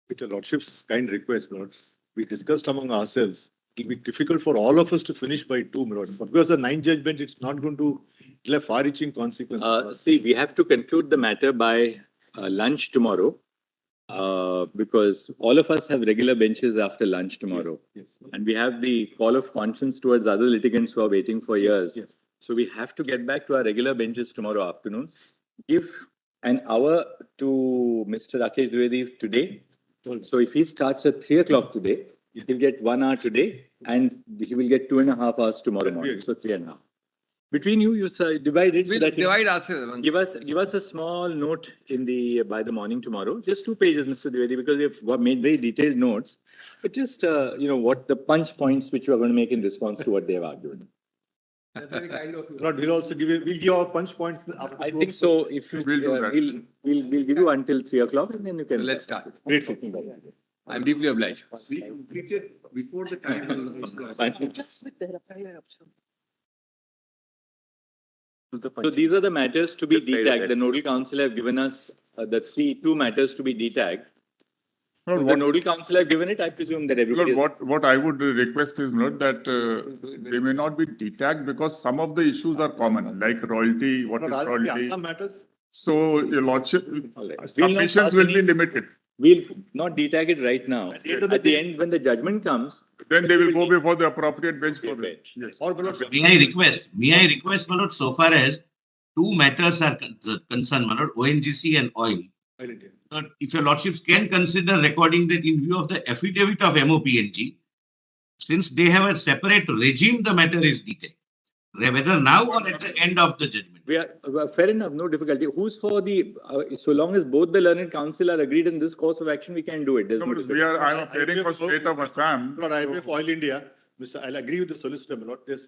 with your lordship's kind request, Lord, we discussed among ourselves. It will be difficult for all of us to finish by 2 minutes. Because the 9 judge bench, it's not going to have far-reaching consequences. See, we have to conclude the matter by lunch tomorrow. Because all of us have regular benches after lunch tomorrow. Yes. And we have the call of conscience towards other litigants who are waiting for years. Yes. So we have to get back to our regular benches tomorrow afternoon. Give an hour to Mr. Rakesh Dwivedi today. So if he starts at 3 o'clock today, he'll get 1 hour today and he will get 2.5 hours tomorrow morning. So 3.5. Between you divide it. We'll so that divide ourselves. Give us a small note by the morning tomorrow. Just 2 pages, Mr. Dwivedi, because we've made very detailed notes. But just what the punch points which you are going to make in response to what they have argued. That's very kind of you. Lord, we'll also we'll give our punch points. After I think so. If you, We'll do that. we'll give you until 3 o'clock, and then you can. So let's start. Grateful. I'm deeply obliged. We completed before the time. So these are the matters to be detagged. The nodal council have given us the two matters to be detagged. Lord, So the nodal council have given it. I presume that everybody. what I would request is, Lord, that they may not be detagged because some of the issues are common, like royalty, what is royalty. Some matters. So, Your Lordship, All right. submissions will be limited. We'll not detag it right now. At the end of the At the day- end, when the judgment comes, Then they will go before the appropriate bench for Appropriate this. bench. Yes. Or below. May I request, my lord, so far as 2 matters are concerned, my lord, ONGC and oil. Lord, if your lordships can consider recording that in view of the affidavit of MOPNG, since they have a separate regime, the matter is detailed. Whether now or at the end of the judgment. we are fair enough, no difficulty. Who's for the? So long as both the learned council are agreed in this course of action, we can do it. There's No, no because difficulty. I'm appearing for state of Assam. Lord, I pray for Oil India. Mr. I'll agree with the solicitor, Lord. There's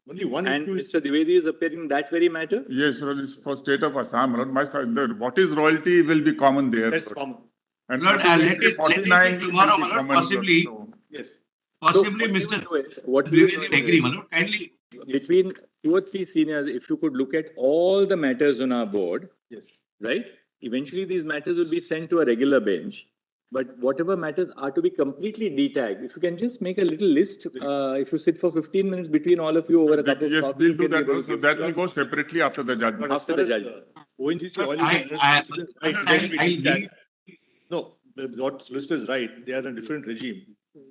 only one And issue is Mr. Dwivedi is appearing in that very matter. Yes, Lord, it's for state of Assam. Lord, what is royalty will be common there. that's Lord. common. And Lord, what is let it be 49 will tomorrow, be my lord, common, Lord. possibly. So, Yes. Possibly, So Mr. what we Dwivedi will agree, my lord. Kindly. between 2 or 3 seniors, if you could look at all the matters on our board, Yes. right? Eventually, these matters will be sent to a regular bench. But whatever matters are to be completely detagged. If you can just make a little list, if you sit for 15 minutes between all of you over a cup of Yes, coffee, we'll you do can be that. able Lord. to So give- that will go separately after the But judgment. as After far the as judgment. ONGC, Oil I- India, I- right, they will be I'll detagged. No, what solicitor is right. They are in a different regime.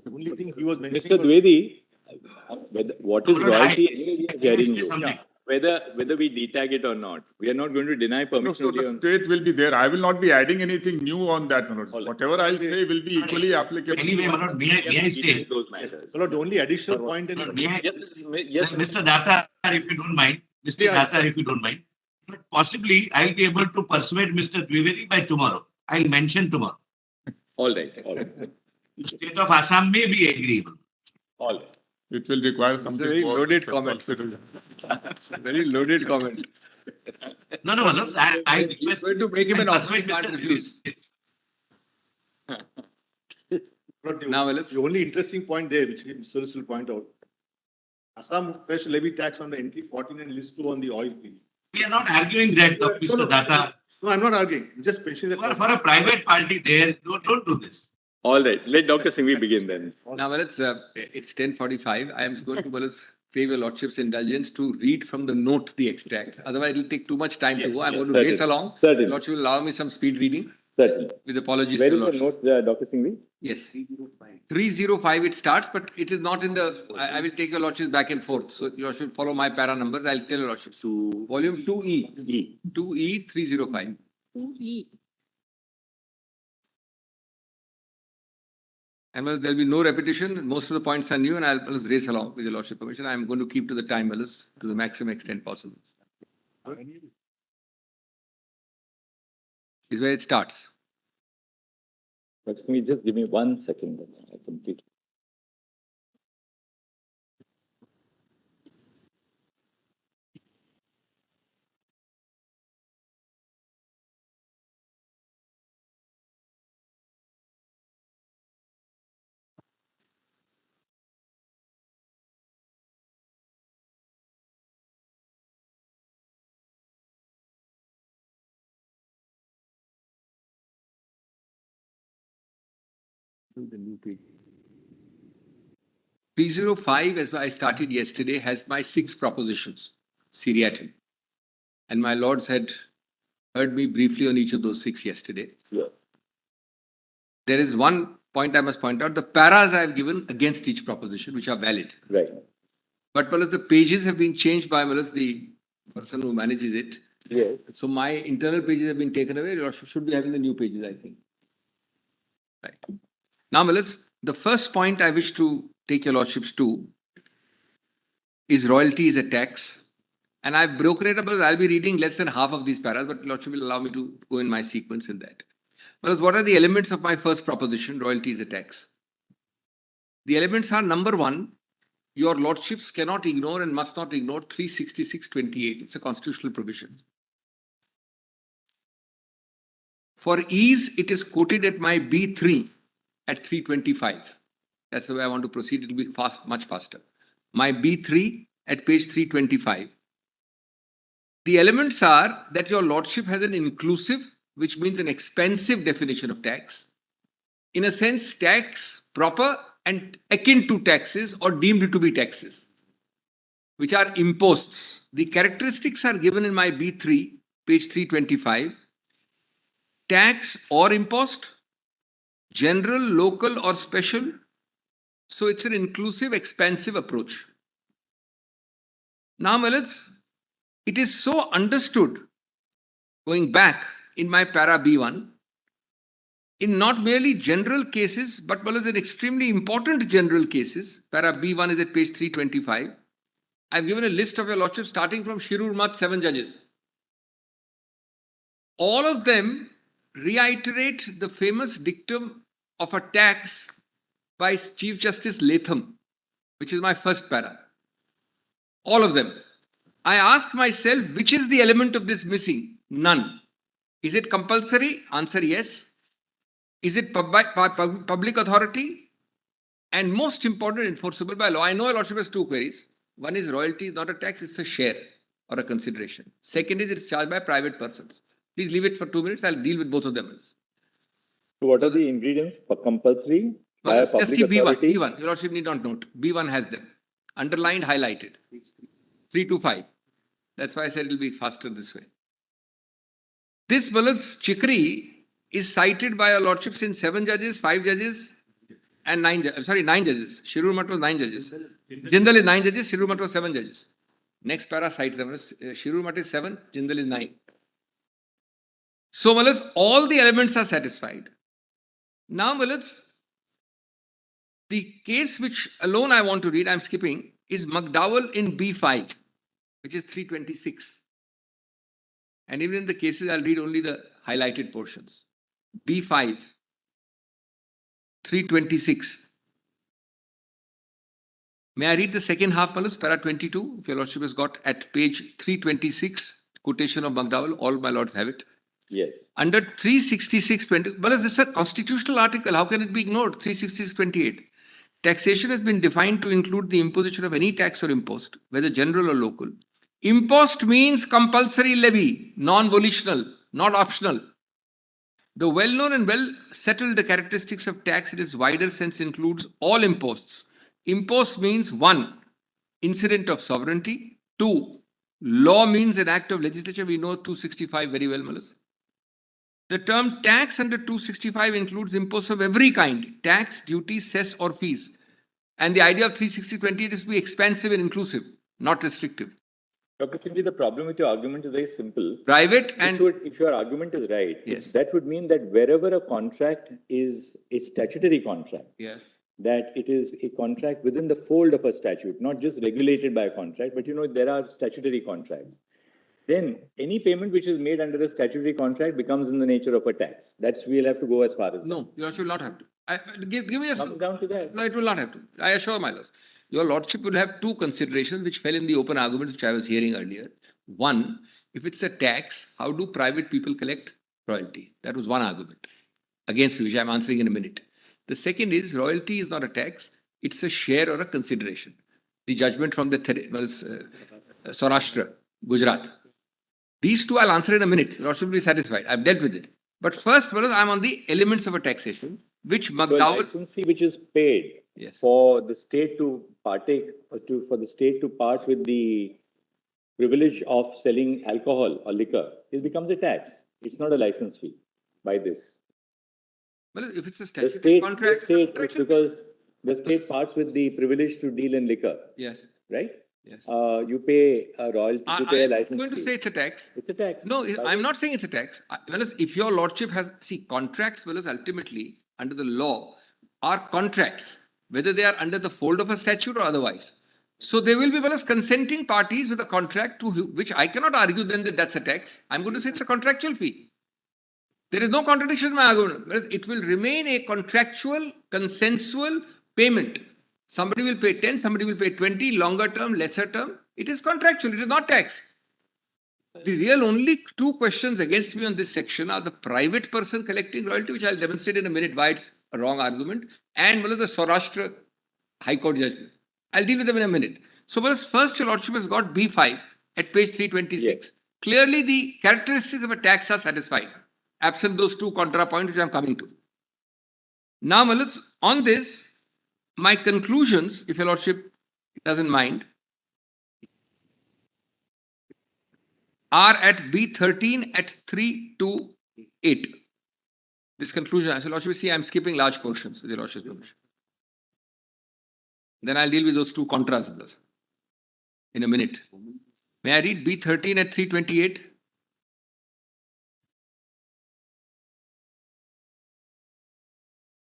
The only thing he was mentioning. Mr. Dwivedi, what is No, Lord, royalty? I- We are Let me hearing say you. something. Whether we detag it or not, we are not going to deny No, permission. so the only on- state will be there. I will not be adding anything new on that. Lord. All right. Whatever I'll say will be equally applicable. Anyway, my lord, may I say, Those matters. Lord, the only additional point in Lord, may I, Yes, Mr. Datta, if you don't mind, Mr. Yeah. Datta, if you don't mind, but possibly I'll be able to persuade Mr. Dwivedi by tomorrow. I'll mention tomorrow. all right, all right, The state of Assam may be agreeable. all right. It will require something. very more loaded to comment. consider. Very loaded comment. No, my lords, I He's request. going to make him an I offer he persuade can't Mr. refuse. Lord, Now, let's- the only interesting point there, which solicitor will point out, Assam fresh levy tax on the entry 14 and list 2 on the oil field. We are not arguing that, Mr. Datta. No, I'm not arguing. I'm just mentioning You are that. for a private party there. Don't do this. All right, let Dr. Singhvi begin then. Now, it's 10:45. I am going to crave your lordship's indulgence to read from the note the extract. Otherwise, it will take too much time to go. I'm yes, going to race certainly. along. Certainly. Your lordship will allow me some speed reading Certainly. with apologies Where to is your the lordship. note, Dr. Singhvi? Yes. 305 it starts, but it is not in the. I will take your lordship's back and forth. So your lordship follow my para numbers. I'll tell your lordship. Volume 2E. E. 2E 305. And well, there'll be no repetition. Most of the points are new, and I'll race along with your lordship permission. I'm going to keep to the time, Willis, to the maximum extent possible. Is where it starts. Dr. Singhvi, just give me 1 second. That's all. I complete. 305, as I started yesterday, has my 6 propositions, seriatim. And my lords had heard me briefly on each of those 6 yesterday. Yeah. There is one point I must point out. The paras I have given against each proposition, which are valid. Right. But the pages have been changed by the person who manages it. Yes. So my internal pages have been taken away. You should be having the new pages, I think. Right. Now, the first point I wish to take your lordships to is royalty is a tax. And I've broken it up because I'll be reading less than half of these paras, but lordship will allow me to go in my sequence in that. Because what are the elements of my first proposition? Royalty is a tax. The elements are: number 1, your lordships cannot ignore and must not ignore 366(28). It's a constitutional provision. For ease, it is quoted at my B3 at 325. That's the way I want to proceed. It will be much faster. My B3 at page 325. The elements are that your lordship has an inclusive, which means an expensive definition of tax. In a sense, tax proper and akin to taxes or deemed to be taxes, which are imposts. The characteristics are given in my B3, page 325. Tax or impost, general, local or special. So it's an inclusive, expansive approach. Now, it is so understood, going back in my para B1, in not merely general cases, but in extremely important general cases. Para B1 is at page 325. I've given a list of your lordship starting from Shirur Mat, 7 judges. All of them reiterate the famous dictum of a tax by Chief Justice Latham, which is my first para. All of them. I ask myself, which is the element of this missing? None. Is it compulsory? Answer, yes. Is it public authority? And most important, enforceable by law. I know a lordship has 2 queries. One is royalty is not a tax, it's a share or a consideration. Second is it's charged by private persons. Please leave it for 2 minutes. I'll deal with both of them. So what are the ingredients for compulsory? Just see B1. B1. Your lordship need not note. B1 has them. Underlined, highlighted. 3 to 5. That's why I said it will be faster this way. This chicory is cited by your lordships in 7 judges, 5 judges, and 9 judges. I'm sorry, 9 judges. Shirur Mat was 9 judges. Jindal is 9 judges, Shirur Mat was 7 judges. Next para cites them. Shirur Mat is 7, Jindal is 9. So, all the elements are satisfied. Now, the case which alone I want to read, I'm skipping, is McDowell in B5, which is 326. And even in the cases, I'll read only the highlighted portions. B5, 326. May I read the second half, para 22, if your lordship has got at page 326, quotation of McDowell, all my lords have it. Yes. Under 366(20), but this is a constitutional article, how can it be ignored? 366(28). Taxation has been defined to include the imposition of any tax or impost, whether general or local. Impost means compulsory levy, non-volitional, not optional. The well-known and well-settled characteristics of tax in its wider sense includes all imposts. Impost means 1, incident of sovereignty. 2, law means an act of legislature. We know 265 very well, Malas. The term tax under 265 includes imposts of every kind, tax, duty, cess or fees. And the idea of 360(28) is to be expansive and inclusive, not restrictive. Dr. Singh, the problem with your argument is very simple. Private and... If your argument is right, yes, that would mean that wherever a contract is a statutory contract, yes, that it is a contract within the fold of a statute, not just regulated by a contract, but there are statutory contracts. Then any payment which is made under a statutory contract becomes in the nature of a tax. We'll have to go as far as no, you should not have to. Give me a... Comes down to that. No, it will not have to. I assure my lords. Your lordship will have 2 considerations which fell in the open argument which I was hearing earlier. 1, if it's a tax, how do private people collect royalty? That was one argument against which I'm answering in a minute. The second is royalty is not a tax, it's a share or a consideration. The judgment from the Saurashtra, Gujarat. These 2 I'll answer in a minute. Lordship will be satisfied. I've dealt with it. But first, I'm on the elements of a taxation. which So McDowell, license fee which is paid yes, for the state to partake, or for the state to part with the privilege of selling alcohol or liquor, it becomes a tax. It's not a license fee by this. well, if it's a The statutory state, contract, because the state parts with the privilege to deal in liquor, yes, right? yes. You pay a royalty, you pay a I'm license going to fee. say it's a tax. It's a tax. No, By I'm this. not saying it's a tax. Whereas if your lordship has, see, contracts, whereas ultimately under the law are contracts, whether they are under the fold of a statute or otherwise. So there will be whereas consenting parties with a contract to which I cannot argue then that that's a tax. I'm going to say it's a contractual fee. There is no contradiction in my argument. Whereas it will remain a contractual, consensual payment. Somebody will pay 10, somebody will pay 20, longer term, lesser term. It is contractual, it is not tax. The real only two questions against me on this section are the private person collecting royalty, which I'll demonstrate in a minute why it's a wrong argument, and the Saurashtra High Court judgment. I'll deal with them in a minute. So, first, your lordship has got B5 at page 326. Yes. Clearly, the characteristics of a tax are satisfied, absent those two contra points which I'm coming to. Now, Malus, on this, my conclusions, if your lordship doesn't mind, are at B13 at 328. This conclusion, so lordship, see, I'm skipping large portions with your lordship's permission. Then I'll deal with those two contras in a minute. May I read B13 at 328?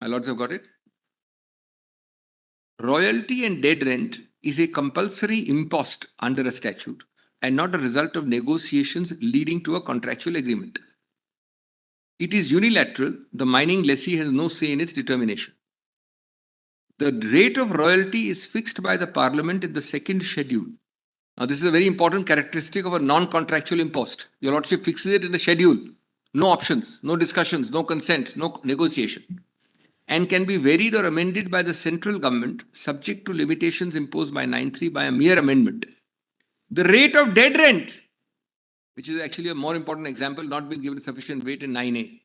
My lords have got it. Royalty and dead rent is a compulsory impost under a statute and not a result of negotiations leading to a contractual agreement. It is unilateral. The mining lessee has no say in its determination. The rate of royalty is fixed by the Parliament in the second schedule. Now, this is a very important characteristic of a non-contractual impost. Your lordship fixes it in the schedule. No options, no discussions, no consent, no negotiation. And can be varied or amended by the central government subject to limitations imposed by 9(3) by a mere amendment. The rate of dead rent, which is actually a more important example, not been given sufficient weight in 9A,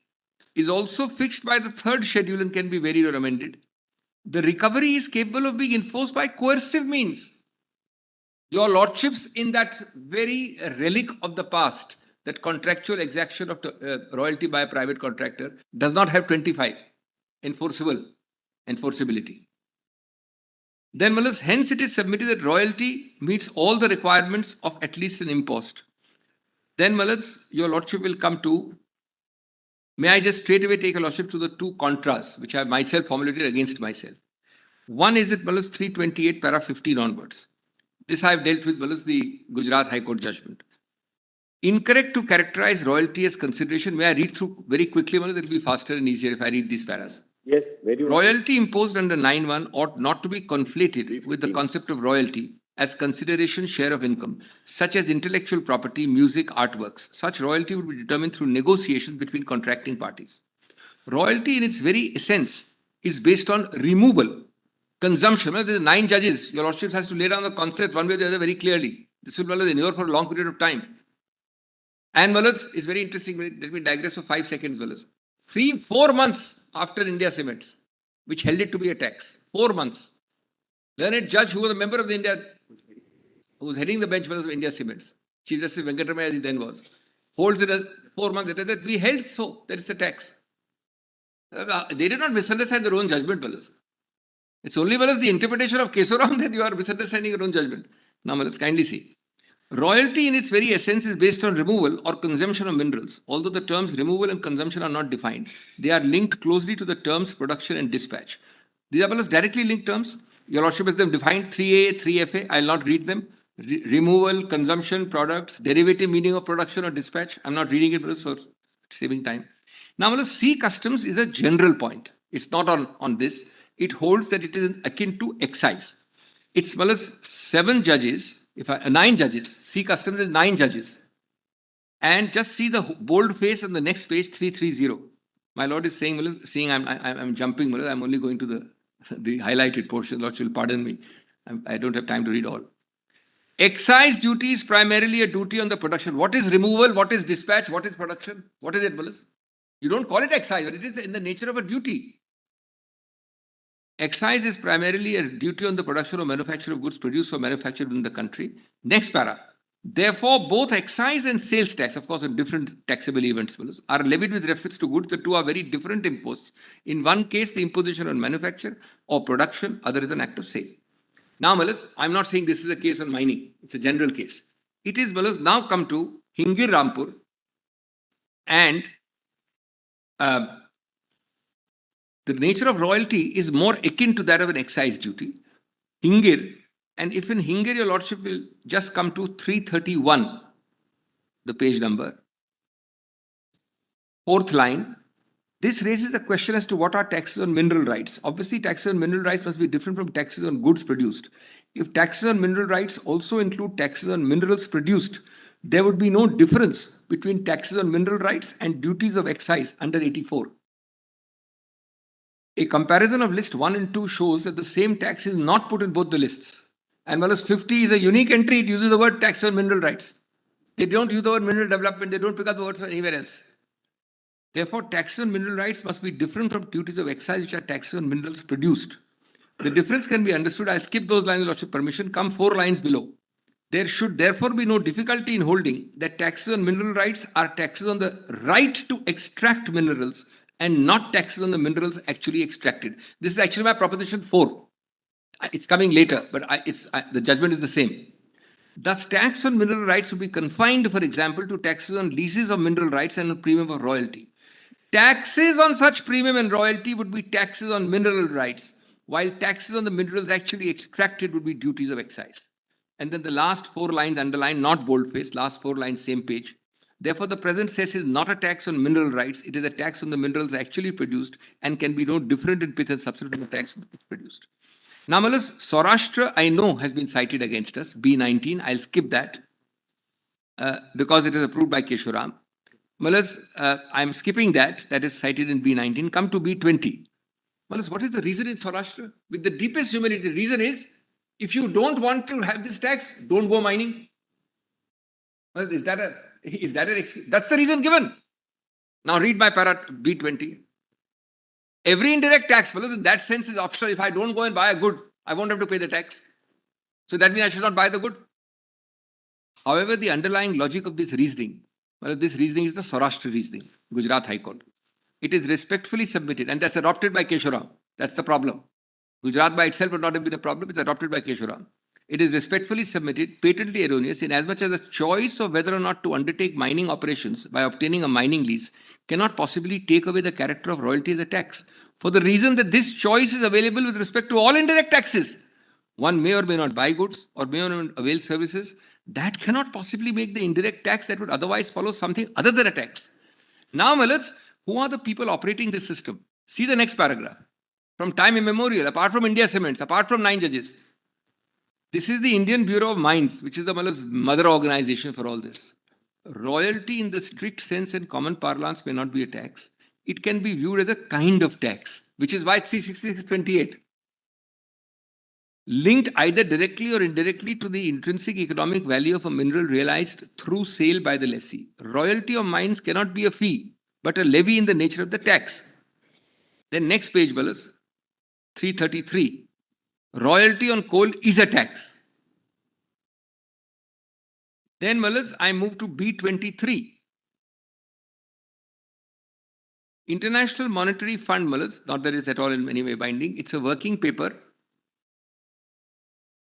is also fixed by the third schedule and can be varied or amended. The recovery is capable of being enforced by coercive means. Your lordships, in that very relic of the past, that contractual exaction of royalty by a private contractor, does not have 25 enforceability. Then, hence it is submitted that royalty meets all the requirements of at least an impost. Then, your lordship will come to, may I just straight away take a lordship to the two contras, which I myself formulated against myself. One is at 328, para 15 onwards. This I have dealt with the Gujarat High Court judgment. Incorrect to characterize royalty as consideration. May I read through very quickly? It will be faster and easier if I read these paras. Yes, very well. Royalty imposed under 9(1) ought not to be conflated with the concept of royalty as consideration share of income, such as intellectual property, music, artworks. Such royalty would be determined through negotiations between contracting parties. Royalty in its very essence is based on removal, consumption. There are 9 judges. Your lordship has to lay down the concept one way or the other very clearly. This will endure for a long period of time. And is very interesting. Let me digress for 5 seconds. 4 months after India Cements, which held it to be a tax. 4 months. Learned judge who was a member of the India, who was heading the bench of India Cements, Chief Justice Venkatramaya as he then was, holds it as 4 months later that we held so there is a tax. They did not misunderstand their own judgment, fellows. It's only the interpretation of Kesoram that you are misunderstanding your own judgment. Now, let's kindly see. Royalty in its very essence is based on removal or consumption of minerals. Although the terms removal and consumption are not defined, they are linked closely to the terms production and dispatch. These are directly linked terms. Your lordship has them defined 3A, 3FA. I'll not read them. Removal, consumption, products, derivative meaning of production or dispatch. I'm not reading it for saving time. Now, C customs is a general point. It's not on this. It holds that it is akin to excise. It's 7 judges, 9 judges. C customs is 9 judges. And just see the bold face on the next page, 330. My lord is saying, seeing I'm jumping, I'm only going to the highlighted portion. Lord will pardon me. I don't have time to read all. Excise duty is primarily a duty on the production. What is removal? What is dispatch? What is production? What is it, Mullis? You don't call it excise, but it is in the nature of a duty. Excise is primarily a duty on the production or manufacture of goods produced or manufactured in the country. Next para. Therefore, both excise and sales tax, of course, are different taxable events, are levied with reference to goods. The two are very different imposts. In one case, the imposition on manufacture or production, other is an act of sale. Now, Malas, I'm not saying this is a case on mining. It's a general case. It is, Malas, now come to Hingir Rampur and the nature of royalty is more akin to that of an excise duty. Hingir, and if in Hingir, your lordship will just come to 331, the page number, fourth line. This raises a question as to what are taxes on mineral rights. Obviously, taxes on mineral rights must be different from taxes on goods produced. If taxes on mineral rights also include taxes on minerals produced, there would be no difference between taxes on mineral rights and duties of excise under 84. A comparison of list 1 and 2 shows that the same tax is not put in both the lists. And whereas 50 is a unique entry, it uses the word tax on mineral rights. They don't use the word mineral development, they don't pick up the word for anywhere else. Therefore, taxes on mineral rights must be different from duties of excise, which are taxes on minerals produced. The difference can be understood. I'll skip those lines with lordship permission, come 4 lines below. There should therefore be no difficulty in holding that taxes on mineral rights are taxes on the right to extract minerals and not taxes on the minerals actually extracted. This is actually my proposition 4. It's coming later, but the judgment is the same. Thus, tax on mineral rights would be confined, for example, to taxes on leases of mineral rights and on premium of royalty. Taxes on such premium and royalty would be taxes on mineral rights, while taxes on the minerals actually extracted would be duties of excise. And then the last 4 lines underlined, not boldface, last 4 lines, same page. Therefore, the present cess is not a tax on mineral rights. It is a tax on the minerals actually produced and can be no different in pith and substitute from the tax produced. Now, Malas, Saurashtra, I know, has been cited against us, B19. I'll skip that because it is approved by Keshuram. Malas, I'm skipping that. That is cited in B19. Come to B20. Malas, what is the reason in Saurashtra? With the deepest humility, the reason is, if you don't want to have this tax, don't go mining. Well, is that an excuse? That's the reason given. Now read my para B20. Every indirect tax, fellows, in that sense is optional. If I don't go and buy a good, I won't have to pay the tax. So that means I should not buy the good. However, the underlying logic of this reasoning, well, this reasoning is the Saurashtra reasoning, Gujarat High Court. It is respectfully submitted, and that's adopted by Keshuram. That's the problem. Gujarat by itself would not have been a problem. It's adopted by Keshuram. It is respectfully submitted, patently erroneous, in as much as the choice of whether or not to undertake mining operations by obtaining a mining lease cannot possibly take away the character of royalty as a tax, for the reason that this choice is available with respect to all indirect taxes. One may or may not buy goods or may or may not avail services. That cannot possibly make the indirect tax that would otherwise follow something other than a tax. Now, Malats, who are the people operating this system? See the next paragraph. From time immemorial, apart from India Cements, apart from 9 judges, this is the Indian Bureau of Mines, which is the mother organization for all this. Royalty in the strict sense and common parlance may not be a tax. It can be viewed as a kind of tax, which is why 366(28). Linked either directly or indirectly to the intrinsic economic value of a mineral realized through sale by the lessee. Royalty of mines cannot be a fee, but a levy in the nature of the tax. Then next page, Balas, 333. Royalty on coal is a tax. Then, Malas, I move to B23. International Monetary Fund, Malas, not that it's at all in any way binding. It's a working paper.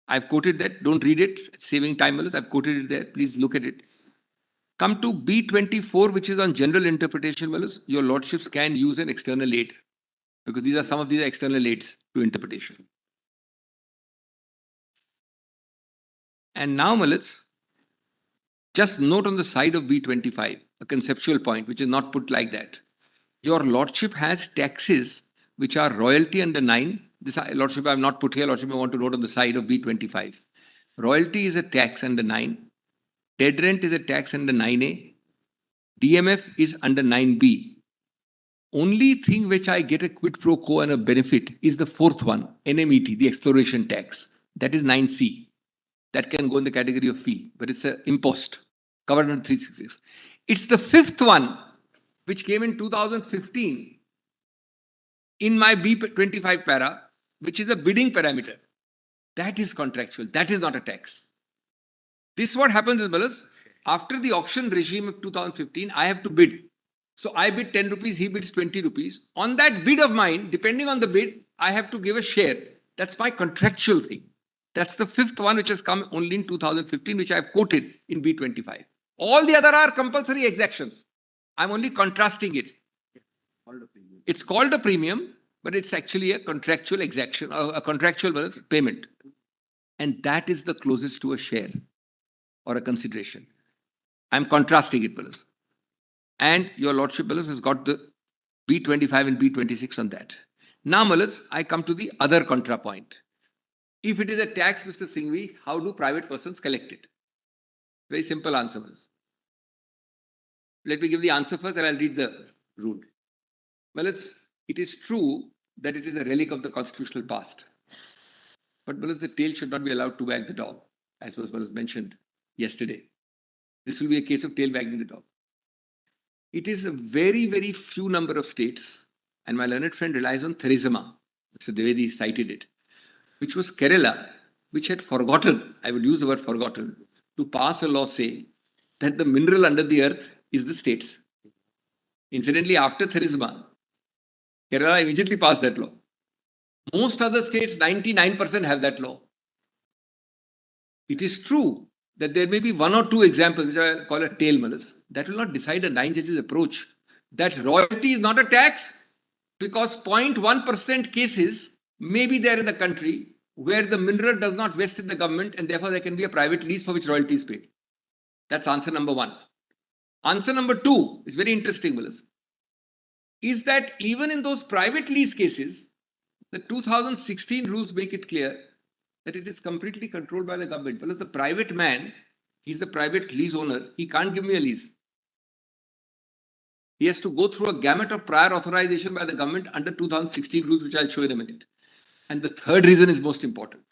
I've quoted that. Don't read it. It's saving time, Malas. I've quoted it there. Please look at it. Come to B24, which is on general interpretation, Malas. Your lordships can use an external aid, because these are some of these external aids to interpretation. And now, Malas, just note on the side of B25, a conceptual point, which is not put like that. Your lordship has taxes which are royalty under 9. This lordship I have not put here. Lordship I want to note on the side of B25. Royalty is a tax under 9. Dead rent is a tax under 9A. DMF is under 9B. Only thing which I get a quid pro quo and a benefit is the 4th one, NMET, the exploration tax. That is 9C. That can go in the category of fee, but it's an impost covered under 366. It's the 5th one, which came in 2015 in my B25 para, which is a bidding parameter. That is contractual. That is not a tax. This what happens is, Balas, after the auction regime of 2015, I have to bid. So I bid 10 rupees, he bids 20 rupees. On that bid of mine, depending on the bid, I have to give a share. That's my contractual thing. That's the fifth one which has come only in 2015, which I have quoted in B25. All the other are compulsory exactions. I'm only contrasting it. It's called a premium, but it's actually a contractual exaction, a contractual payment. And that is the closest to a share or a consideration. I'm contrasting it, Balas. And your Lordship, Balas, has got the B25 and B26 on that. Now, Balas, I come to the other contrapoint. If it is a tax, Mr. Singhvi, how do private persons collect it? Very simple answer, Balas. Let me give the answer first and I'll read the rule. Well, it is true that it is a relic of the constitutional past. But Balas, the tail should not be allowed to wag the dog, as was mentioned yesterday. This will be a case of tail wagging the dog. It is a very, very few number of states, and my learned friend relies on Theresima, Mr. Dwivedi cited it, which was Kerala, which had forgotten, I would use the word forgotten, to pass a law saying that the mineral under the earth is the states. Incidentally, after Theresima, Kerala immediately passed that law. Most other states, 99% have that law. It is true that there may be one or two examples, which I call a tail, Malas, that will not decide a 9 judges approach. That royalty is not a tax because 0.1% cases may be there in the country where the mineral does not vest in the government and therefore there can be a private lease for which royalty is paid. That's answer number one. Answer number two is very interesting, Malas, is that even in those private lease cases, the 2016 rules make it clear that it is completely controlled by the government. Because the private man, he's the private lease owner, he can't give me a lease. He has to go through a gamut of prior authorization by the government under 2016 rules, which I'll show in a minute. And the third reason is most important.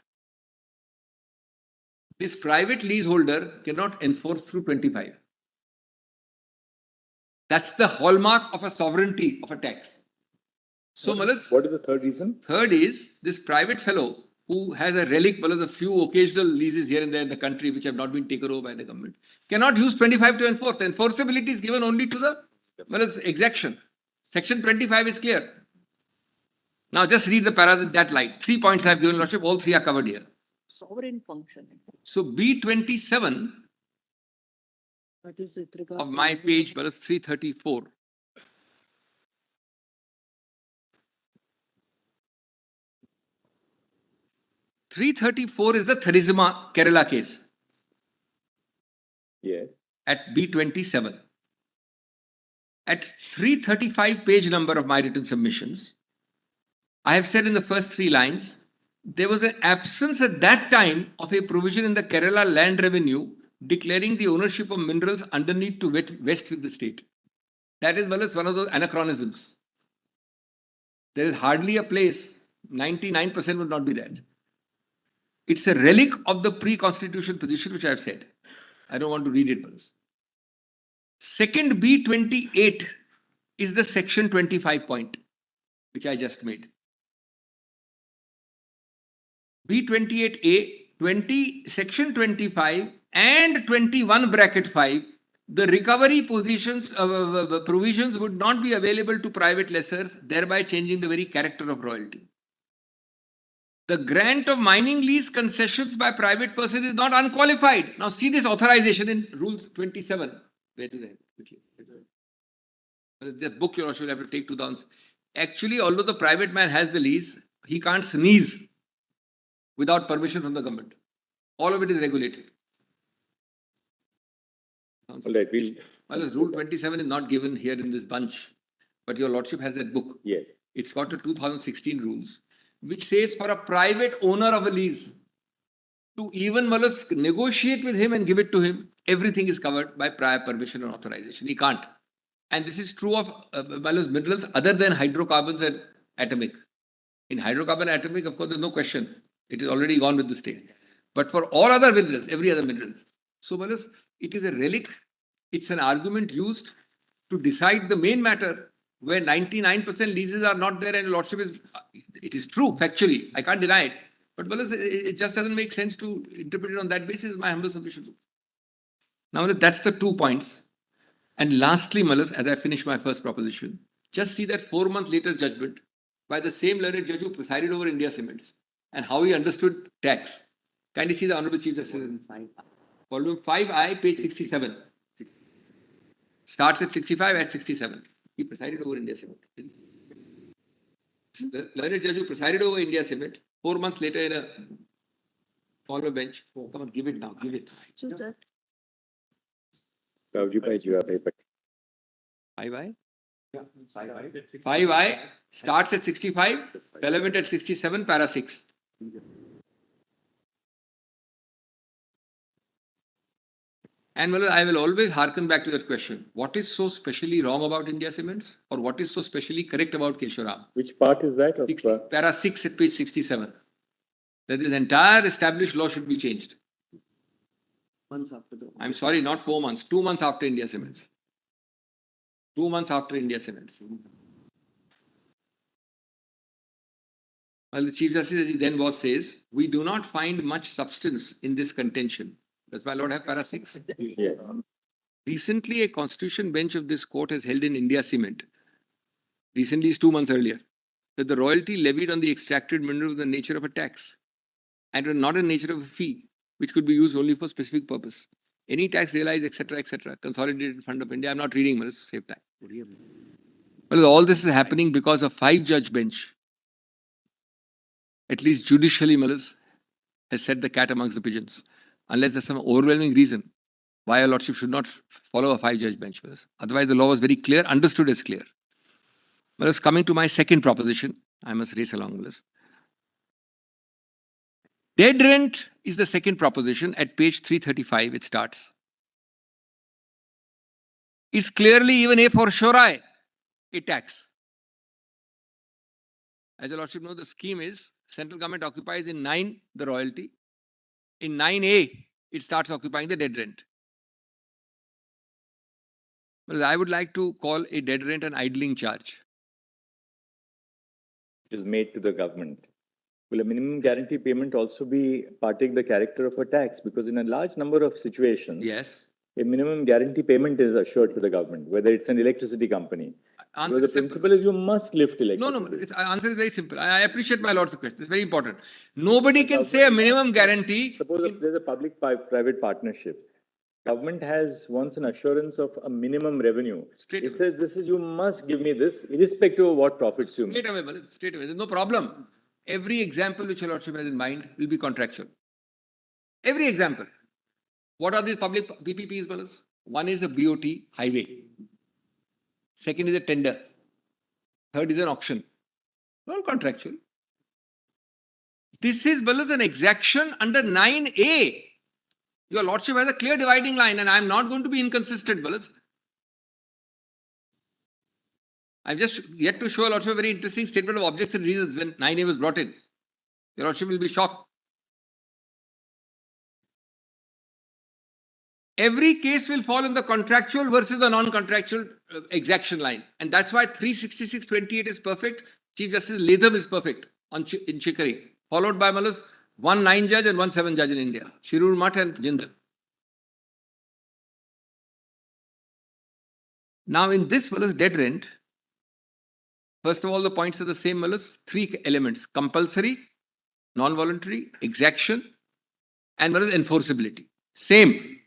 This private leaseholder cannot enforce through 25. That's the hallmark of a sovereignty of a tax. So, Malas, what is the third reason? Third is this private fellow who has a relic, Malas, a few occasional leases here and there in the country which have not been taken over by the government, cannot use 25 to enforce. The enforceability is given only to the Malas exaction. Section 25 is clear. Now just read the paras in that light. 3 points I have given, Lordship, all three are covered here. Sovereign function. So B27 That is with regard of to my page, Malas, 334. .334 is the Theresima Kerala case. Yes. At B27. At 335 page number of my written submissions, I have said in the first 3 lines, there was an absence at that time of a provision in the Kerala land revenue declaring the ownership of minerals underneath to vest with the state. That is one of those anachronisms. There is hardly a place, 99% would not be that. It's a relic of the pre-constitution position, which I have said. I don't want to read it, Balas. Second B28 is the section 25 point, which I just made. B28A, section 25 and 21 bracket 5, the recovery provisions would not be available to private lessors, thereby changing the very character of royalty. The grant of mining lease concessions by private person is not unqualified. Now see this authorization in rules 27. Where do they have? Quickly. The book you will have to take 2000. Actually, although the private man has the lease, he can't sneeze without permission from the government. All of it is regulated. All right, Well, rule 27 is not given here in this bunch, but your Lordship has that book. Yes. It's got a 2016 rules, which says for a private owner of a lease to even negotiate with him and give it to him, everything is covered by prior permission and authorization. He can't. And this is true of minerals other than hydrocarbons and atomic. In hydrocarbon and atomic, of course, there's no question. It is already gone with the state. But for all other minerals, every other mineral. So, it is a relic. It's an argument used to decide the main matter where 99% leases are not there and lordship is, it is true factually, I can't deny it. But well, it just doesn't make sense to interpret it on that basis, my humble submission. Now, that's the 2 points. And lastly, Malas, as I finish my first proposition, just see that 4 month later judgment by the same learned judge who presided over India Cements and how he understood tax. Kindly see the Honorable Chief Justice in volume 5I, page 67. Starts at 65 at 67. He presided over India Cement. The learned judge who presided over India Cement, 4 months later in a former bench. Oh, come on, give it now, give it. Just that. 5I? 5I starts at 65, relevant at 67, para 6. And well, I will always hearken back to that question. What is so specially wrong about India Cements? Or what is so specially correct about Kesharam? Which part is that? Para 6 at page 67. That this entire established law should be changed. Months after the. I'm sorry, not 4 months, 2 months after India Cements. 2 months after India Cements. Well, the Chief Justice, as he then was, says, we do not find much substance in this contention. Does my Lord have para 6? Yeah. Recently, a constitution bench of this court has held in India Cement. Recently is 2 months earlier. That the royalty levied on the extracted mineral was the nature of a tax and not in nature of a fee, which could be used only for specific purpose. Any tax realized, etc., consolidated fund of India. I'm not reading, but it's save time. Well, all this is happening because of 5-judge bench. At least judicially, Malas has set the cat amongst the pigeons. Unless there's some overwhelming reason why a lordship should not follow a 5-judge bench. Malas. Otherwise, the law was very clear, understood as clear. Malas, coming to my second proposition, I must race along, Malas. Dead rent is the second proposition. At page 335, it starts. Is clearly even a fortiori a tax. As a lordship knows, the scheme is central government occupies in 9 the royalty. In 9A, it starts occupying the dead rent. Well, I would like to call a dead rent an idling charge. Is made to the government. Will a minimum guarantee payment also be partake the character of a tax? Because in a large number of situations, Yes. a minimum guarantee payment is assured to the government, whether it's an electricity company. Answer Because the is simple. principle is you must lift electricity. No. Answer is very simple. I appreciate my lord's question. It's very important. Nobody can say a minimum guarantee. Suppose there's a public-private partnership. Government has wants an assurance of a minimum revenue. Straight It away. says this is you must give me this, irrespective of what profits you make. Straight away, Malas, straight away. There's no problem. Every example which your lordship has in mind will be contractual. Every example. What are these public PPPs, Malas? One is a BOT highway. Second is a tender. Third is an auction. All contractual. This is, Malas, an exaction under 9A. Your lordship has a clear dividing line and I'm not going to be inconsistent, Malas. I've just yet to show a lordship a very interesting statement of objects and reasons when 9A was brought in. Your lordship will be shocked. Every case will fall in the contractual versus the non-contractual exaction line. And that's why 366/28 is perfect. Chief Justice Latham is perfect in Chicory. Followed by, Malas, 1 9 judge and 1 7 judge in India. Shirur Math and Jindal. Now in this, Malas, dead rent, first of all, the points are the same, Malas. 3 elements: compulsory, non-voluntary, exaction, and Malas, enforceability. Same.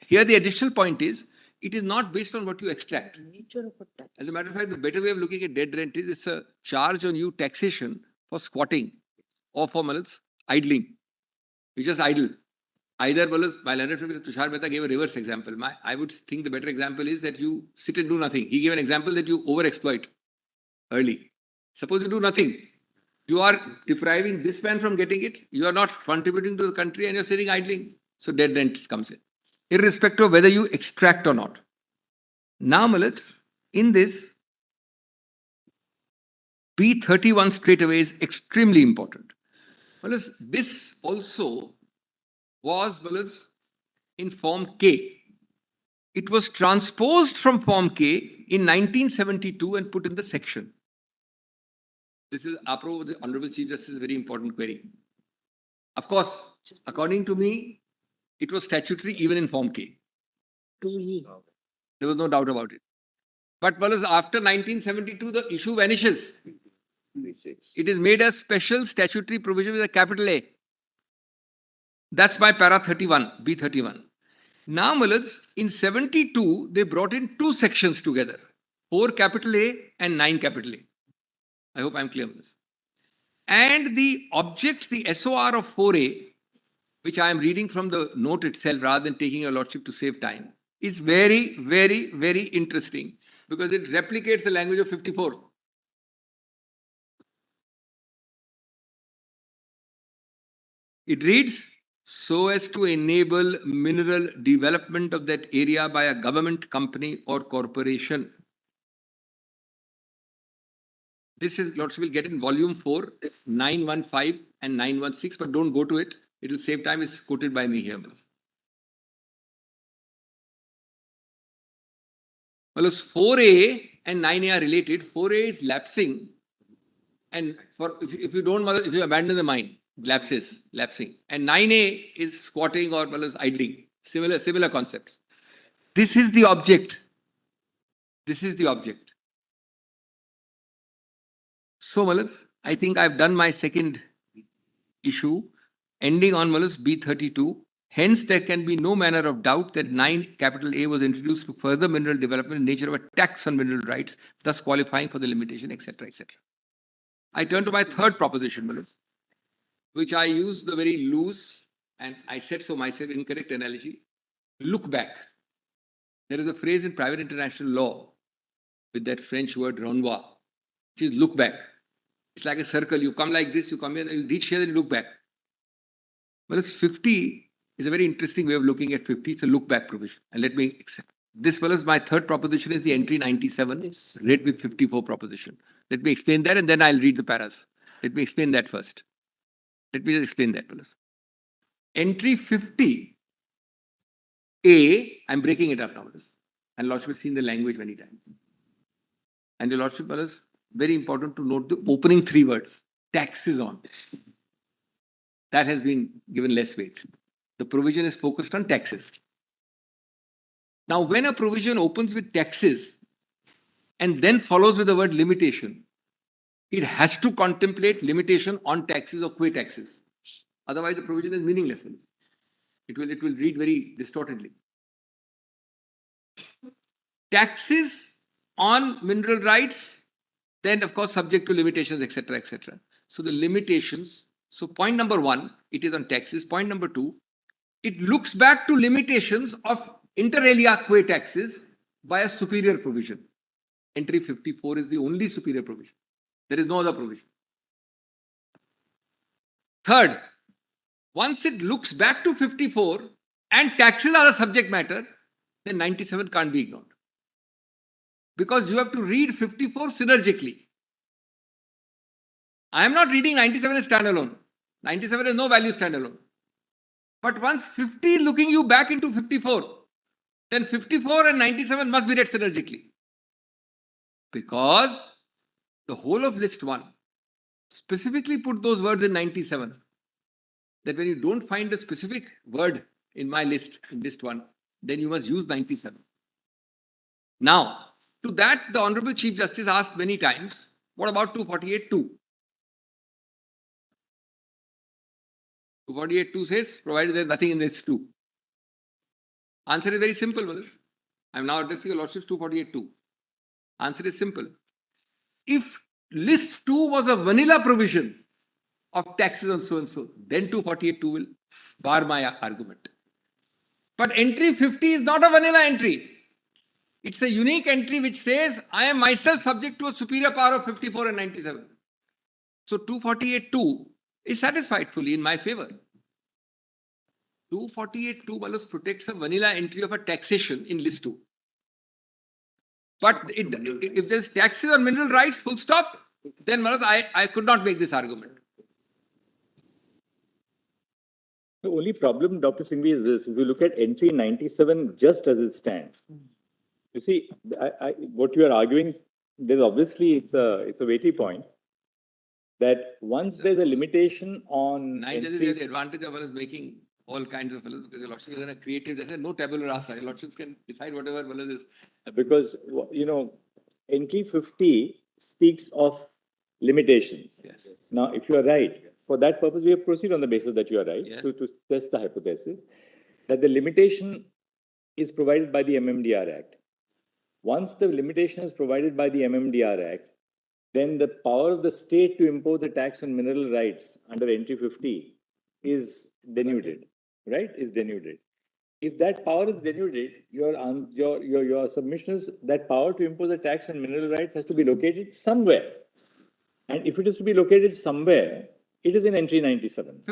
Here the additional point is, it is not based on what you extract. Nature of a tax. As a matter of fact, the better way of looking at dead rent is it's a charge on you taxation for squatting or for, Malas, idling. You just idle. Either, Malas, my learned friend Tushar Mehta gave a reverse example. I would think the better example is that you sit and do nothing. He gave an example that you overexploit early. Suppose you do nothing. You are depriving this man from getting it. You are not contributing to the country and you're sitting idling. So dead rent comes in, irrespective of whether you extract or not. Now, Malas, in this, B31 straight away is extremely important. Malas, this also was, Malas, in form K. It was transposed from Form K in 1972 and put in the section. This is apropos the Honorable Chief Justice, very important query. Of course, according to me, it was statutory even in Form K. There was no doubt about it. But well, after 1972, the issue vanishes. It is made a special statutory provision with a capital A. That's by para 31, B31. Now, Malads, in 72, they brought in two sections together, 4 capital A and 9 capital A. I hope I'm clear with this. And the object, the SOR of 4A, which I am reading from the note itself rather than taking your lordship to save time, is very, very, very interesting because it replicates the language of 54. It reads, so as to enable mineral development of that area by a government, company or corporation. This is, lordship will get in volume 4, 915 and 916, but don't go to it. It will save time. It's quoted by me here. Well, 4A and 9A are related. 4A is lapsing. And for if you don't, if you abandon the mine, lapsing. And 9A is squatting or idling. Similar concepts. This is the object. This is the object. So, Malas, I think I've done my second issue, ending on Malas B32. Hence, there can be no manner of doubt that 9 capital A was introduced to further mineral development in nature of a tax on mineral rights, thus qualifying for the limitation, etc., etc. I turn to my third proposition, Malas, which I use the very loose, and I said so myself, incorrect analogy. Look back. There is a phrase in private international law with that French word renvoi, which is look back. It's like a circle. You come like this, you come here, you reach here, and you look back. Well, it's 50 is a very interesting way of looking at 50. It's a look back provision. And let me accept. This was my third proposition is the entry 97, read with 54 proposition. Let me explain that and then I'll read the paras. Let me explain that first. Let me just explain that. Entry 50A, I'm breaking it up now. And Lordship has seen the language many times. And your Lordship, very important to note the opening 3 words. Taxes on. That has been given less weight. The provision is focused on taxes. Now, when a provision opens with taxes and then follows with the word limitation, it has to contemplate limitation on taxes or qua taxes. Otherwise, the provision is meaningless. It will read very distortedly. Taxes on mineral rights, then of course subject to limitations, etc., etc. So the limitations. So point number 1, it is on taxes. Point number 2, it looks back to limitations of inter alia qua taxes by a superior provision. Entry 54 is the only superior provision. There is no other provision. Third, once it looks back to 54 and taxes are the subject matter, then 97 can't be ignored. Because you have to read 54 synergically. I am not reading 97 as standalone. 97 is no value standalone. But once 50 is looking you back into 54, then 54 and 97 must be read synergically. Because the whole of list 1 specifically put those words in 97. That when you don't find a specific word in my list, in list 1, then you must use 97. Now, to that, the Honorable Chief Justice asked many times, what about 248.2? 248.2 says, provided there is nothing in list 2. Answer is very simple, Manas. I am now addressing your Lordship's 248.2. Answer is simple. If list 2 was a vanilla provision of taxes on so and so, then 248.2 will bar my argument. But entry 50 is not a vanilla entry. It's a unique entry which says I am myself subject to a superior power of 54 and 97. So 248.2 is satisfied fully in my favor. 248.2 protects a vanilla entry of a taxation in list 2. But if there's taxes on mineral rights, full stop, then I could not make this argument. The only problem, Dr. Singhvi, is this. If you look at entry 97 just as it stands, you see, what you are arguing, there's obviously, it's a weighty point, that once there's a limitation on Nine judges entry, have the advantage of us making all kinds of fellows because the lordship is in a creative, there's no tabula rasa. Your lordships can decide whatever fellows is. because, entry 50 speaks of limitations. Yes. Now, if you are right, for that purpose, we have proceeded on the basis that you are right, Yes. to test the hypothesis, that the limitation is provided by the MMDR Act. Once the limitation is provided by the MMDR Act, then the power of the state to impose a tax on mineral rights under entry 50 is denuded, right? Is denuded. If that power is denuded, your submission is that power to impose a tax on mineral rights has to be located somewhere. And if it is to be located somewhere, it is in entry 97.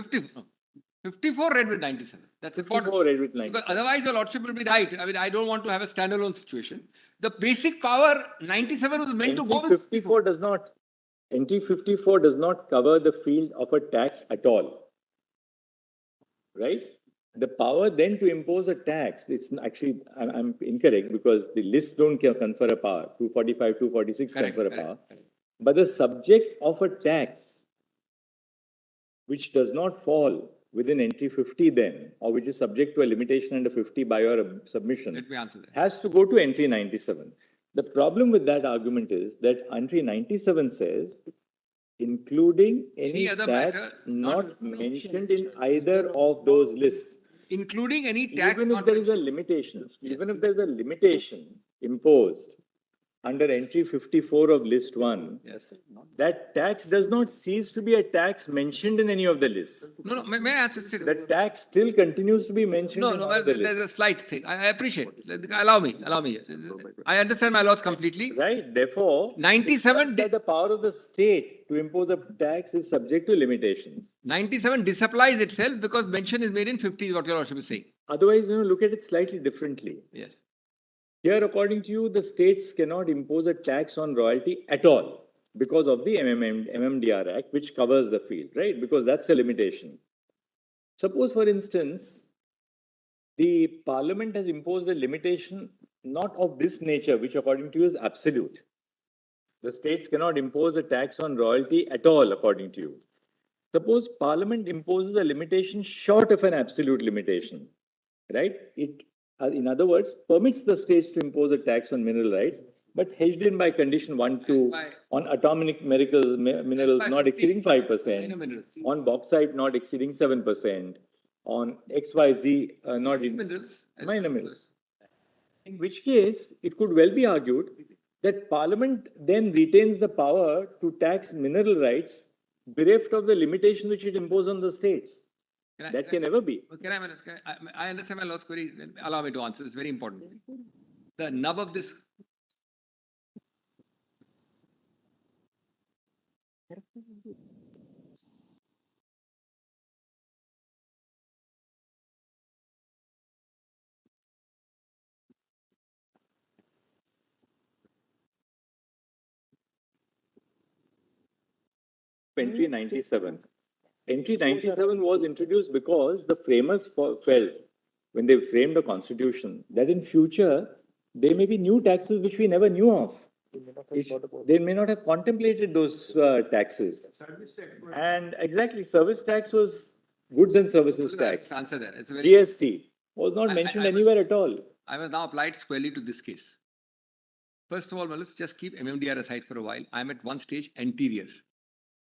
54 read with 97. That's 54 important. read with 97. Because otherwise, your lordship will be right. I mean, I don't want to have a standalone situation. The basic power 97 was meant to go Entry with 54 does not. Entry 54 does not cover the field of a tax at all. Right? The power then to impose a tax, it's actually, I'm incorrect because the lists don't confer a power. 245, 246 confer a power. Correct. But the subject of a tax, which does not fall within entry 50 then, or which is subject to a limitation under 50 by your submission, Let me answer that. has to go to entry 97. The problem with that argument is that entry 97 says, including any other tax matter not mentioned in either of those lists. Including any tax. Even if there is a limitation, even if there is a limitation imposed under entry 54 of list 1, Yes. that tax does not cease to be a tax mentioned in any of the lists. No, may I answer straight? That tax still continues to be mentioned in all well, the there's lists. a slight thing. I appreciate. Allow me. I understand my laws completely. Right, therefore, 97 that the power of the state to impose a tax is subject to limitations. 97 disapplies itself because mention is made in 50 is what your lordship is saying. Otherwise, look at it slightly differently. Yes. Here, according to you, the states cannot impose a tax on royalty at all because of the MMDR Act, which covers the field, right? Because that's a limitation. Suppose, for instance, the parliament has imposed a limitation not of this nature, which according to you is absolute. The states cannot impose a tax on royalty at all, according to you. Suppose parliament imposes a limitation short of an absolute limitation, right? It, in other words, permits the states to impose a tax on mineral rights, but hedged in by condition 1, 2, on atomic minerals not exceeding 5%, on bauxite not exceeding 7%, on XYZ not in minor minerals. In which case, it could well be argued that Parliament then retains the power to tax mineral rights bereft of the limitation which it imposed on the states. That can never be. I understand my law's query. Allow me to answer. It's very important. The nub of this. Entry 97. Entry 97 was introduced because the framers felt, when they framed the constitution, that in future there may be new taxes which we never knew of. They may not have contemplated those taxes. And exactly, service tax was goods and services tax. Answer that. It's GST was not mentioned anywhere at all. I was now applied squarely to this case. First of all, let's just keep MMDR aside for a while. I'm at one stage anterior.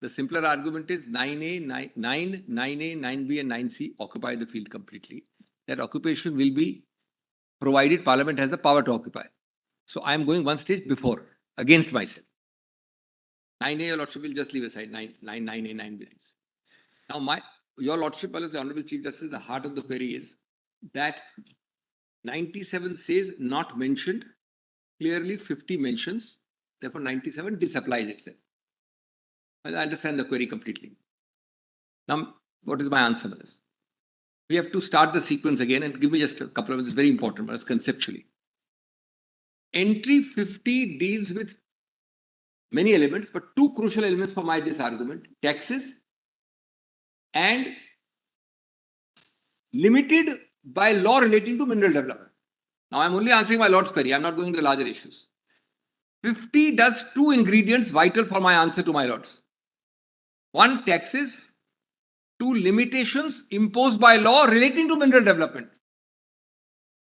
The simpler argument is 9A, 9A, 9B, and 9C occupy the field completely. That occupation will be provided Parliament has the power to occupy. So I am going one stage before, against myself. 9A, your lordship will just leave aside 9A, 9B. Now, your lordship, as the Honorable Chief Justice, the heart of the query is that 97 says not mentioned, clearly 50 mentions, therefore 97 disapplies itself. I understand the query completely. Now, what is my answer to this? We have to start the sequence again and give me just a couple of minutes, very important for us conceptually. Entry 50 deals with many elements, but two crucial elements for this argument, taxes and limited by law relating to mineral development. Now I'm only answering my Lord's query. I'm not going to the larger issues. 50 does two ingredients vital for my answer to my Lords. One, taxes. Two, limitations imposed by law relating to mineral development.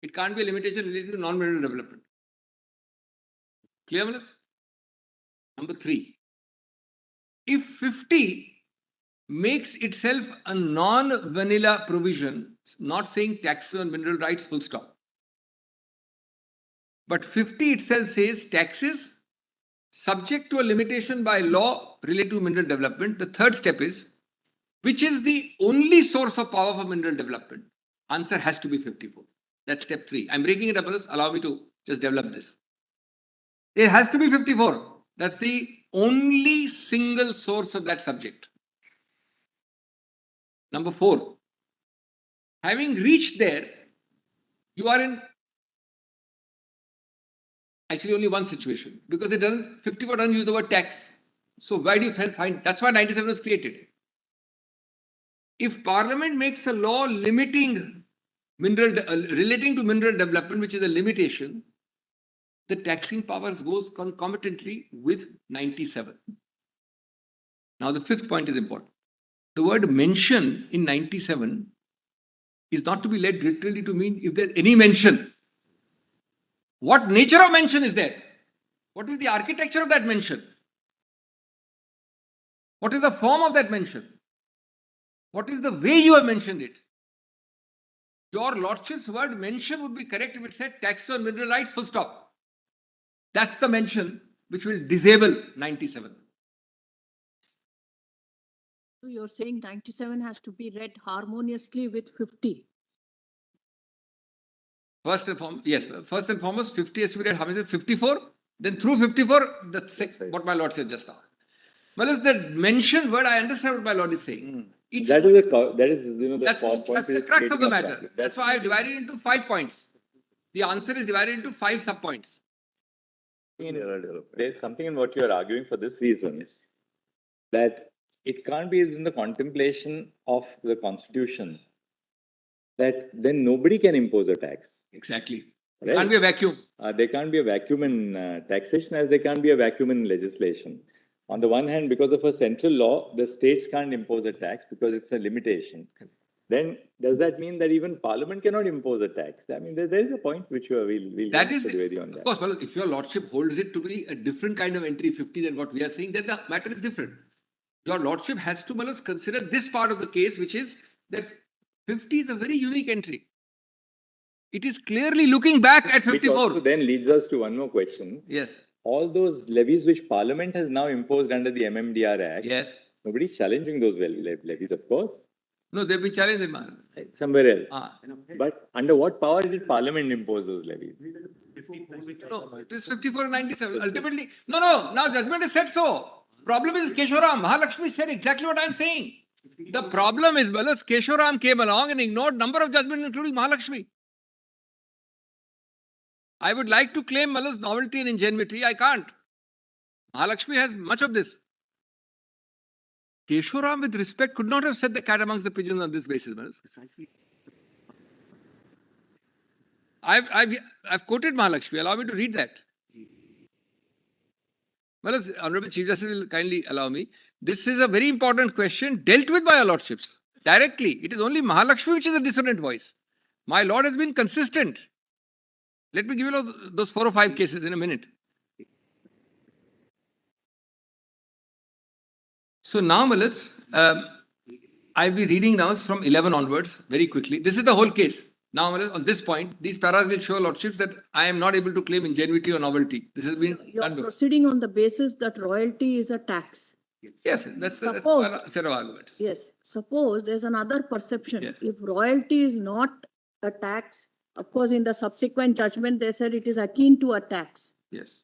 It can't be a limitation related to non-mineral development. Clear, Manas? Number 3. If 50 makes itself a non-vanilla provision, not saying taxes on mineral rights, full stop. But 50 itself says taxes subject to a limitation by law related to mineral development. The third step is, which is the only source of power for mineral development? Answer has to be 54. That's step 3. I'm breaking it up. Allow me to just develop this. It has to be 54. That's the only single source of that subject. Number 4. Having reached there, you are in actually only one situation, because it doesn't, 54 doesn't use the word tax. So why do you find, that's why 97 was created. If Parliament makes a law limiting relating to mineral development, which is a limitation, the taxing powers goes concomitantly with 97. Now the fifth point is important. The word mention in 97 is not to be led literally to mean if there's any mention. What nature of mention is there? What is the architecture of that mention? What is the form of that mention? What is the way you have mentioned it? Your Lordship's word mention would be correct if it said tax on mineral rights, full stop. That's the mention which will disable 97. So you're saying 97 has to be read harmoniously with 50. First and foremost, 50 has to be read harmoniously with 54. Then through 54, that's what my Lord said just now. Well, is the mentioned word, I understand what my Lord is saying. That is the That's the crux of the matter. That's why I've divided into 5 points. The answer is divided into 5 sub-points. There's something in what you are arguing for this reason, that it can't be in the contemplation of the Constitution that then nobody can impose a tax. Exactly. Right? There can't be a vacuum. There can't be a vacuum in taxation, as there can't be a vacuum in legislation. On the one hand, because of a central law, the states can't impose a tax because it's a limitation. Then does that mean that even Parliament cannot impose a tax? I mean, there is a point which we'll that is, on of course, well, if your Lordship holds it to be a different kind of entry 50 than what we are saying, then the matter is different. Your Lordship has to consider this part of the case, which is that 50 is a very unique entry. It is clearly looking back at 54. Which also then leads us to one more question. Yes. All those levies which Parliament has now imposed under the MMDR Act, yes, nobody's challenging those levies, of course. No, they've been challenged somewhere else. But under what power did Parliament impose those levies? No, it is 54 and 97. Ultimately, no, now judgment is said so. Problem is Keshoram. Mahalakshmi said exactly what I'm saying. The problem is, Keshoram came along and ignored number of judgments, including Mahalakshmi. I would like to claim Mala's novelty and ingenuity. I can't. Mahalakshmi has much of this. Keshoram, with respect, could not have said the cat amongst the pigeons on this basis. I've quoted Mahalakshmi. Allow me to read that. Well, Honorable Chief Justice will kindly allow me. This is a very important question dealt with by our Lordships directly. It is only Mahalakshmi which is a dissonant voice. My Lord has been consistent. Let me give you those 4 or 5 cases in a minute. So now, Malas, I'll be reading now from 11 onwards very quickly. This is the whole case. Now, Malas, on this point, these paras will show Lordships that I am not able to claim ingenuity or novelty. This has been You're proceeding on the basis that royalty is a tax. Yes, that's a set of arguments. Yes. Suppose there's another perception. Yes. If royalty is not a tax, of course, in the subsequent judgment, they said it is akin to a tax. Yes.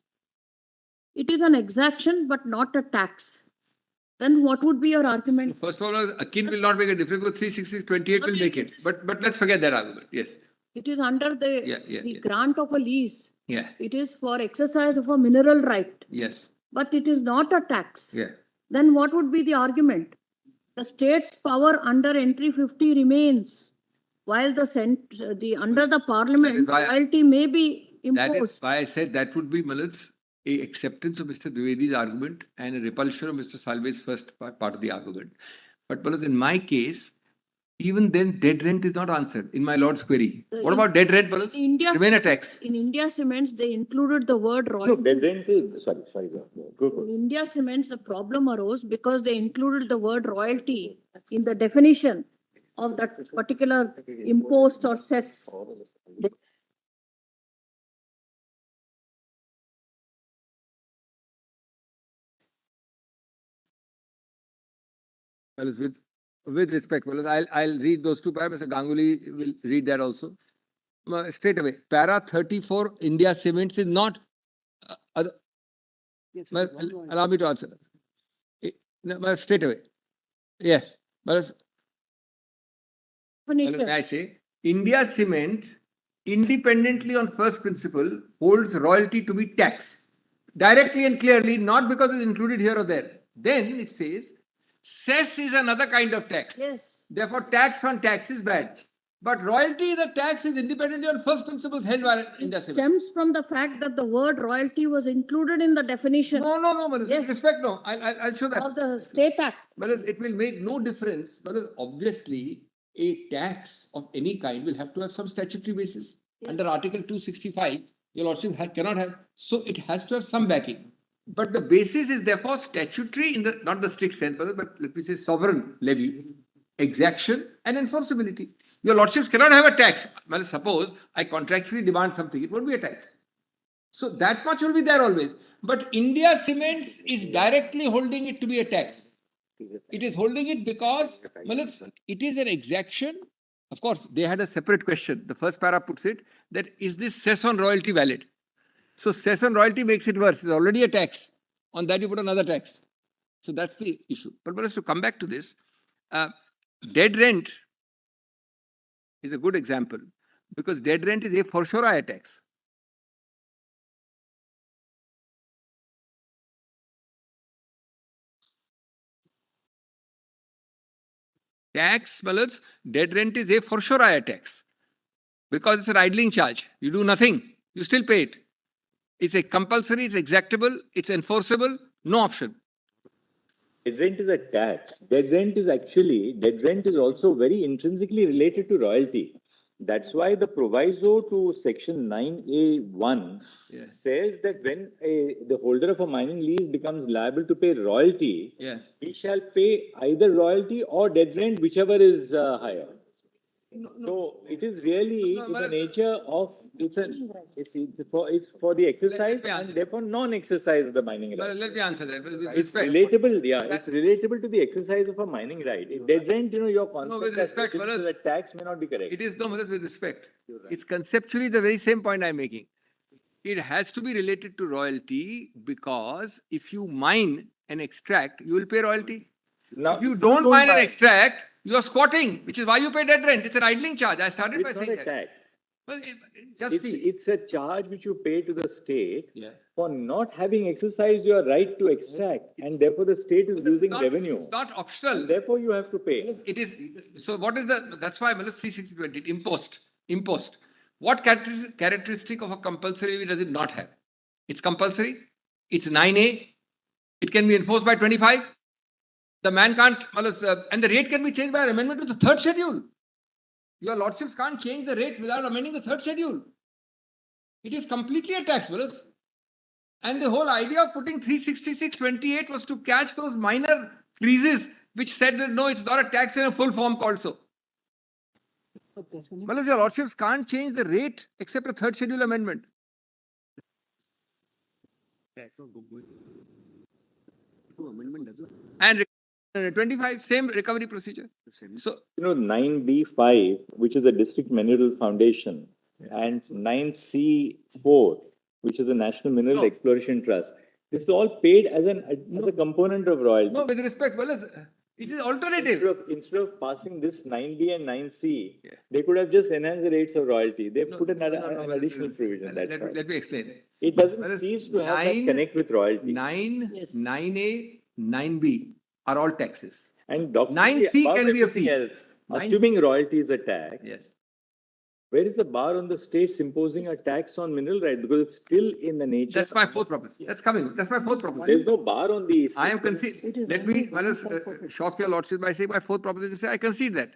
It is an exaction, but not a tax. Then what would be your argument? First of all, akin will not make a difference because 366(28) will make it. But let's forget that argument. Yes. It is under the grant of a lease. Yeah. It is for exercise of a mineral right. Yes. But it is not a tax. Yeah. Then what would be the argument? The state's power under entry 50 remains. while under the parliament, why- royalty may be That is imposed. why I said that would be, Malaz, a acceptance of Mr. Dwivedi's argument and a repulsion of Mr. Salve's first part of the argument. But Malaz, in my case, even then, dead rent is not answered in my Lord's query. What about dead rent, Malaz? In India, Remain a tax. in India Cements, they included the word No, royalty. dead rent is, sorry, go. In India Cements, the problem arose because they included the word royalty in the definition of that particular impost or cess. Malaz, with respect, Malaz, I'll read those two paragraphs. Mr. Ganguly will read that also. Straight away. Para 34, India Cements is not. Allow me to answer. No, straight away. Yes. Malaz, may I say, India Cement, independently on first principle, holds royalty to be tax. Directly and clearly, not because it's included here or there. Then it says, cess is another kind of tax. Yes. Therefore, tax on tax is bad. But royalty is a tax is independently on first principles held by India It Cement. stems from the fact that the word royalty was included in the definition No, Malaz. Yes. With respect, no. I'll show that. of the State Act. Malaz, it will make no difference. Malaz, obviously, a tax of any kind will have to have some statutory basis. Yes. Under Article 265, your lordship cannot have. So it has to have some backing. But the basis is therefore statutory in the not the strict sense, but let me say sovereign levy, exaction, and enforceability. Your lordships cannot have a tax. Well, suppose I contractually demand something, it won't be a tax. So that much will be there always. But India Cements is directly holding it to be a tax. It is holding it because it is an exaction. Of course, they had a separate question. The first para puts it that is this cess on royalty valid? So cess on royalty makes it worse. It's already a tax. On that you put another tax. So that's the issue. But to come back to this, dead rent is a good example because dead rent is a for sure a tax. Tax, Malaz, dead rent is a for sure a tax because it's an idling charge. You do nothing, you still pay it. It's a compulsory, it's exactable, it's enforceable, no option. Dead rent is a tax. Dead rent is also very intrinsically related to royalty. That's why the proviso to section 9A1 Yes. says that when the holder of a mining lease becomes liable to pay royalty, Yes. he shall pay either royalty or dead rent, whichever is higher. So it is really in the nature of it's for the exercise and therefore non-exercise of the mining right. Let me answer that. With It's respect. relatable, yeah. It's relatable to the exercise of a mining right. If dead rent, your concept with respect, as related to Manoj. the tax may not be correct. It is no, Malaz, with respect. It's conceptually the very same point I'm making. It has to be related to royalty because if you mine and extract, you will pay royalty. Now, If you don't mine and extract, you are squatting, which is why you pay dead rent. It's an idling charge. I started by it's not saying a that. tax. Well, just see. It's a charge which you pay to the state Yeah. for not having exercised your right to extract, and therefore the state is losing revenue. It's not optional. And therefore, you have to pay. It is. So what is the? That's why Malaz 36020 impost. What characteristic of a compulsory levy does it not have? It's compulsory. It's 9A. It can be enforced by 25. The man can't, and the rate can be changed by an amendment to the third schedule. Your lordships can't change the rate without amending the third schedule. It is completely a tax, Malaz. And the whole idea of putting 36628 was to catch those minor freezes which said that no, it's not a tax in a full form called so. Malaz, your lordships can't change the rate except a third schedule amendment. And 25, same recovery procedure. So, 9B5, which is the District Mineral Foundation, and 9C4, which is the National Mineral Exploration Trust. This is all paid as a component of royalty. no, with respect, it is alternative. Instead of passing this 9B and 9C, they could have just enhanced the rates of royalty. They put an additional provision. Let me explain. It doesn't cease to have that connect with royalty. 9A, 9B are all taxes. And 9C can be a fee. Assuming royalty is a tax, Yes. Where is the bar on the states imposing a tax on mineral rights? Because it's still in the nature. That's my fourth proposition. That's coming. That's my fourth proposition. There's no bar on the. I am conceding. Let me shock your lordship by saying my fourth proposition. Say I concede that.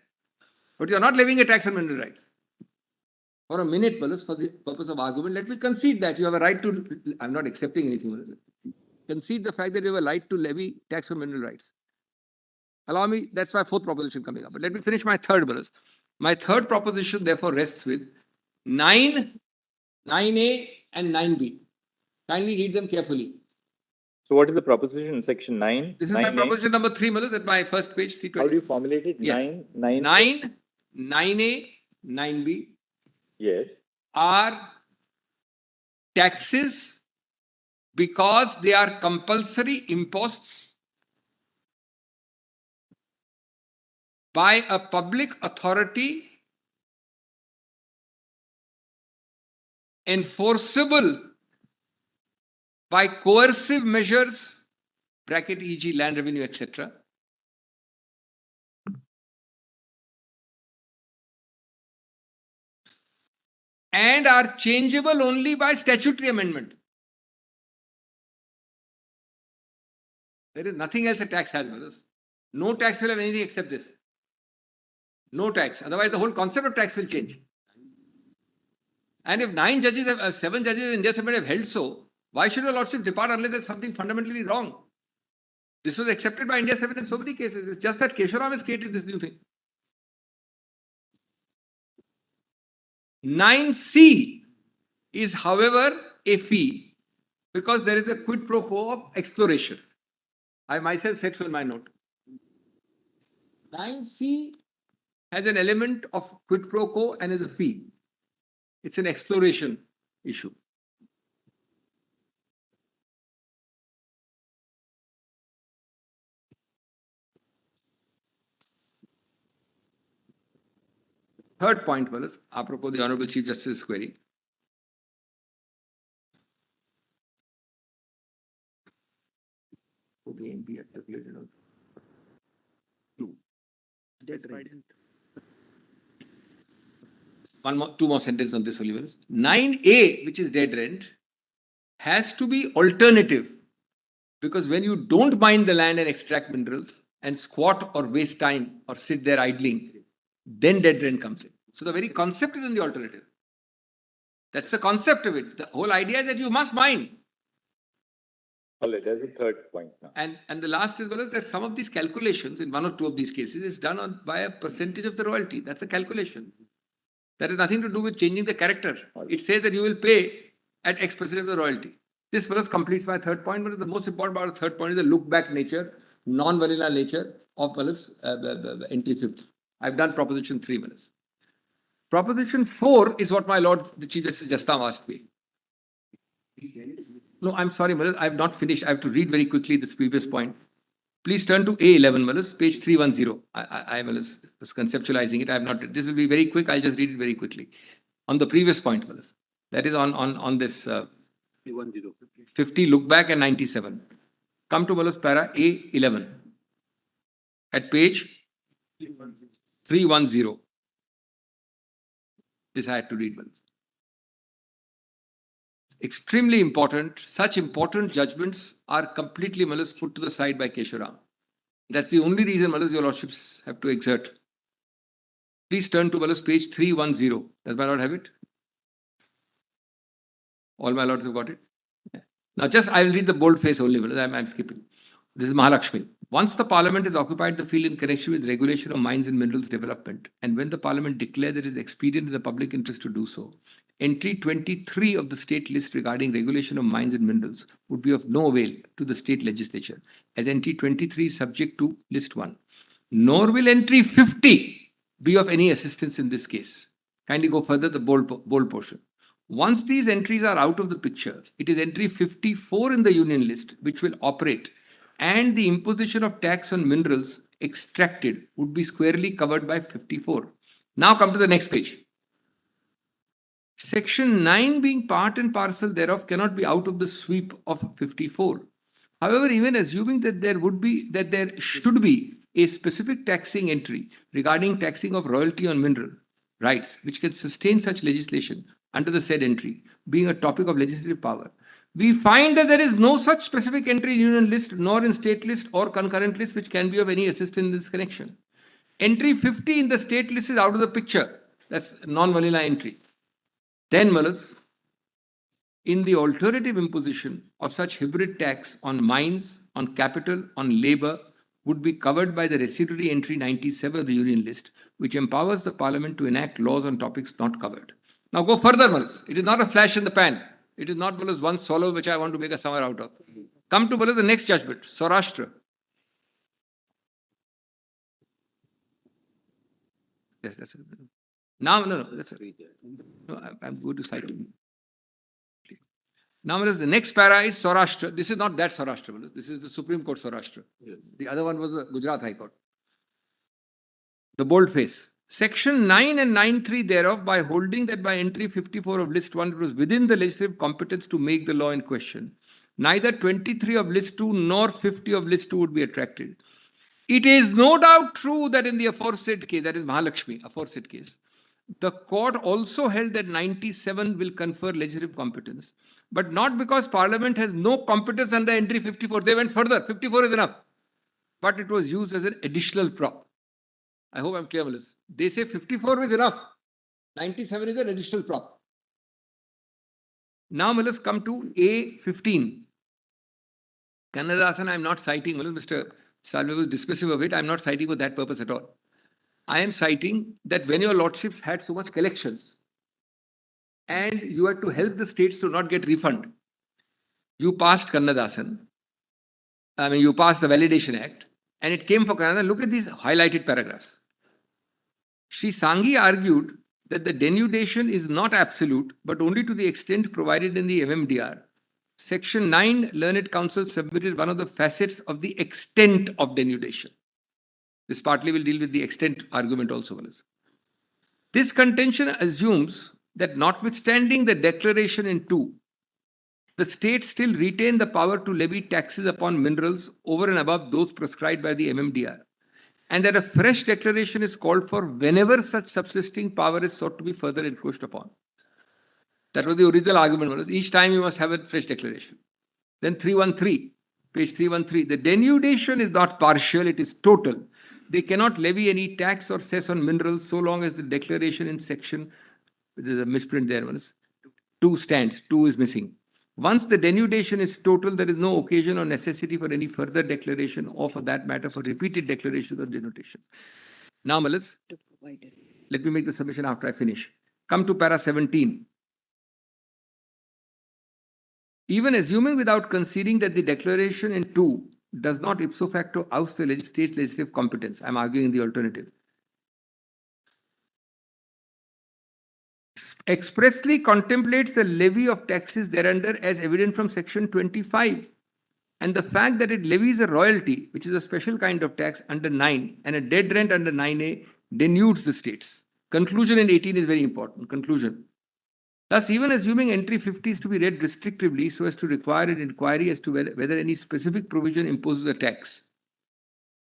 But you are not levying a tax on mineral rights. For a minute, Wallace, for the purpose of argument, let me concede that you have a right to. I'm not accepting anything, Wallace. Concede the fact that you have a right to levy tax on mineral rights. Allow me, that's my fourth proposition coming up. But let me finish my third, Wallace. My third proposition, therefore, rests with 9, 9A, and 9B. Kindly read them carefully. So what is the proposition in section 9? This is my 9A? proposition number 3, Wallace, at my first page, 320. How do you formulate it? Yeah. 9, 9A, 9B Yes. are taxes because they are compulsory imposts by a public authority enforceable by coercive measures, bracket e.g. land revenue, etc. And are changeable only by statutory amendment. There is nothing else a tax has, brothers. No tax will have anything except this. No tax. Otherwise, the whole concept of tax will change. And if 7 judges in India have held so, why should your lordship depart unless there's something fundamentally wrong? This was accepted by India 7 in so many cases. It's just that Kesharam has created this new thing. 9C is, however, a fee because there is a quid pro quo of exploration. I myself said so in my note. 9C has an element of quid pro quo and is a fee. It's an exploration issue. Third point, Wallace, apropos the Honorable Chief Justice's query. Two more sentences on this, Oliver. 9A, which is dead rent, has to be alternative because when you don't mine the land and extract minerals and squat or waste time or sit there idling, then dead rent comes in. So the very concept is in the alternative. That's the concept of it. The whole idea is that you must mine. All right, that's the third point now. And the last is well, that some of these calculations in one or two of these cases is done by a percentage of the royalty. That's a calculation. That has nothing to do with changing the character. It says that you will pay at X percent of the royalty. This first completes my third point, but the most important part of the third point is the look-back nature, non-vanilla nature of entry 50. I've done proposition 3 minutes. Proposition 4 is what my Lord, the Chief Justice just now asked me. No, I'm sorry, Malas, I have not finished. I have to read very quickly this previous point. Please turn to A11, Malas, page 310. I was conceptualizing it. I have not. This will be very quick. I'll just read it very quickly. On the previous point, Malas, that is on this 50 look back and 97. Come to Malas para A11 at page 310. This I had to read, Malas. Extremely important. Such important judgments are completely, Malas, put to the side by Kesharam. That's the only reason, Malas, your lordships have to exert. Please turn to, Malas, page 310. Does my lord have it? All my lords have got it? Yeah. Now, just I will read the bold face only, Malas. I'm skipping. This is Mahalakshmi. Once the parliament has occupied the field in connection with regulation of mines and minerals development, and when the parliament declares it is expedient in the public interest to do so, entry 23 of the state list regarding regulation of mines and minerals would be of no avail to the state legislature, as entry 23 is subject to list 1. Nor will entry 50 be of any assistance in this case. Kindly go further, the bold portion. Once these entries are out of the picture, it is entry 54 in the union list which will operate, and the imposition of tax on minerals extracted would be squarely covered by 54. Now come to the next page. Section 9 being part and parcel thereof cannot be out of the sweep of 54. However, even assuming that there should be a specific taxing entry regarding taxing of royalty on mineral, rights which can sustain such legislation under the said entry, being a topic of legislative power, we find that there is no such specific entry in union list nor in state list or concurrent list which can be of any assistance in this connection. Entry 50 in the state list is out of the picture. That's non-vanilla entry. Then, Malas, in the alternative imposition of such hybrid tax on mines, on capital, on labor, would be covered by the residuary entry 97 of the union list, which empowers the parliament to enact laws on topics not covered. Now go further, Malas. It is not a flash in the pan. It is not, Malas, one swallow which I want to make a summer out of. Come to, Malas, the next judgment, Saurashtra. Yes, that's it. Now, no, that's it. No, I'm going to cite it. Now, Malas, the next para is Saurashtra. This is not that Saurashtra, Malas. This is the Supreme Court Saurashtra. Yes. The other one was the Gujarat High Court. The boldface. Section 9 and 9(3) thereof, by holding that by entry 54 of list 1, it was within the legislative competence to make the law in question, neither 23 of list 2 nor 50 of list 2 would be attracted. It is no doubt true that in the aforesaid case, that is Mahalakshmi, aforesaid case, the court also held that 97 will confer legislative competence, but not because Parliament has no competence under entry 54. They went further. 54 is enough. But it was used as an additional prop. I hope I'm clear, Malas. They say 54 is enough. 97 is an additional prop. Now, Malas, come to A15. Kannadasan, I'm not citing, Malas. Mr. Salve was dismissive of it. I'm not citing for that purpose at all. I am citing that when your lordships had so much collections and you had to help the states to not get refund, you passed Kannadasan. You passed the Validation Act, and it came for Kannadasan. Look at these highlighted paragraphs. Shri Sanghi argued that the denudation is not absolute, but only to the extent provided in the MMDR. Section 9, Learned Counsel submitted one of the facets of the extent of denudation. This partly will deal with the extent argument also. This contention assumes that notwithstanding the declaration in 2, the states still retain the power to levy taxes upon minerals over and above those prescribed by the MMDR, and that a fresh declaration is called for whenever such subsisting power is sought to be further encroached upon. That was the original argument. Each time you must have a fresh declaration. Then 313, page 313, the denudation is not partial, it is total. They cannot levy any tax or cess on minerals so long as the declaration in section, there's a misprint there, 2 stands, 2 is missing. Once the denudation is total, there is no occasion or necessity for any further declaration or, for that matter, for repeated declaration or denudation. Now, Malas, let me make the submission after I finish. Come to para 17. Even assuming without conceding that the declaration in 2 does not ipso facto oust the state's legislative competence, I'm arguing in the alternative, expressly contemplates the levy of taxes thereunder as evident from section 25, and the fact that it levies a royalty, which is a special kind of tax, under 9 and a dead rent under 9A, denudes the states. Conclusion in 18 is very important. Conclusion. Thus, even assuming entry 50 is to be read restrictively so as to require an inquiry as to whether any specific provision imposes a tax,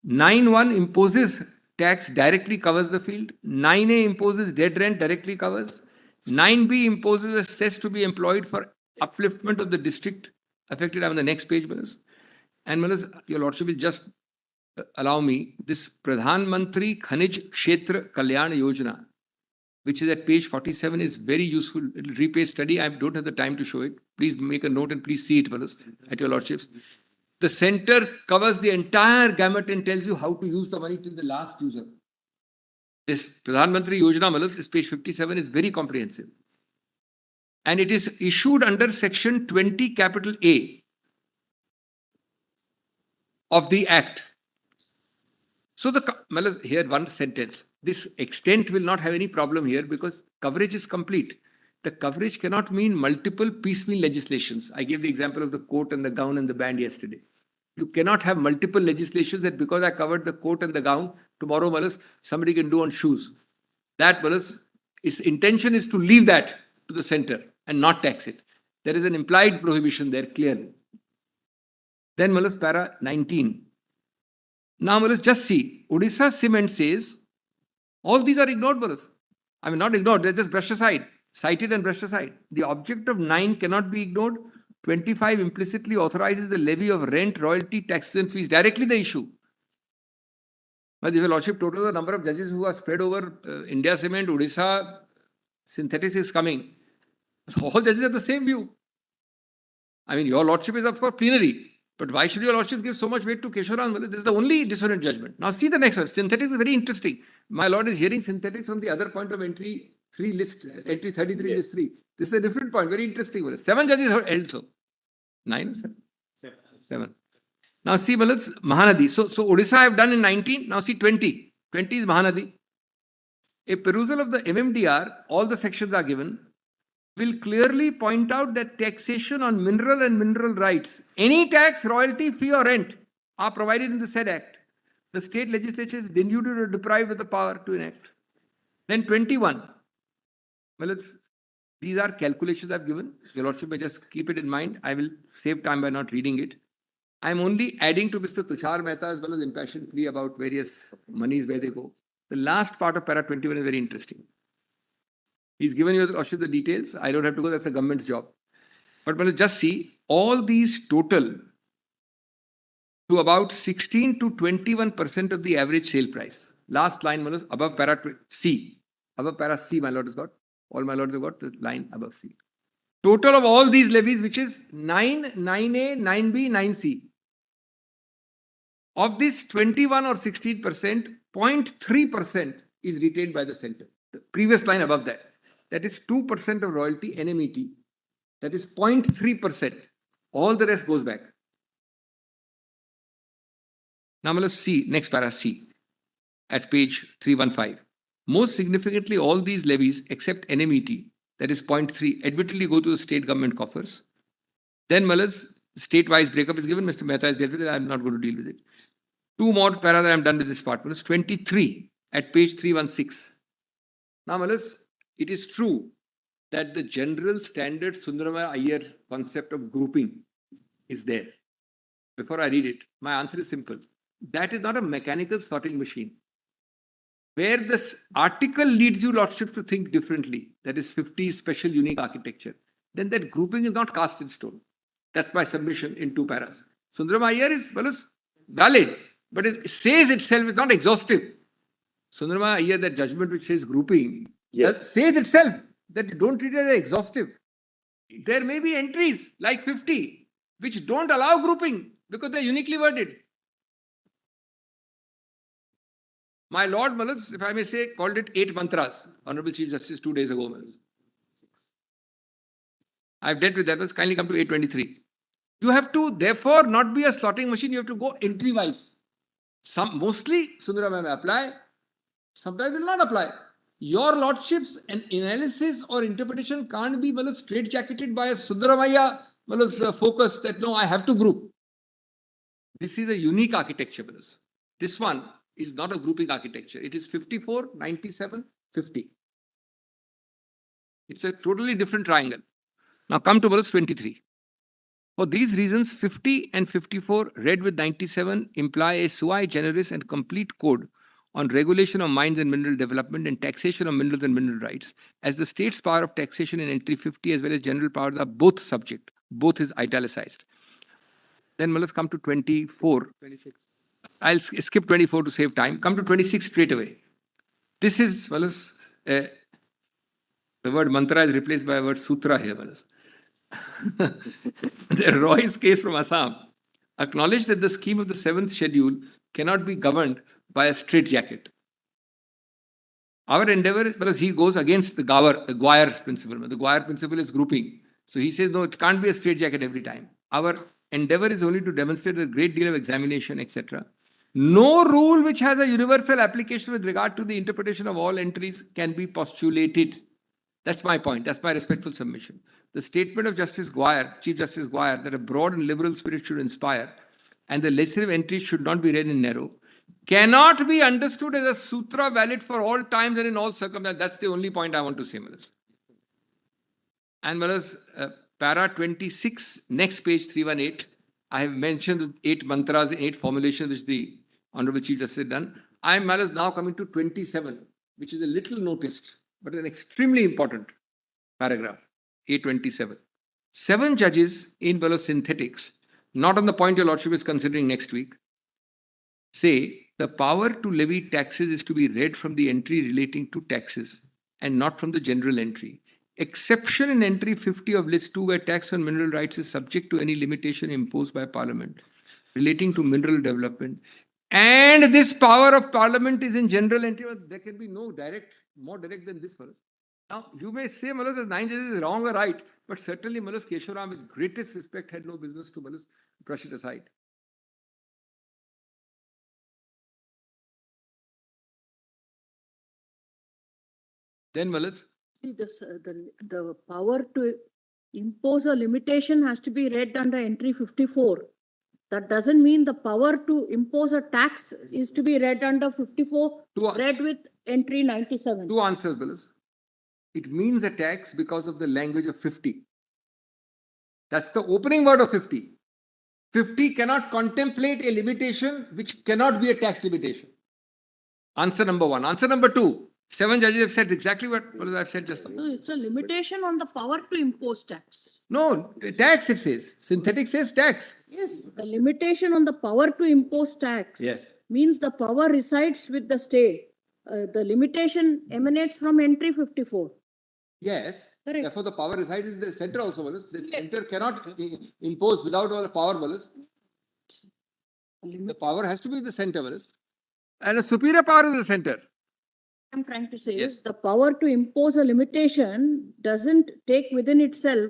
9(1) imposes tax, directly covers the field. 9A imposes dead rent, directly covers. 9B imposes a cess to be employed for upliftment of the district affected. I'm on the next page, Manas. And Manas, your lordship will just allow me, this Pradhan Mantri Khanij Kshetra Kalyan Yojana, which is at page 47, is very useful. It'll repay study. I don't have the time to show it. Please make a note and please see it, Manas, at your lordships. The center covers the entire gamut and tells you how to use the money till the last user. This Pradhan Mantri Yojana, Malas, is page 57, is very comprehensive. And it is issued under section 20 capital A of the Act. So Malas, here one sentence. This extent will not have any problem here because coverage is complete. The coverage cannot mean multiple piecemeal legislations. I gave the example of the coat and the gown and the band yesterday. You cannot have multiple legislations that because I covered the coat and the gown, tomorrow, Malas, somebody can do on shoes. That, Malas, its intention is to leave that to the center and not tax it. There is an implied prohibition there clearly. Then, Malas, para 19. Now, Malas, just see. Odisha Cement says, all these are ignored, Malas. I mean, not ignored, they're just brushed aside, cited and brushed aside. The object of 9 cannot be ignored. 25 implicitly authorizes the levy of rent, royalty, taxes and fees, directly the issue. But if your lordship total the number of judges who are spread over India Cement, Odisha, synthetics is coming, so all judges have the same view. I mean, your lordship is of course plenary, but why should your lordship give so much weight to Kesharan? Well, this is the only dissonant judgment. Now see the next one. Synthetics is very interesting. My lord is hearing synthetics from the other point of entry 3 list, entry 33 Yes. list 3. This is a different point, very interesting. 7 judges are held so. 9 or 7? 7. Now see, Mahanadi. So Odisha I have done in 19. Now see 20. 20 is Mahanadi. A perusal of the MMDR, all the sections are given, will clearly point out that taxation on mineral and mineral rights, any tax, royalty, fee or rent are provided in the said act. The state legislature is denuded or deprived of the power to enact. Then 21. Well, these are calculations I've given. Your lordship may just keep it in mind. I will save time by not reading it. I'm only adding to Mr. Tushar Mehta as well as impassioned plea about various monies where they go. The last part of para 21 is very interesting. He's given you the details. I don't have to go. That's the government's job. But just see, all these total to about 16 to 21% of the average sale price. Last line, above para C. Above para C, my lord has got. All my lords have got the line above C. Total of all these levies, which is 9, 9A, 9B, 9C. Of this 21 or 16%, 0.3% is retained by the center. The previous line above that. That is 2% of royalty, NMET. That is 0.3%. All the rest goes back. Now let's see, next para C at page 315. Most significantly, all these levies except NMET, that is 0.3, admittedly go to the state government coffers. Then state-wise breakup is given. Mr. Mehta has dealt with it. I'm not going to deal with it. 2 more para that I'm done with this part. 23 at page 316. Now, it is true that the general standard Sundaramaya Iyer concept of grouping is there. Before I read it, my answer is simple. That is not a mechanical sorting machine. Where this article leads you, lordship, to think differently, that is 50 special unique architecture, then that grouping is not cast in stone. That's my submission in 2 paras. Sundaramaya Iyer is valid, but it says itself, it's not exhaustive. Sundaramaya Iyer, that judgment which says grouping, says itself that you don't treat it as exhaustive. There may be entries like 50 which don't allow grouping because they're uniquely worded. My Lord if I may say, called it 8 mantras, Honorable Chief Justice 2 days ago. I've dealt with that. Let's kindly come to 823. You have to, therefore, not be a slotting machine. You have to go entry-wise. Mostly, Sundaramaya may apply. Sometimes will not apply. Your lordship's analysis or interpretation can't be straight-jacketed by a Sundaramaya focus that no, I have to group. This is a unique architecture. This one is not a grouping architecture. It is 54, 97, 50. It's a totally different triangle. Now come to verse 23. For these reasons, 50 and 54 read with 97 imply a sui generis and complete code on regulation of mines and mineral development and taxation of minerals and mineral rights, as the state's power of taxation in entry 50 as well as general powers are both subject. Both is italicized. Then let's come to 24. 26. I'll skip 24 to save time. Come to 26 straight away. This is, the word mantra is replaced by a word sutra here. The Roy's case from Assam acknowledged that the scheme of the 7th schedule cannot be governed by a straitjacket. Our endeavor, because he goes against the Guire principle. The Guire principle is grouping. So he says, no, it can't be a straitjacket every time. Our endeavor is only to demonstrate a great deal of examination, etc. No rule which has a universal application with regard to the interpretation of all entries can be postulated. That's my point. That's my respectful submission. The statement of Justice Guire, Chief Justice Guire, that a broad and liberal spirit should inspire and the legislative entries should not be read in narrow, cannot be understood as a sutra valid for all times and in all circumstances. That's the only point I want to say, Malas. And Malas, para 26, next page 318, I have mentioned the 8 mantras, 8 formulations which the Honorable Chief Justice has done. I am Malas now coming to 27, which is a little noticed. but an extremely important paragraph, A27. 7 judges in below synthetics, not on the point your lordship is considering next week, say the power to levy taxes is to be read from the entry relating to taxes and not from the general entry. Exception in entry 50 of list 2 where tax on mineral rights is subject to any limitation imposed by parliament relating to mineral development. And this power of parliament is in general entry. There can be no more direct than this for us. Now, you may say, Malas, the 9 judges is wrong or right, but certainly Malas Kesharam, with greatest respect, had no business to Malas brush it aside. Then Malas, The power to impose a limitation has to be read under entry 54. That doesn't mean the power to impose a tax is to be read under 54, read with entry 97. 2 answers, Malas. It means a tax because of the language of 50. That's the opening word of 50. 50 cannot contemplate a limitation which cannot be a tax limitation. Answer number 1. Answer number 2. 7 judges have said exactly what I've said just now. No, it's a limitation on the power to impose tax. No, tax it says. Synthetic says tax. Yes, the limitation on the power to impose tax means the power resides with the state. The limitation emanates from entry 54. Yes. Correct. Therefore, the power resides in the center also. The center cannot impose without all the power. The power has to be in the center. And a superior power is the center. I'm trying to say Yes. is the power to impose a limitation doesn't take within itself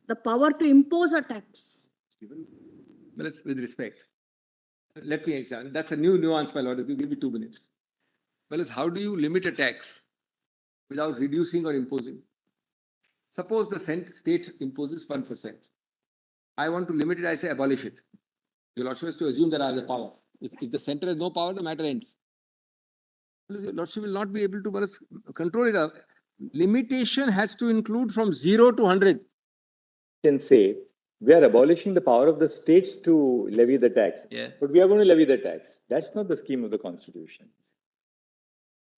the power to impose a tax. With respect, let me examine. That's a new nuance, my lord. Give me 2 minutes. How do you limit a tax without reducing or imposing? Suppose the state imposes 1%. I want to limit it, I say abolish it. Your lordship has to assume that I have the power. If the center has no power, the matter ends. Your lordship will not be able to control it. Limitation has to include from 0 to 100. Can say we are abolishing the power of the states to levy the tax, but we are going to levy the tax. That's not the scheme of the constitution.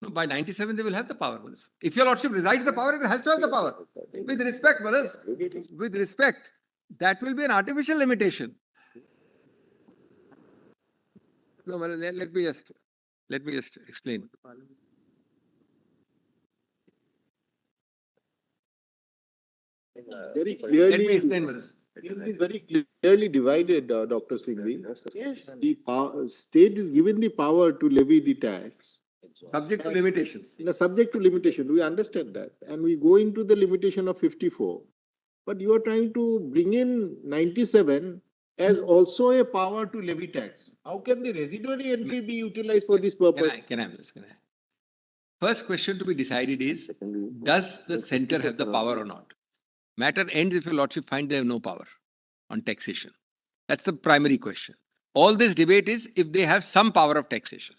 No, by 97, they will have the power. If your lordship resides the power, it has to have the power. With respect, with respect, that will be an artificial limitation. No, let me just explain. Very clearly, Let me explain this. It is very clearly divided, Dr. Singhvi. Yes. The state is given the power to levy the tax. Subject to limitations. Subject to limitation, we understand that. And we go into the limitation of 54. But you are trying to bring in 97 as also a power to levy tax. How can the residuary entry be utilized for this purpose? Can I? First question to be decided is, does the center have the power or not? Matter ends if your lordship find they have no power on taxation. That's the primary question. All this debate is if they have some power of taxation.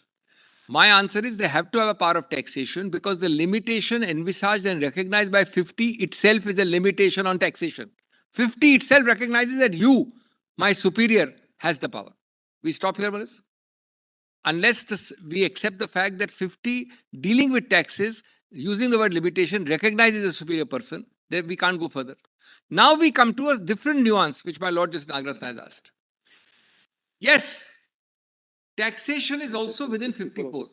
My answer is they have to have a power of taxation because the limitation envisaged and recognized by 50 itself is a limitation on taxation. 50 itself recognizes that you, my superior, has the power. We stop here, Manas? Unless we accept the fact that 50 dealing with taxes, using the word limitation, recognizes a superior person, then we can't go further. Now we come to a different nuance, which my Lord Justice Nagratna has asked. Yes, taxation is also within 54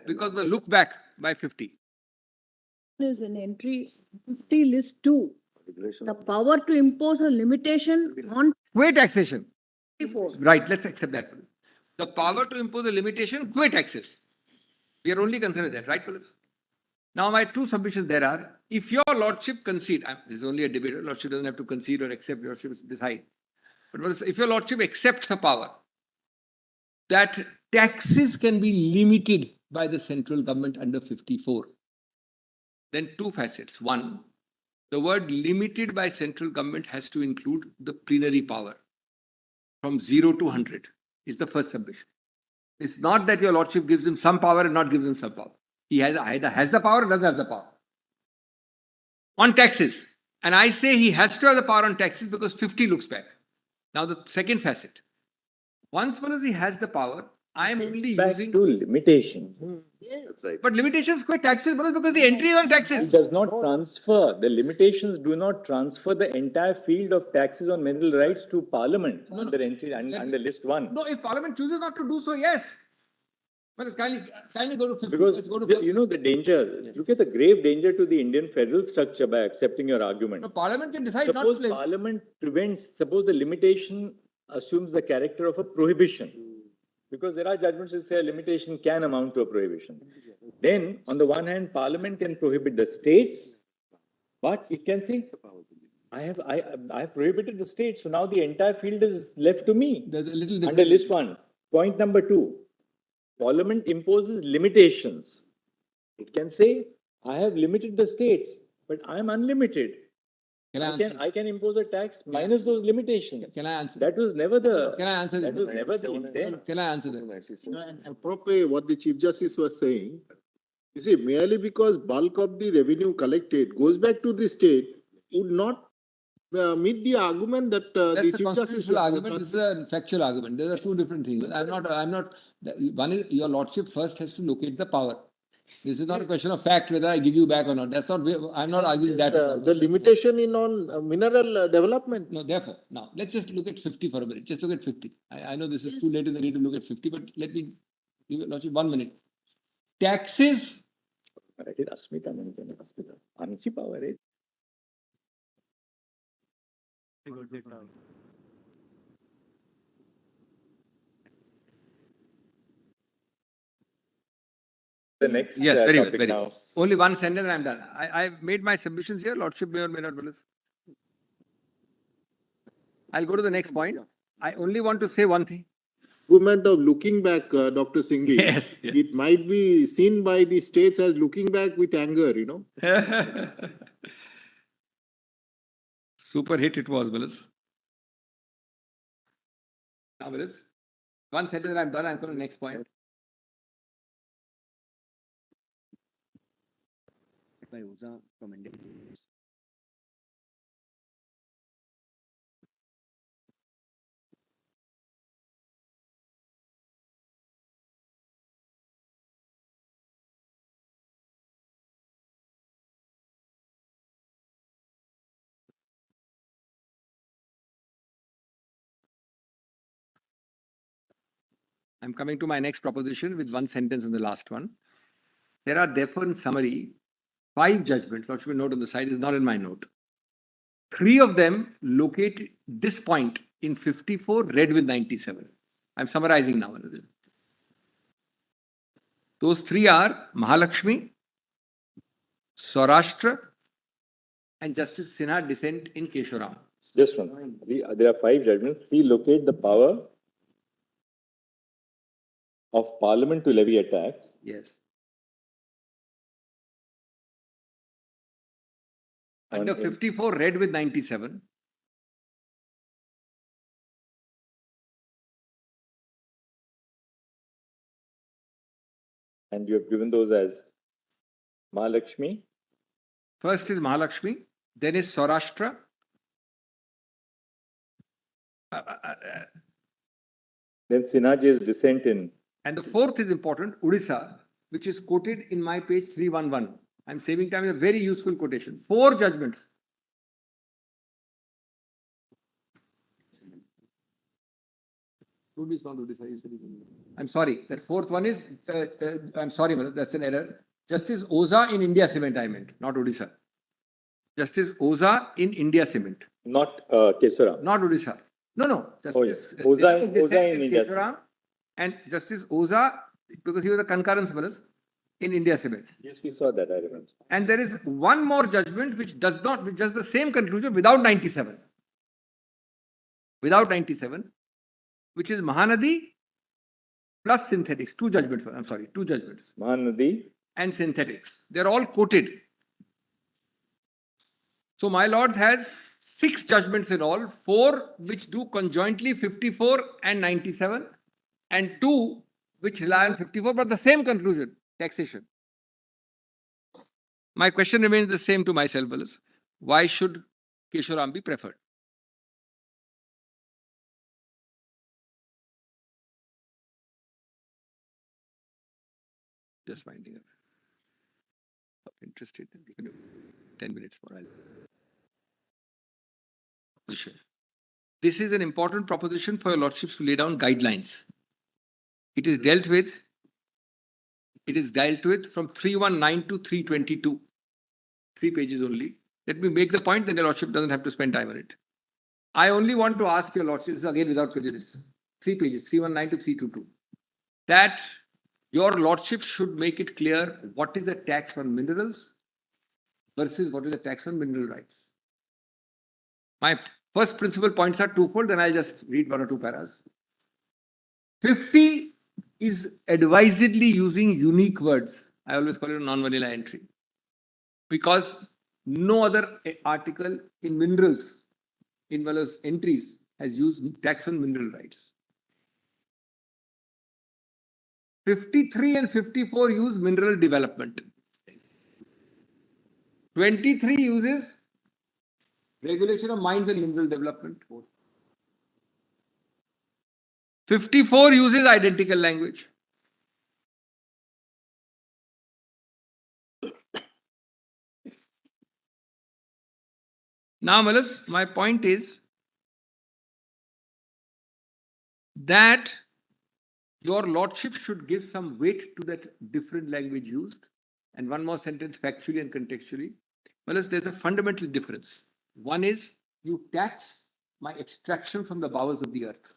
because the look back by 50. Is in entry 50 list 2. The power to impose a limitation on Quay taxation. 54. Right, let's accept that. The power to impose a limitation, quay taxes. We are only concerned with that, right, Police? Now, my 2 submissions there are, if your lordship concede, this is only a debate, your lordship doesn't have to concede or accept, your lordship decide. But if your lordship accepts a power, that taxes can be limited by the central government under 54, then 2 facets. 1, the word limited by central government has to include the plenary power from 0 to 100 is the first submission. It's not that your lordship gives him some power and not gives him some power. He either has the power or doesn't have the power. On taxes, and I say he has to have the power on taxes because 50 looks back. Now the second facet. Once he has the power, I am only Back using, to limitation. That's right. but limitations quite taxes, because the entry is on It taxes. does not transfer, the limitations do not transfer the entire field of taxes on mineral rights to Parliament under entry, under list one. No, if Parliament chooses not to do so, yes. But it's kindly go to 50. Because, Let's go to you know, the danger, look at the grave danger to the Indian federal structure by accepting your argument. No, Parliament can decide not Suppose to. Parliament prevents, suppose the limitation assumes the character of a prohibition. Because there are judgments that say a limitation can amount to a prohibition. Then, on the one hand, Parliament can prohibit the states, but it can say, I have prohibited the states, so now the entire field is left to me. There's a little Under difference. list one. Point number two, Parliament imposes limitations. It can say, I have limited the states, but I am unlimited. Can I answer? I can impose a tax minus those limitations. Can I answer? That was never the. Can I answer That this? was never the intent. Can I answer that? And properly, what the Chief Justice was saying, you see, merely because bulk of the revenue collected goes back to the state would not meet the argument that the That's a Chief Justice. constitutional argument. This is a factual argument. There are two different things. One is your lordship first has to locate the power. This is not a question of fact whether I give you back or not. That's not, I'm not arguing that. The limitation in on mineral development. No, therefore, now let's just look at 50 for a minute. Just look at 50. I know this is too late in the day to look at 50, but let me give you lordship 1 minute. Taxes. Power, right? The next Yes, very well, topic very now. well. Only one sentence and I'm done. I've made my submissions here. Lordship may or may not believe. I'll go to the next point. I only want to say one thing. Argument of looking back, Dr. Singhi. Yes, yes. It might be seen by the states as looking back with anger, you know. Super hit it was, Willis. Now, Willis, one sentence and I'm done. I'm going to the next point. By Uza from India. I'm coming to my next proposition with one sentence in the last one. There are therefore, in summary, 5 judgments. What should be note on the side is not in my note. 3 of them locate this point in 54, read with 97. I'm summarizing now. Those 3 are Mahalakshmi, Saurashtra, and Justice Sinha dissent in Kesharam. Just one. There are 5 judgments. 3 locate the power of Parliament to levy a tax. Yes. Under 54, read with 97. And you have given those as Mahalakshmi. First is Mahalakshmi, then is Saurashtra. Then Sinhaji's dissent in. And the 4th is important, Odisha, which is quoted in my page 311. I'm saving time, is a very useful quotation. 4 judgments. I'm sorry, that 4th one is, I'm sorry, that's an error. Justice Oza in India Cement, I meant, not Odisha. Justice Oza in India Cement. Not Kesaram. Not Odisha. No. Justice Oza in India. Kesaram and Justice Oza, because he was a concurrence in India Cement. Yes, we saw that, I remember. And there is one more judgment which does the same conclusion without 97. Without 97, which is Mahanadi plus synthetics. 2 judgments. I'm sorry, 2 judgments. Mahanadi and synthetics. They're all quoted. So my lords has 6 judgments in all, 4 which do conjointly 54 and 97, and 2 which rely on 54, but the same conclusion, taxation. My question remains the same to myself, Willis. Why should Kesharam be preferred? Just finding it. Interested. 10 minutes more. Proposition. This is an important proposition for your lordships to lay down guidelines. It is dealt with from 319 to 322. 3 pages only. Let me make the point, then your lordship doesn't have to spend time on it. I only want to ask your lordships, again without prejudice, 3 pages, 319 to 322, that your lordship should make it clear what is the tax on minerals versus what is the tax on mineral rights. My first principal points are twofold, then I'll just read 1 or 2 paras. 50 is advisedly using unique words. I always call it a non-vanilla entry, because no other article in minerals, in Vala's entries, has used tax on mineral rights. 53 and 54 use mineral development. 23 uses regulation of mines and mineral development. 54 uses identical language. Now, Malas, my point is that your lordship should give some weight to that different language used. And one more sentence factually and contextually. Malas, there's a fundamental difference. One is you tax my extraction from the bowels of the earth.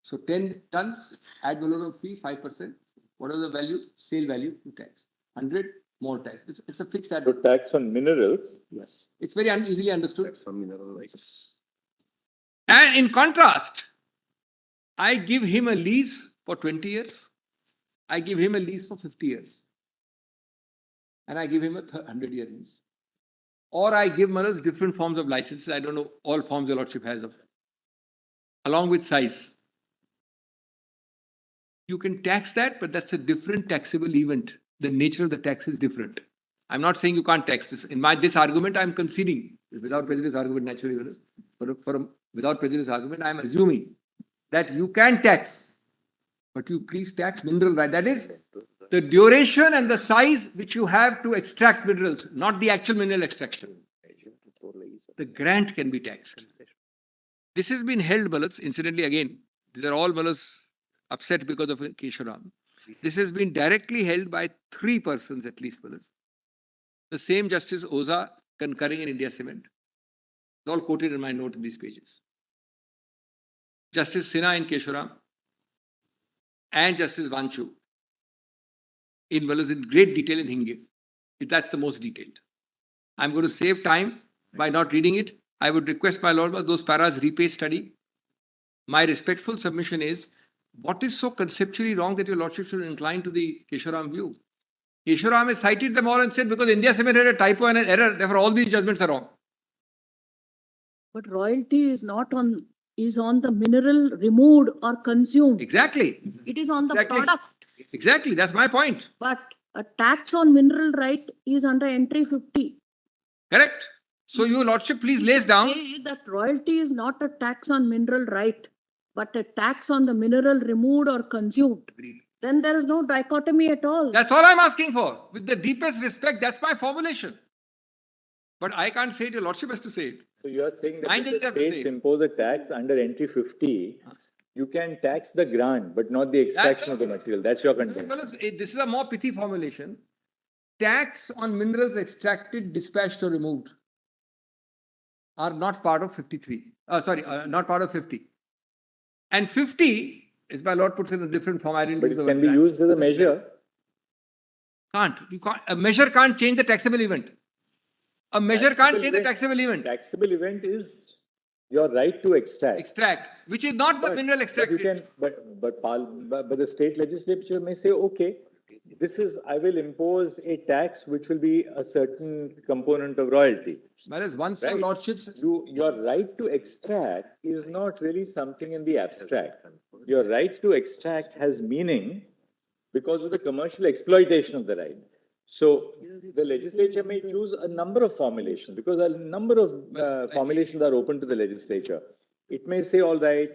So 10 tons, ad valorem fee, 5%. What is the value? Sale value, you tax. 100, more tax. It's a fixed ad. So tax on minerals. Yes. It's very easily understood. Tax on mineral rights. And in contrast, I give him a lease for 20 years. I give him a lease for 50 years. And I give him a 100-year lease. Or I give Manas different forms of licenses. I don't know all forms the lordship has of, along with size. You can tax that, but that's a different taxable event. The nature of the tax is different. I'm not saying you can't tax this. In this argument, I'm conceding. Without prejudice argument, naturally, without prejudice argument, I'm assuming that you can tax, but you please tax mineral right. That is the duration and the size which you have to extract minerals, not the actual mineral extraction. The grant can be taxed. This has been held, Balats, incidentally, again, these are all Balats upset because of Kesharam. This has been directly held by 3 persons at least, Balats. The same Justice Oza concurring in India Cement. It's all quoted in my note in these pages. Justice Sinha in Kesharam and Justice Vanchu in Balats in great detail in Hinge. That's the most detailed. I'm going to save time by not reading it. I would request my Lord, those paras repay study. My respectful submission is, what is so conceptually wrong that your lordship should incline to the Kesharam view? Kesharam has cited them all and said, because India Cement had a typo and an error, therefore all these judgments are wrong. But royalty is not on, is on the mineral removed or consumed. Exactly. It is on the Exactly. product. Exactly, that's my point. But a tax on mineral right is under entry 50. Correct. So your lordship, please lays down. Say that royalty is not a tax on mineral right, but a tax on the mineral removed or consumed. Agreed. Then there is no dichotomy at all. That's all I'm asking for. With the deepest respect, that's my formulation. But I can't say it, your lordship has to say it. So you are saying that I if think the that was states it. impose a tax under entry 50, you can tax the grant, but not the extraction of the material. That's your contention. This is a more pithy formulation. Tax on minerals extracted, dispatched or removed are not part of 53. Not part of 50. And 50, as my lord puts in a different form, I didn't But use it the can word be grant. used as a measure. You can't. A measure can't change the taxable event. A measure can't change the taxable event. Taxable event is your right to extract. Extract, which is not the mineral extracted. But the state legislature may say, okay, I will impose a tax which will be a certain component of royalty. Whereas once Right. your lordships, Your right to extract is not really something in the abstract. Your right to extract has meaning because of the commercial exploitation of the right. So the legislature may choose a number of formulations because a number of formulations are open to the legislature. It may say, all right,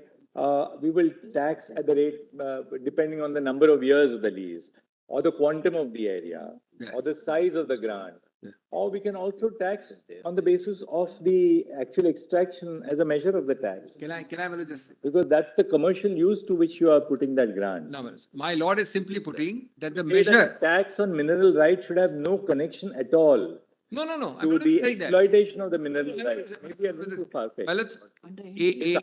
we will tax at the rate depending on the number of years of the lease. or the quantum of the area, Yeah. or the size of the grant. Yeah. Or we can also tax on the basis of the actual extraction as a measure of the tax. Can I Manoj, just, Because that's the commercial use to which you are putting that grant. no, Manoj. My lord is simply putting that the Say that measure, a tax on mineral rights should have no connection at all no, I'm to not the saying that. exploitation of the mineral No, rights. Maybe a little too far-fetched. Manoj,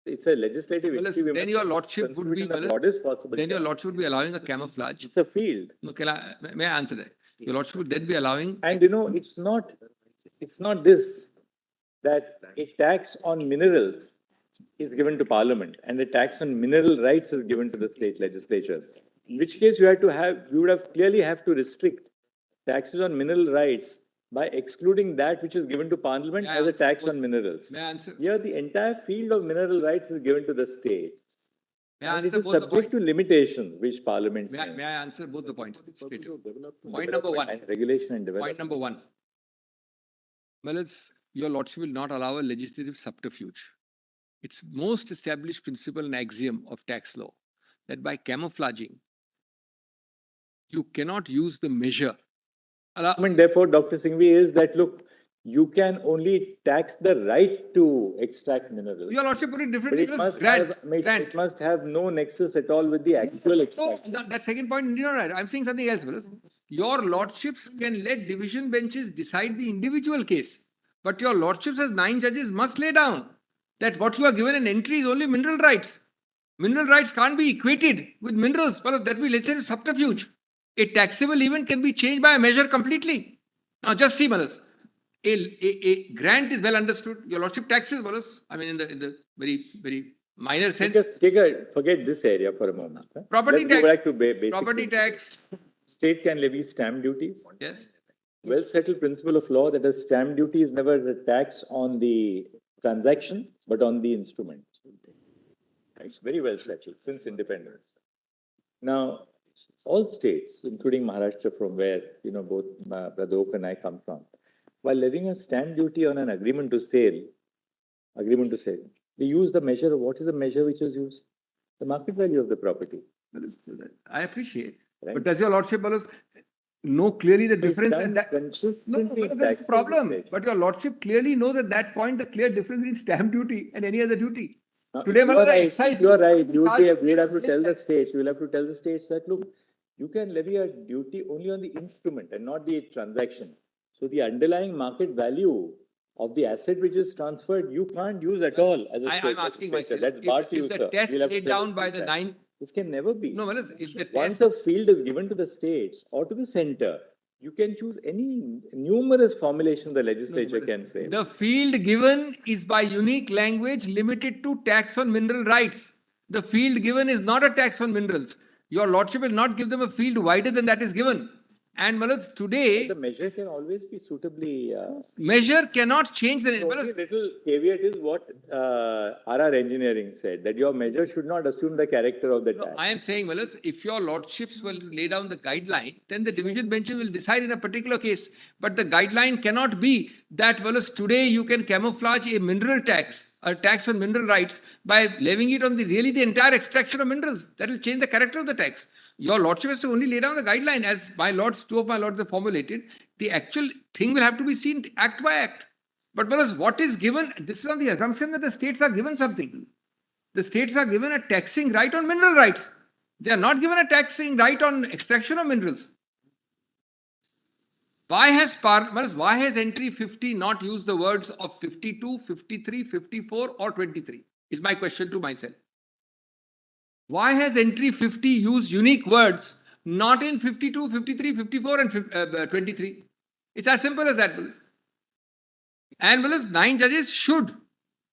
It's a legislative Manoj, issue. We then must your lordship would be, consider it in the Manoj, broadest possible then your terms. lordship would be allowing a camouflage. It's a field. No, may I answer that? Your lordship would then be allowing, And it's not this, that a tax on minerals is given to parliament and a tax on mineral rights is given to the state legislatures. In which case you would have clearly have to restrict taxes on mineral rights by excluding that which is given to parliament May I as a answer tax both? on minerals. may I answer? Here, the entire field of mineral rights is given to the state. May I And it answer is both the subject points? to limitations which parliament May I makes. answer both the points? Straight away. Point number one. And regulation and Point development. number one. Well, your lordship will not allow a legislative subterfuge. It's most established principle and axiom of tax law that by camouflaging, you cannot use the measure. Argument, therefore, Dr. Singhvi, is that, look, you can only tax the right to extract minerals. Your lordship put it But differently. it must, Grant. it must have no nexus at all with the actual No, extraction. that second point, you're right. I'm saying something else. Willis. Your lordships can let division benches decide the individual case. But your lordships as 9 judges must lay down that what you are given an entry is only mineral rights. Mineral rights can't be equated with minerals, because that will be, let's say, subterfuge. A taxable event can be changed by a measure completely. Now, just see, Manas. A grant is well understood. Your lordship taxes, Manas. I mean, in the very, very minor sense. Forget this area for a moment. Huh? Property Let's tax. go back to basic Property principles. tax. State can levy stamp duties. Yes. Well-settled principle of law that a stamp duty is never a tax on the transaction, but on the instrument. It's very well settled since independence. Now, all states, including Maharashtra, from where both Brother Oak and I come from, while levying a stamp duty on an agreement to sale, they use the measure of what is the measure which is used? The market value of the property. I appreciate. Right? But does your lordship know clearly the difference? Done And that, consistently no, in that's tax the problem. legislation. But your lordship clearly knows at that point the clear difference between stamp duty and any other duty. Now, Today, if you are the right, excise if you are duty- right. We'd have to tell the states. We'll have to tell the states that, look, you can levy a duty only on the instrument and not the transaction. So the underlying market value of the asset which is transferred, you can't use at all as a state I'm asking legislator. myself, That's barred to you, if the sir. test We'll have to laid tell down by the that. 9, This can never be. no, Manas, if the Once test, a field is given to the states or to the center, you can choose any numerous formulations the legislature can frame. the field given is by unique language limited to tax on mineral rights. The field given is not a tax on minerals. Your lordship will not give them a field wider than that is given. And Manas, today, The measure can always be suitably. measure cannot change the. The only little caveat is what RR Engineering said, that your measure should not assume the character of the No, tax. I am saying, Manas, if your lordships will lay down the guideline, then the division benches will decide in a particular case. But the guideline cannot be that, Manas, today you can camouflage a mineral tax, a tax on mineral rights, by levying it on the entire extraction of minerals. That will change the character of the tax. Your lordship has to only lay down the guideline, as two of my lords have formulated. The actual thing will have to be seen act by act. But Manas, what is given, this is on the assumption that the states are given something. The states are given a taxing right on mineral rights. They are not given a taxing right on extraction of minerals. Why has entry 50 not used the words of 52, 53, 54 or 23? Is my question to myself. Why has entry 50 used unique words not in 52, 53, 54 and 23? It's as simple as that, Willis. And Willis, 9 judges should.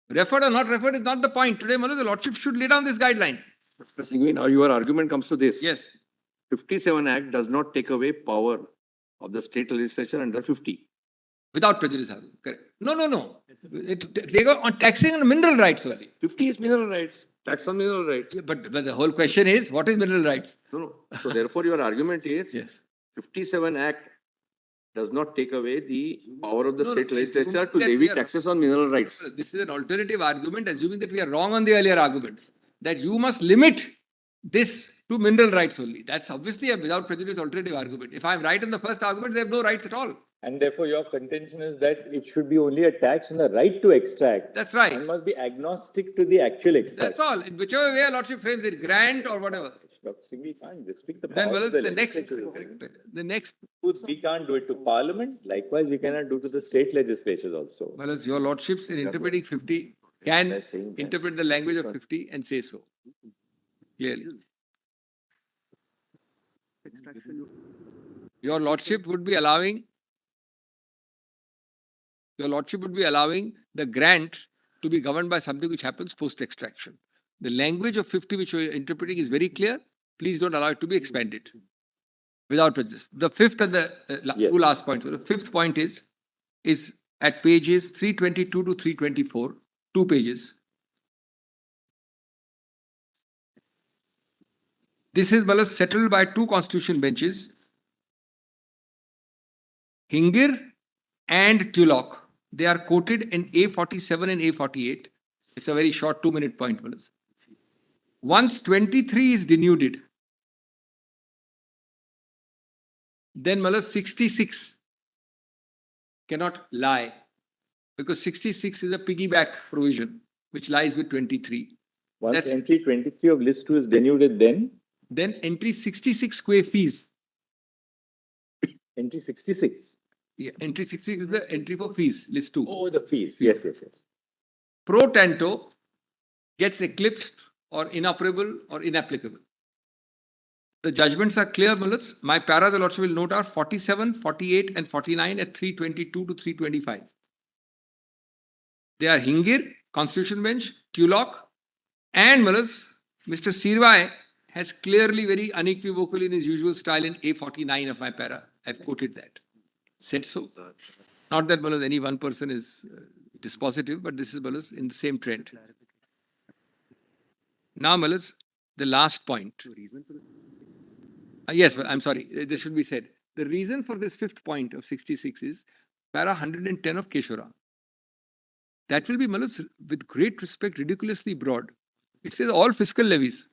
Referred or not referred is not the point. Today, Willis, the lordship should lay down this guideline. Mr. Singhvi, now your argument comes to this. Yes. 57 Act does not take away power of the state legislature under 50. Without prejudice. Correct. No. They go on taxing on mineral rights only. 50 is mineral rights. Tax on mineral rights. Yeah, but the whole question is, what is mineral rights? No. So therefore, your argument is Yes. 57 Act does not take away the power of the No, state it's legislature to that levy we are- taxes on mineral rights. This is an alternative argument, assuming that we are wrong on the earlier arguments. That you must limit this to mineral rights only. That's obviously a without prejudice alternative argument. If I'm right in the first argument, they have no rights at all. And therefore, your contention is that it should be only a tax on the right to extract. That's right. And must be agnostic to the actual extract. That's all. In whichever way a lordship frames it, grant or whatever. We can't restrict the Then power well, of the the next, legislature. the next, We can't do it to Parliament. Likewise, we cannot do to the state legislatures also. well, as your lordships in interpreting 50 can They're saying that. interpret the language of 50 and say so clearly. Extraction. Your lordship would be allowing the grant to be governed by something which happens post-extraction. The language of 50 which you are interpreting is very clear. Please don't allow it to be expanded without prejudice. The fifth and the Yes. two last points. The fifth point is at pages 322 to 324, 2 pages. This is settled by 2 constitution benches, Hingir and Tulloch. They are quoted in A47 and A48. It's a very short 2-minute point. Once 23 is denuded, then 66 cannot lie, because 66 is a piggyback provision which lies with 23. Once That's- entry 23 of list 2 is denuded, Then entry 66 square fees. entry 66. Yeah, entry 66 is the entry for fees, list 2. Oh, the fees. Yes. Pro tanto gets eclipsed or inoperable or inapplicable. The judgments are clear, Mullahs. My paras, the lordship will note, are 47, 48 and 49 at 322 to 325. They are Hingir, Constitution Bench, Tulloch and Mullahs. Mr. Sirvai has clearly, very unequivocally in his usual style in A49 of my para. I've quoted that. Said so. Not that Mullahs, any one person is dispositive, but this is Mullahs in the same trend. Now, Mullahs, the last point. Yes, I'm sorry, this should be said. The reason for this fifth point of 66 is para 110 of Keshoram. That will be, Mullahs, with great respect, ridiculously broad. It says all fiscal levies.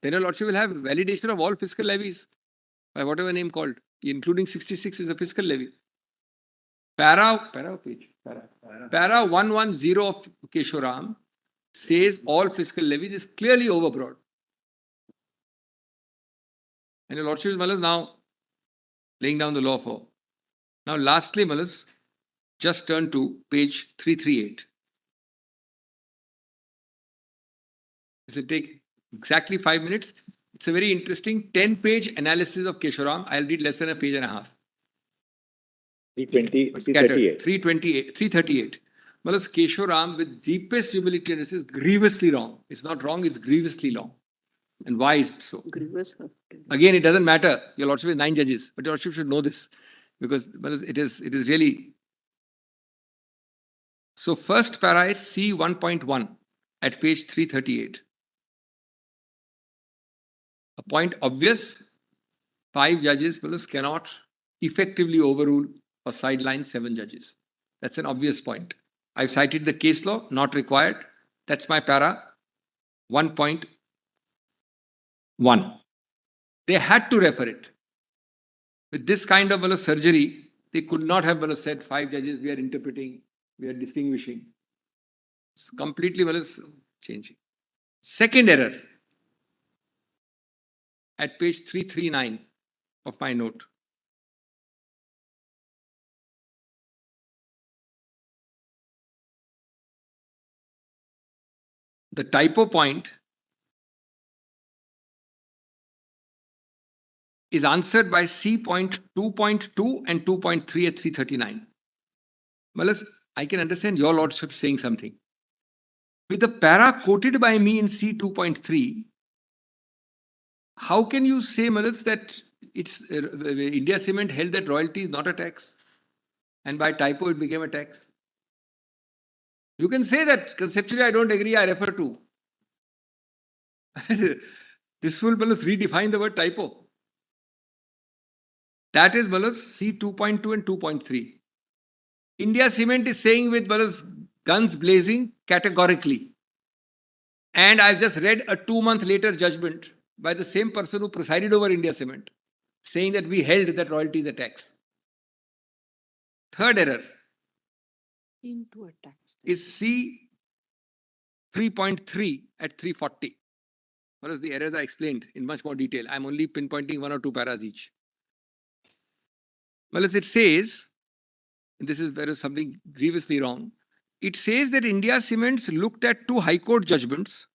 Then your lordship will have validation of all fiscal levies by whatever name called, including 66 is a fiscal levy. Para 110 of Keshoram says all fiscal levies is clearly overbroad. And your lordship is now laying down the law for. Now, lastly, Mullahs, just turn to page 338. This will take exactly 5 minutes. It's a very interesting 10-page analysis of Keshoram. I'll read less than a page and a half. 338. 338. Mullahs, Keshoram, with deepest humility, and this is grievously wrong. It's not wrong, it's grievously wrong. And why is it so? Grievous. Again, it doesn't matter. Your lordship is 9 judges, but your lordship should know this, because it is really. So first para is C 1.1 at page 338. A point obvious: 5 judges cannot effectively overrule or sideline 7 judges. That's an obvious point. I've cited the case law, not required. That's my para 1.1. They had to refer it. With this kind of surgery, they could not have said 5 judges, we are interpreting, we are distinguishing. It's completely changing. Second error at page 339 of my note. The typo point is answered by C point 2.2 and 2.3 at 339. Mullahs, I can understand your lordship saying something. With the para quoted by me in C 2.3, how can you say, Mullahs, that it's India Cement held that royalty is not a tax, and by typo it became a tax? You can say that conceptually I don't agree, I refer to. This will redefine the word typo. That is C 2.2 and 2.3. India Cement is saying with guns blazing categorically. And I've just read a 2-month later judgment by the same person who presided over India Cement, saying that we held that royalty is a tax. Third error Into a tax. is C 3.3 at 340. One of the errors I explained in much more detail. I'm only pinpointing 1 or 2 paras each. Well, as it says, and this is where is something grievously wrong, it says that India Cements looked at 2 High Court judgments,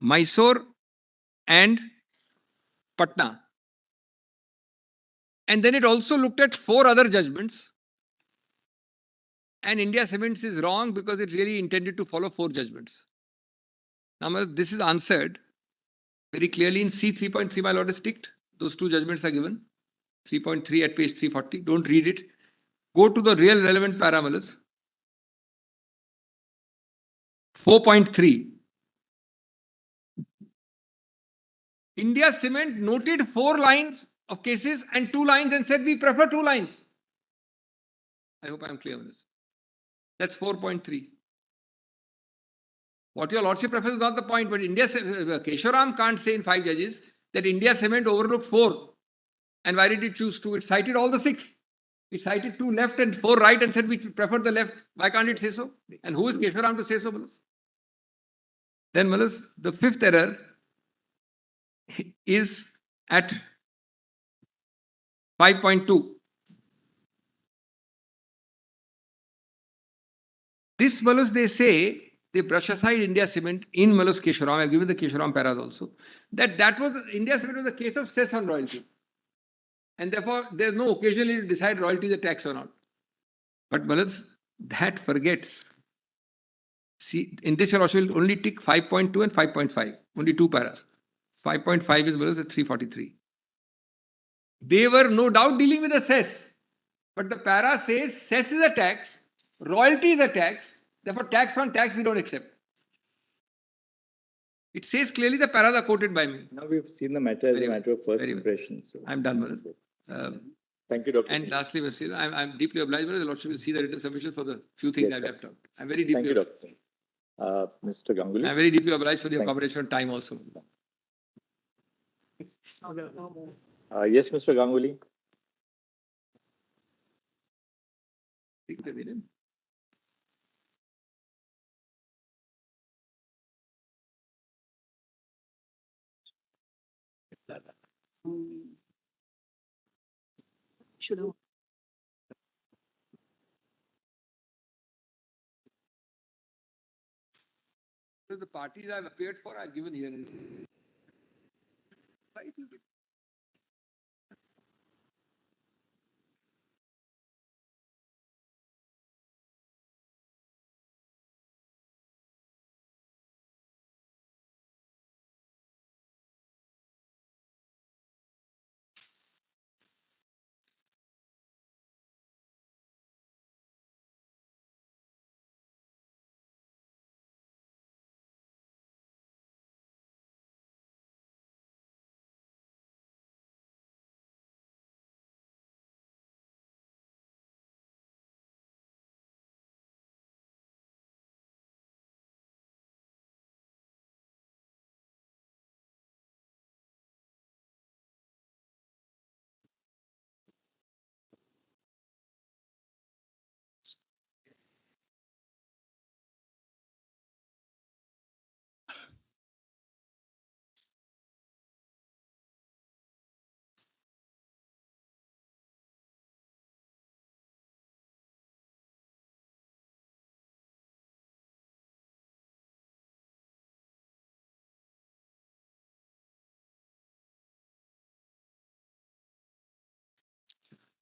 Mysore and Patna. And then it also looked at 4 other judgments. And India Cements is wrong because it really intended to follow 4 judgments. Now, this is answered very clearly in C 3.3. My lord is ticked. Those 2 judgments are given. 3.3 at page 340. Don't read it. Go to the real relevant parameters. 4.3. India Cement noted 4 lines of cases and 2 lines and said we prefer 2 lines. I hope I am clear on this. That's 4.3. What your lordship prefers is not the point, but Kesharam can't say in 5 judges that India Cement overlooked 4. And why did it choose 2? It cited all the 6. It cited 2 left and 4 right and said we prefer the left. Why can't it say so? And who is Kesharam to say so, Malas? Then, Malas, the 5th error is at 5.2. This, Malas, they say, they brush aside India Cement in Malas Kesharam. I've given the Kesharam paras also. That was India Cement was a case of cess on royalty. And therefore, there's no occasion to decide royalty is a tax or not. But Malas, that forgets. See, in this, your lordship will only tick 5.2 and 5.5. Only 2 paras. 5.5 is Malas at 343. They were no doubt dealing with a cess. But the para says cess is a tax, royalty is a tax, therefore tax on tax we don't accept. It says clearly the paras are quoted by me. Now we've seen the matter as a matter of first Very well. impression. So I'm done, Manas. thank you, Dr. And Singh. lastly, Mr. I'm deeply obliged. The lordship will see the written submission for the few things Yes, I've sir. left out. I'm very deeply Thank you, Dr. Singh. Mr. Ganguly. I'm very deeply obliged for the Thank you. accommodation of time also. Yes, Mr. Ganguly. Should have. The parties I've appeared for are given here.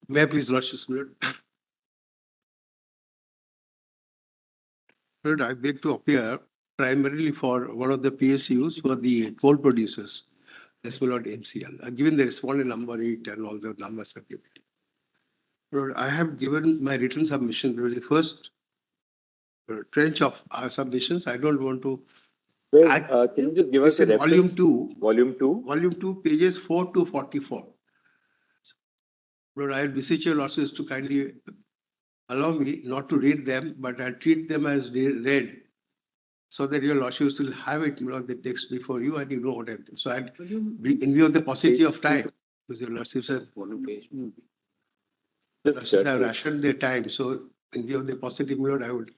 May I please lodge this word? Lord, I beg to appear primarily for one of the PSUs for the coal producers, as well as MCL. I've given the respondent number 8 and all the numbers are given. Lord, I have given my written submission to the first trench of our submissions. I don't want to. Can you just give us It's a in reference? volume 2. Volume 2. Volume 2, pages 4 to 44. Lord, I beseech your lordships to kindly allow me not to read them, but I'll treat them as read so that your lordships will have it, the text before you and you know what I'm doing. So I'd be in view of the paucity of time, because your lordships have rationed their time. So in view of the paucity, I would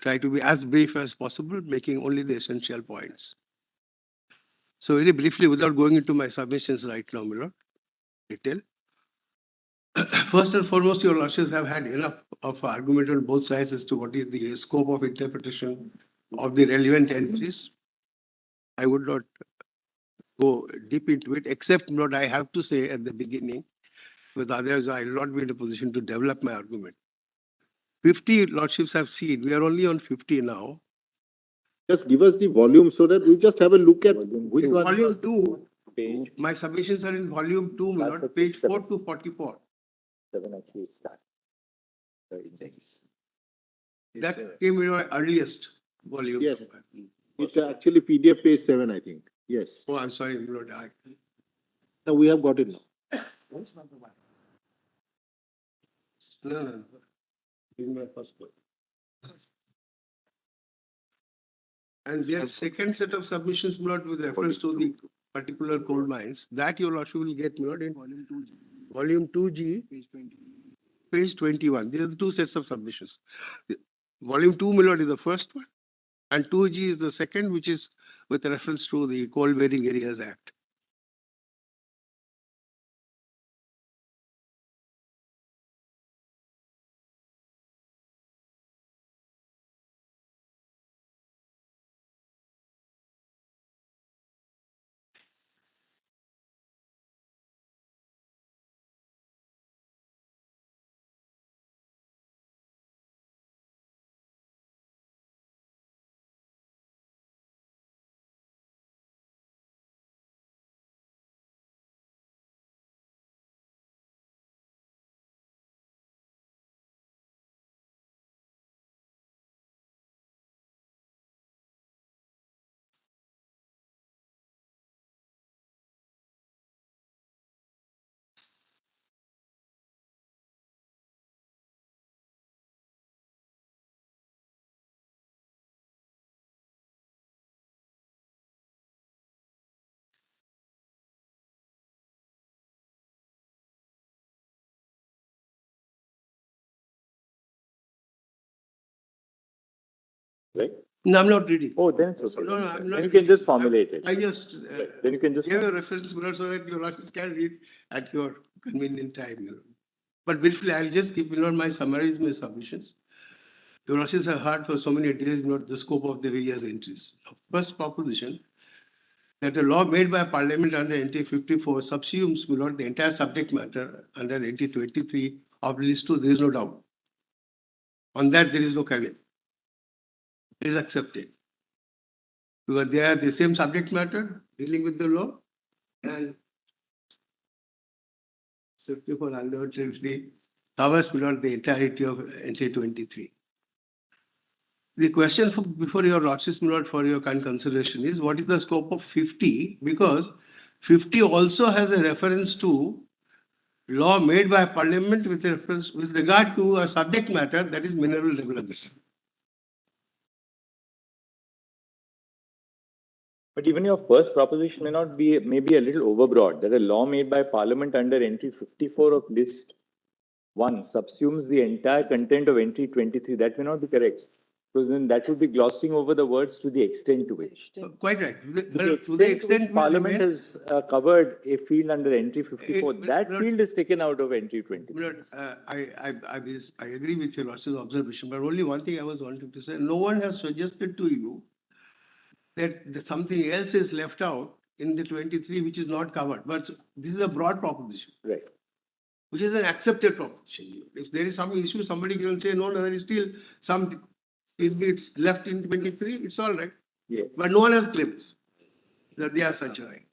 try to be as brief as possible, making only the essential points. So very briefly, without going into my submissions right now, detail. First and foremost, your lordships have had enough of argument on both sides as to what is the scope of interpretation of the relevant entries. I would not go deep into it, except what I have to say at the beginning, with others I will not be in a position to develop my argument. 50 lordships have seen, we are only on 50 now. Just give us the volume so that we just have a look at which one. Volume 2, my submissions are in volume 2, my lord, page 4 to 44. 7 actually starts the index. That came in our earliest volume. Yes. It's actually PDF page 7, I think. Yes. Oh, I'm sorry, my lord. Now we have got it now. No. This is my first one. And their second set of submissions, my lord, with reference to the particular coal mines, that your lordship will get, my lord, in volume 2G, page 21. These are the two sets of submissions. Volume 2, my lord, is the first one, and 2G is the second, which is with reference to the Coal Bearing Areas Act. Right? No, I'm not reading. Oh, then it's okay. No, I'm not. Then you can just formulate it. I just Then you can just give a reference, my lord, so that your lordships can read at your convenient time. My lord. But briefly, I'll just keep, my lord, my summaries, my submissions. Your lordships have heard for so many days, my lord, the scope of the various entries. First proposition, that a law made by Parliament under NT 54 subsumes, my lord, the entire subject matter under NT 23 of list 2. There is no doubt. On that, there is no caveat. It is accepted. Because they are the same subject matter dealing with the law, and 54 undoubtedly covers the entirety of NT 23. The question before your lordships, my lord, for your kind consideration is what is the scope of 50? Because 50 also has a reference to law made by Parliament with regard to a subject matter, that is mineral development. But even your first proposition may be a little overbroad, that a law made by Parliament under entry 54 of list 1 subsumes the entire content of entry 23. That may not be correct, because then that would be glossing over the words to the extent to which. Quite right. To the extent Parliament has covered a field under entry 54, that field is taken out of entry 23. I agree with your lordship's observation, but only one thing I was wanting to say, no one has suggested to you that something else is left out in the 23 which is not covered. But this is a broad proposition. Right. Which is an accepted proposition. If there is some issue, somebody can say, no, there is still some, if it's left in 23, it's all right. Yes. But no one has claimed that they are such a right.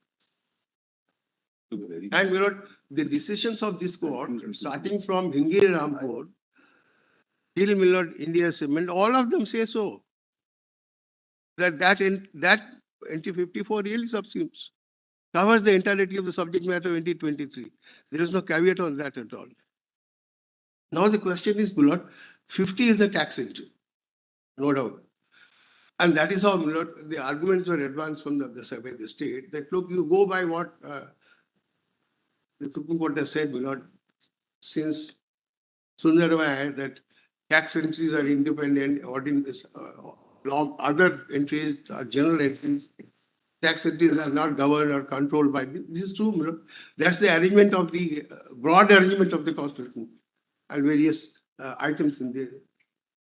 And the decisions of this court, starting from Hingir Rampur till India Cement, all of them say so. That NT 54 really subsumes, covers the entirety of the subject matter of NT 23. There is no caveat on that at all. Now the question is, 50 is a tax entry, no doubt. And that is how the arguments were advanced from the survey, the state, that look, you go by what the Supreme Court has said, since Sundaramaya, that tax entries are independent, other entries are general entries. Tax entries are not governed or controlled by this is true. That's the arrangement of the broad arrangement of the Constitution and various items in the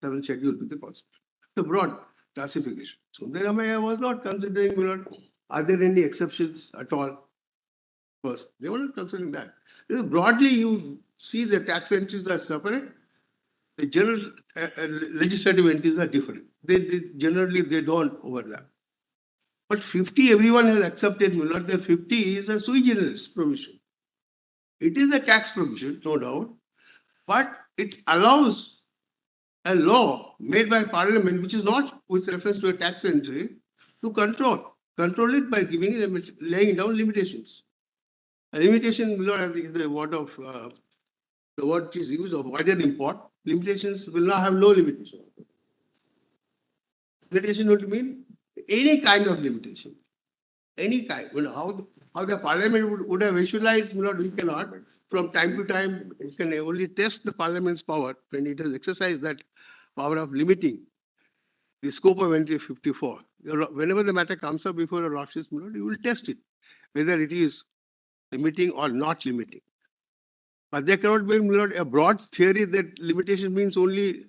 7th schedule to the Constitution. The broad classification. So Sundaramaya was not considering, are there any exceptions at all? First, they were not considering that. Broadly, you see the tax entries are separate. The general legislative entries are different. Generally they don't overlap. But 50, everyone has accepted that 50 is a sui generis provision. It is a tax provision, no doubt, but it allows a law made by Parliament, which is not with reference to a tax entry, to control it by laying down limitations. A limitation, is the word of the word is used of wider import. Limitations will not have no limitation. Limitation would mean any kind of limitation. Any kind. How the Parliament would have visualized, we cannot. From time to time, you can only test the Parliament's power when it has exercised that power of limiting the scope of entry 54. Whenever the matter comes up before a Lordship's, you will test it, whether it is limiting or not limiting. But there cannot be a broad theory that limitation means only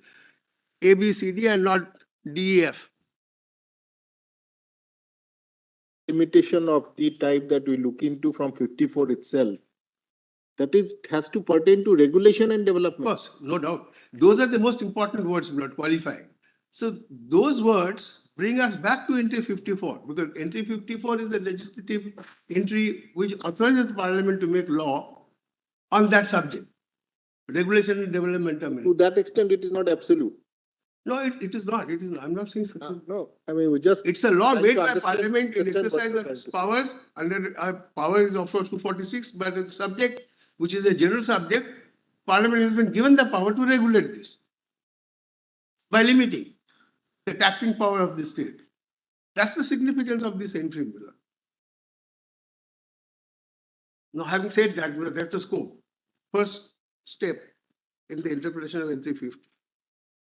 A, B, C, D and not D, E, F. Limitation of the type that we look into from 54 itself, that is, has to pertain to regulation and development. Of course, no doubt. Those are the most important words, qualifying. So those words bring us back to entry 54, because entry 54 is the legislative entry which authorizes the Parliament to make law on that subject. Regulation and development. To that extent, it is not absolute. No, it is not. It is. I'm not saying such. No, I mean, we just. It's a law made by Parliament in exercise of its powers. Under power is of course 246, but it's subject, which is a general subject. Parliament has been given the power to regulate this by limiting the taxing power of the state. That's the significance of this entry. Now, having said that, that's the scope. First step in the interpretation of entry 50.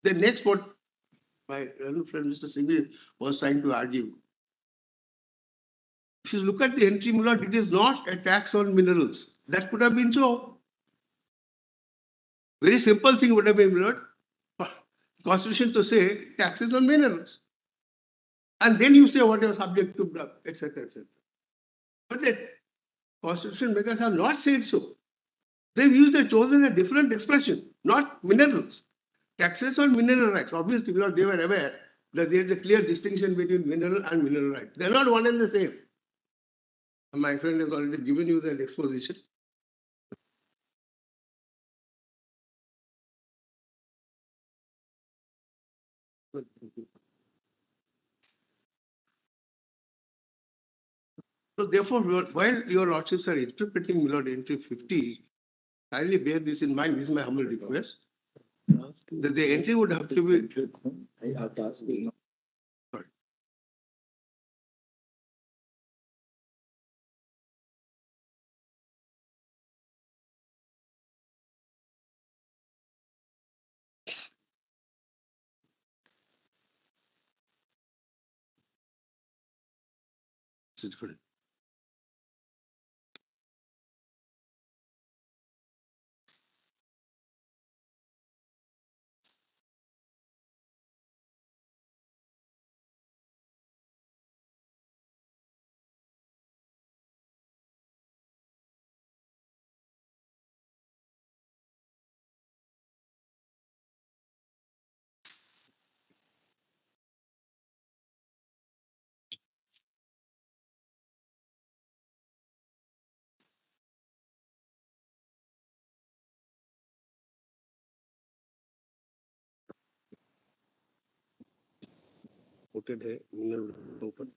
The next, what my friend Mr. Singh was trying to argue. If you look at the entry, it is not a tax on minerals. That could have been so. Very simple thing would have been, Constitution to say taxes on minerals. And then you say whatever subject to, etc., etc. But the Constitution makers have not said so. They've chosen a different expression, not minerals. Taxes on mineral rights, obviously, because they were aware that there is a clear distinction between mineral and mineral rights. They're not one and the same. My friend has already given you that exposition. So therefore, while your lordships are interpreting entry 50, kindly bear this in mind. This is my humble request. That the entry would have to be. I have to ask you. It's different. Open.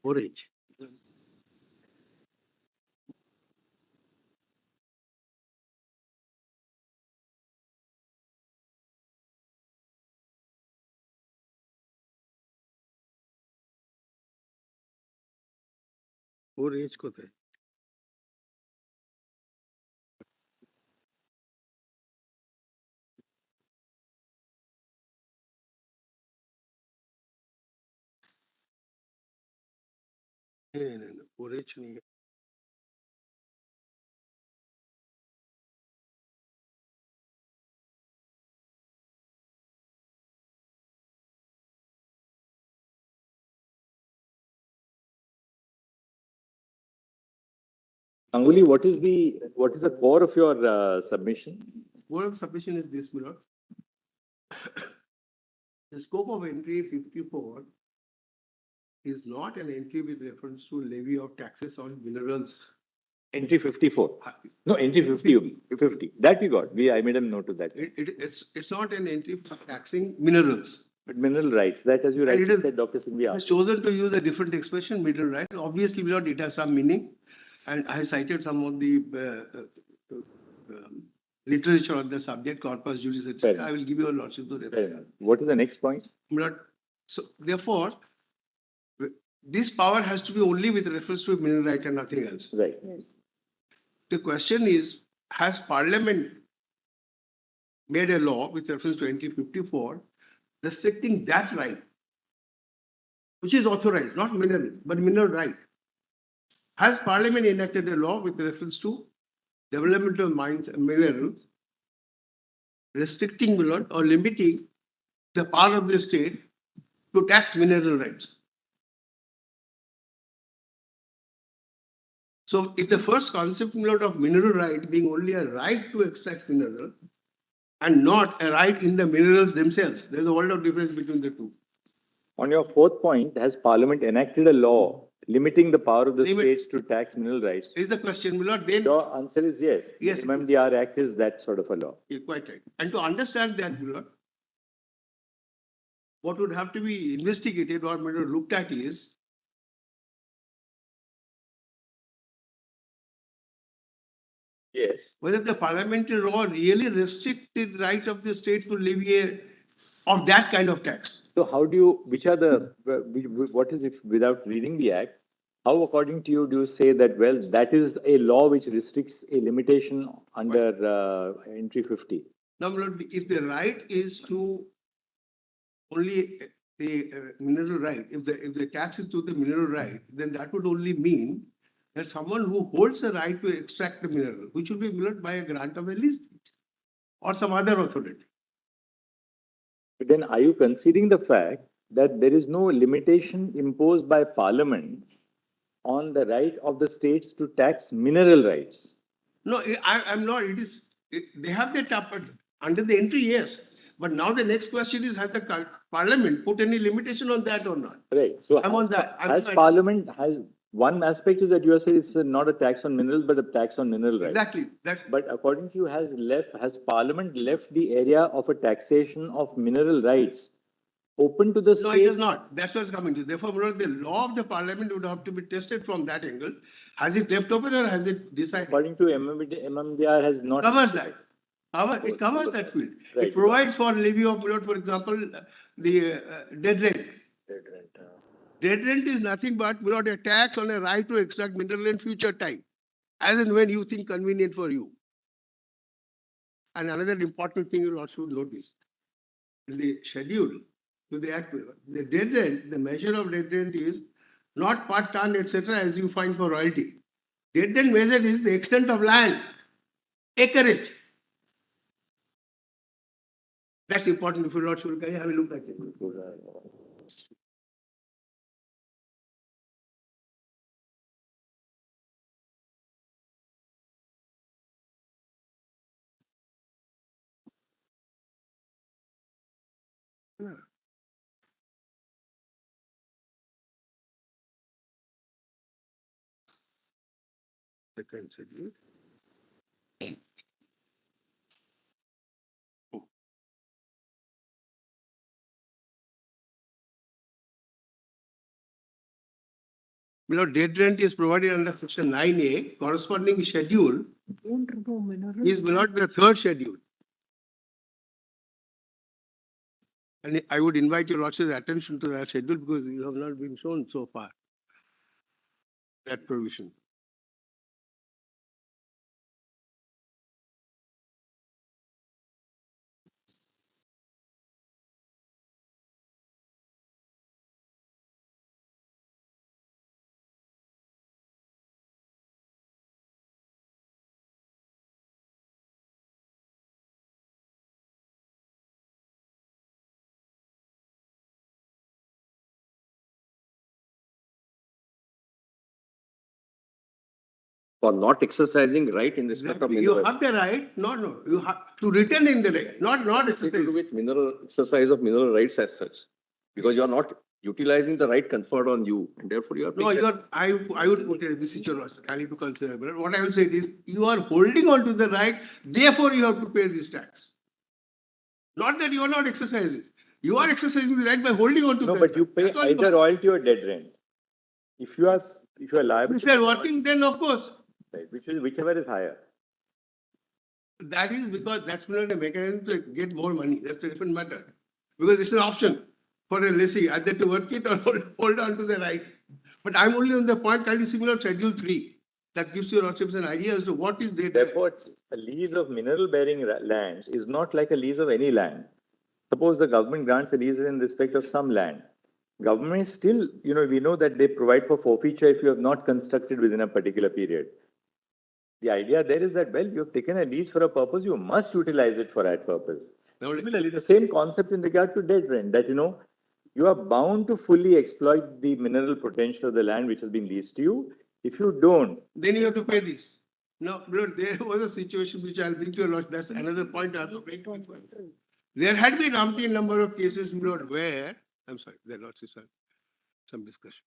4H. Four H কোথায়? না, 4H নিয়ে। Anguli, what is the core of your submission? Core of submission is this, Milord. The scope of entry 54 is not an entry with reference to levy of taxes on minerals. Entry 54. No, entry 50. That we got. I made a note of that. It's not an entry for taxing minerals. But mineral rights, that as you And rightly it is- said, Dr. Singh, we I has asked. chosen to use a different expression, mineral right. Obviously, Milord, it has some meaning. And I cited some of the literature on the subject, corpus juris, Fair etc. enough. I will give you a lordship to refer. Fair enough. What is the next point? Milord, so therefore, this power has to be only with reference to mineral right and nothing else. Right. The question is, has Parliament made a law with reference to entry 54 restricting that right, which is authorized, not mineral, but mineral right? Has Parliament enacted a law with reference to development of mines and minerals, restricting Milord or limiting the power of the state to tax mineral rights? So if the first concept, Milord, of mineral right being only a right to extract mineral and not a right in the minerals themselves, there's a world of difference between the two. On your fourth point, has Parliament enacted a law limiting the power of the states to tax mineral rights? Is the question, Milord, then? Your answer is yes. Yes. The MMDR Act is that sort of a law. You're quite right. And to understand that, Milord, what would have to be investigated or Milord looked at is Yes. whether the parliamentary law really restricts the right of the state to levy of that kind of tax. So how do you, what is it, without reading the Act, how according to you do you say that, well, that is a law which restricts a limitation under entry 50? Now, Milord, if the right is to only the mineral right, if the tax is to the mineral right, then that would only mean that someone who holds a right to extract the mineral, which will be Milord by a grant of a lease or some other authority. But then are you conceding the fact that there is no limitation imposed by Parliament on the right of the states to tax mineral rights? No, I'm not. They have that under the entry, yes. But now the next question is, has the Parliament put any limitation on that or not? Right. So I'm on that. Parliament has one aspect is that you are saying it's not a tax on minerals, but a tax on mineral rights. Exactly. But according to you, has Parliament left the area of a taxation of mineral rights open to the No, state? it is not. That's what it's coming to. Therefore, Milord, the law of the Parliament would have to be tested from that angle. Has it left open or has it decided? According to MMDR has not. Covers that. It covers that field. Right. It provides for levy of, Milord, for example, the dead rent. Dead rent is nothing but, Milord, a tax on a right to extract mineral in future time, as and when you think convenient for you. And another important thing you also notice, in the schedule to the Act, the dead rent, the measure of dead rent is not per ton, etc., as you find for royalty. Dead rent measure is the extent of land, acreage. That's important. If you not sure, can you have a look at it? Second schedule. Below, dead rent is provided under section 9A, corresponding schedule Don't remove mineral. is below the third schedule. And I would invite your lordship's attention to that schedule because you have not been shown so far that provision. For not exercising right in respect of You mineral. have the right, no, you have to return in the right, not Nothing to do with mineral, exercise of mineral rights as such. Because you are not utilizing the right conferred on you, and therefore you are. No, you are, I would put a beseech your lordship, I need to consider, but what I will say is, you are holding on to the right, therefore you have to pay this tax. Not that you are not exercising. You are exercising the right by holding on to No, that but you right. pay That's all either royalty or dead rent. If you are liable. If you are working, then of course, Right, whichever is higher. that is because that's not a mechanism to get more money. That's a different matter. Because it's an option for a lessee either to work it or hold on to the right. But I'm only on the point kindly similar to Schedule 3. That gives your lordships an idea as to what is there. Therefore, a lease of mineral bearing land is not like a lease of any land. Suppose the government grants a lease in respect of some land. Government is still, we know that they provide for forfeiture if you have not constructed within a particular period. The idea there is that, well, you have taken a lease for a purpose, you must utilize it for that purpose. Similarly, the same concept in regard to dead rent, that, you are bound to fully exploit the mineral potential of the land which has been leased to you. If you don't, then you have to pay this. No, there was a situation which I'll bring to your lordship. That's another point I have to bring. There had been umpteen number of cases, my lord, where, I'm sorry, there lots of some discussion.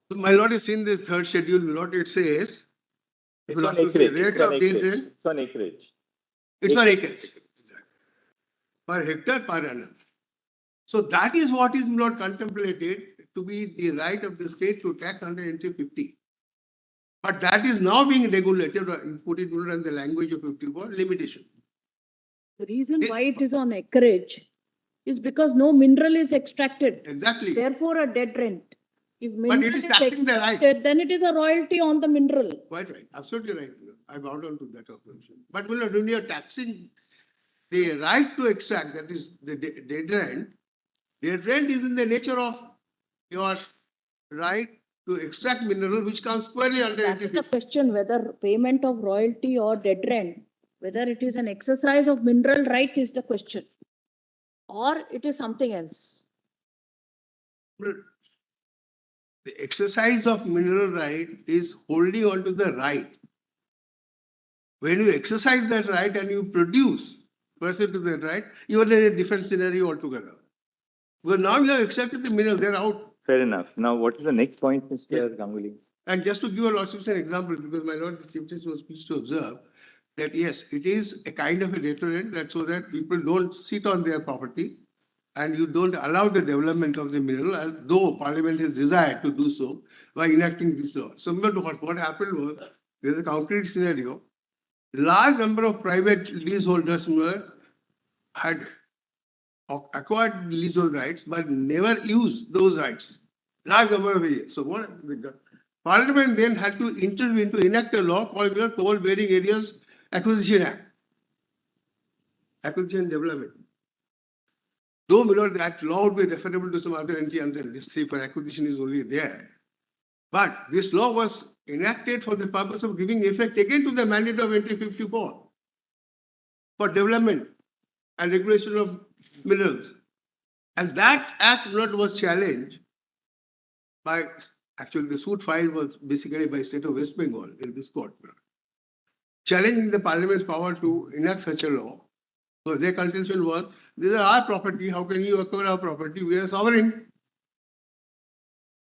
So my lord is in this third schedule, my lord, it says. it's on acreage. Rates of deed rent. It's on acreage. It's on acres. Per hectare per annum. So that is what is not contemplated to be the right of the state to tax under entry 50. But that is now being regulated, or you put it in the language of 54, limitation. The reason why it is on acreage is because no mineral is extracted. Exactly. Therefore, a dead rent. If But mineral it is taxing the right. extracted, then it is a royalty on the mineral. Quite right. Absolutely right. I bowed down to that observation. But when you are taxing the right to extract, that is the dead rent is in the nature of your right to extract mineral which comes squarely under That is the 50. question whether payment of royalty or dead rent, whether it is an exercise of mineral right is the question. Or it is something else. The exercise of mineral right is holding on to the right. When you exercise that right and you produce pursuant to that right, you are in a different scenario altogether. Because now you have extracted the mineral, they're out. Fair enough. Now, what is the next point, Mr. Ganguly? And just to give a lordship an example, because my lord the Chief Justice was pleased to observe that yes, it is a kind of a deterrent that so that people don't sit on their property and you don't allow the development of the mineral, though Parliament has desired to do so by enacting this law. Similar to what happened was there's a concrete scenario. Large number of private leaseholders had acquired leasehold rights but never used those rights. Large number of areas. So what the Parliament then had to intervene to enact a law called the Coal Bearing Areas Acquisition Act. Acquisition Development. Though that law would be referable to some other entity under this 3 for acquisition is only there. But this law was enacted for the purpose of giving effect again to the mandate of entry 54 for development and regulation of minerals. And that act was challenged by, actually the suit filed was basically by state of West Bengal in this court. Challenging the parliament's power to enact such a law. So their contention was, these are our property, how can you acquire our property? We are sovereign.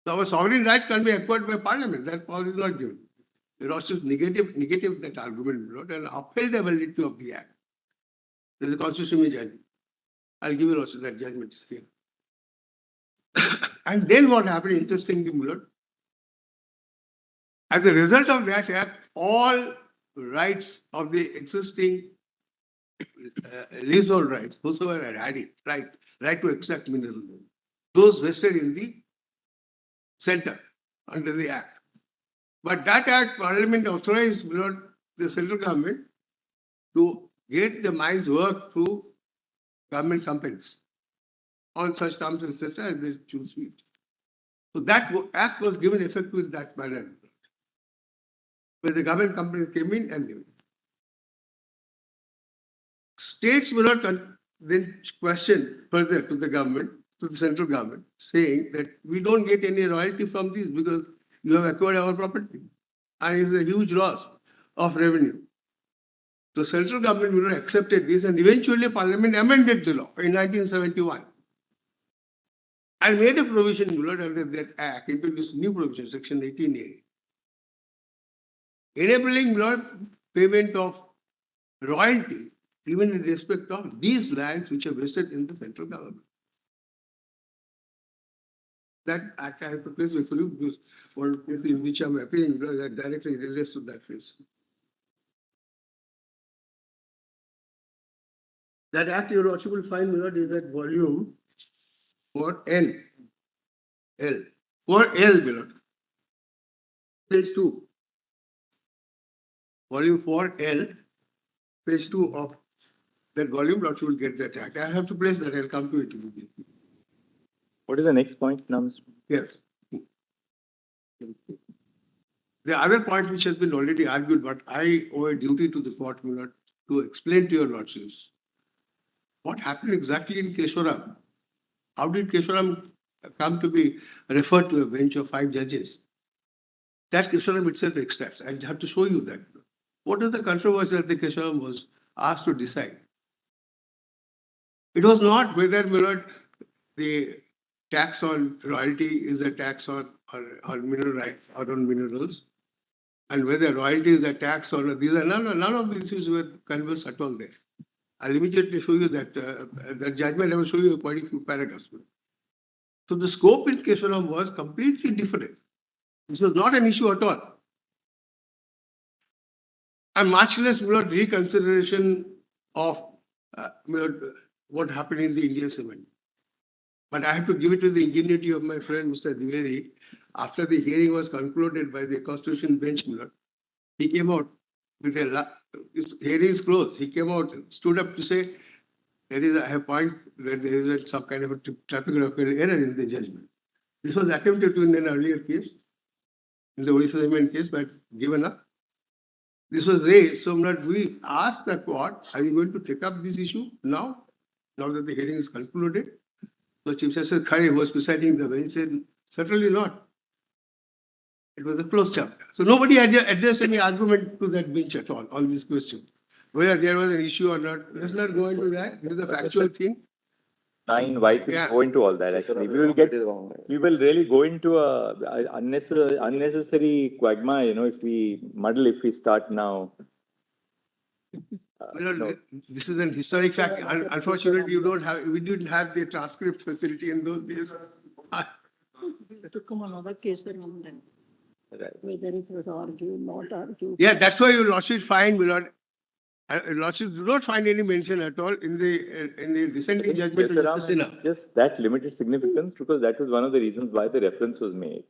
So our sovereign rights can be acquired by parliament. That power is not given. The Rothschilds negative that argument and upheld the validity of the act. There is a constitutional judgment. I'll give you also that judgment here. And then what happened, interestingly, as a result of that act, all rights of the existing leasehold rights, whosoever had it, right to extract minerals, those vested in the center under the act. But that act, Parliament authorized the central government to get the mines work through government companies on such terms, etc., as they choose fit. So that act was given effect with that manner, where the government companies came in and given. States will not then question further to the government, to the central government, saying that we don't get any royalty from this because you have acquired our property. And it's a huge loss of revenue. So central government accepted this, and eventually Parliament amended the law in 1971 and made a provision under that act, introduced new provision, section 18A, enabling payment of royalty even in respect of these lands which are vested in the central government. That act I have to place before you because one case in which I'm appealing that directly relates to that case. That act you also will find is that volume 4L. L. 4L, page 2. Volume 4L, page 2 of that volume, you will get that act. I have to place that, I'll come to it immediately. What is the next point now, Mr. Yes. The other point which has been already argued, but I owe a duty to the court to explain to your lordships what happened exactly in Keswaram. How did Keswaram come to be referred to a bench of 5 judges? That Keswaram itself extracts. I'll have to show you that. What is the controversy that the Keswaram was asked to decide? It was not whether the tax on royalty is a tax on mineral rights or on minerals, and whether royalty is a tax or these are none of these issues were conversed at all there. I'll immediately show you that that judgment. I will show you quite a few paragraphs. So the scope in Keswaram was completely different. This was not an issue at all. And much less reconsideration of what happened in the Indian Cement. But I have to give it to the ingenuity of my friend Mr. Dwivedi. After the hearing was concluded by the Constitution bench, he came out with his hearing is closed. He came out, stood up to say, I have point that there is some kind of a typographical error in the judgment. This was attempted to in an earlier case, in the Odisha Cement case, but given up. This was raised, so we asked the court, are you going to take up this issue now that the hearing is concluded? So Chief Justice Khare, who was presiding the bench, said, certainly not. It was a closed chapter. So nobody addressed any argument to that bench at all on this question. Whether there was an issue or not, let's not go into that. This is a factual thing. Why to go into all that? Actually, we will really go into a unnecessary quagmire, if we start now. No. This is an historic fact. Unfortunately, we didn't have the transcript facility in those days. To come another case around then. Right. Whether it was argued, not argued. Yeah, that's why your lordship find, my lord. Lordship do not find any mention at all in the dissenting judgment of Kesharam Justice Sinha. has just that limited significance because that was one of the reasons why the reference was made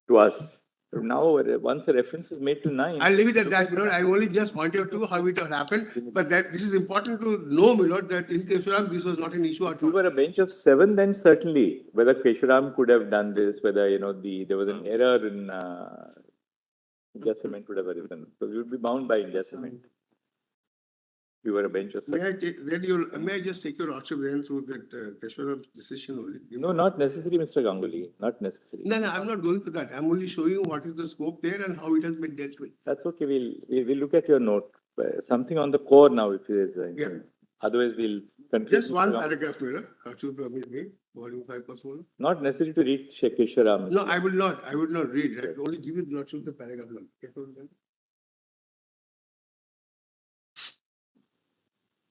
to us. So now, once a reference is made to 9. I'll leave it at that, my lord. I only just pointed out to how it has happened, but that this is important to know, my lord, that in Kesharam this was not an issue at If we all. were a bench of 7, then certainly whether Kesharam could have done this, whether there was an error in India Cement would have arisen. So we would be bound by India Cement. We were a bench of 7. May I just take your lordship then through that Kesharam's decision only? No, not necessary, Mr. Ganguly. Not necessary. No, I'm not going to that. I'm only showing you what is the scope there and how it has been dealt with. That's okay. We'll look at your note. Something on the core now, if there is. Yeah. Otherwise, we'll conclude. Just one Mr. Ganguly. paragraph, my lord. Lordship permit me, volume 5 plus 1. Not necessary to read Kesharam. No, I will not. I would not read. I will only give you the lordship the paragraph number.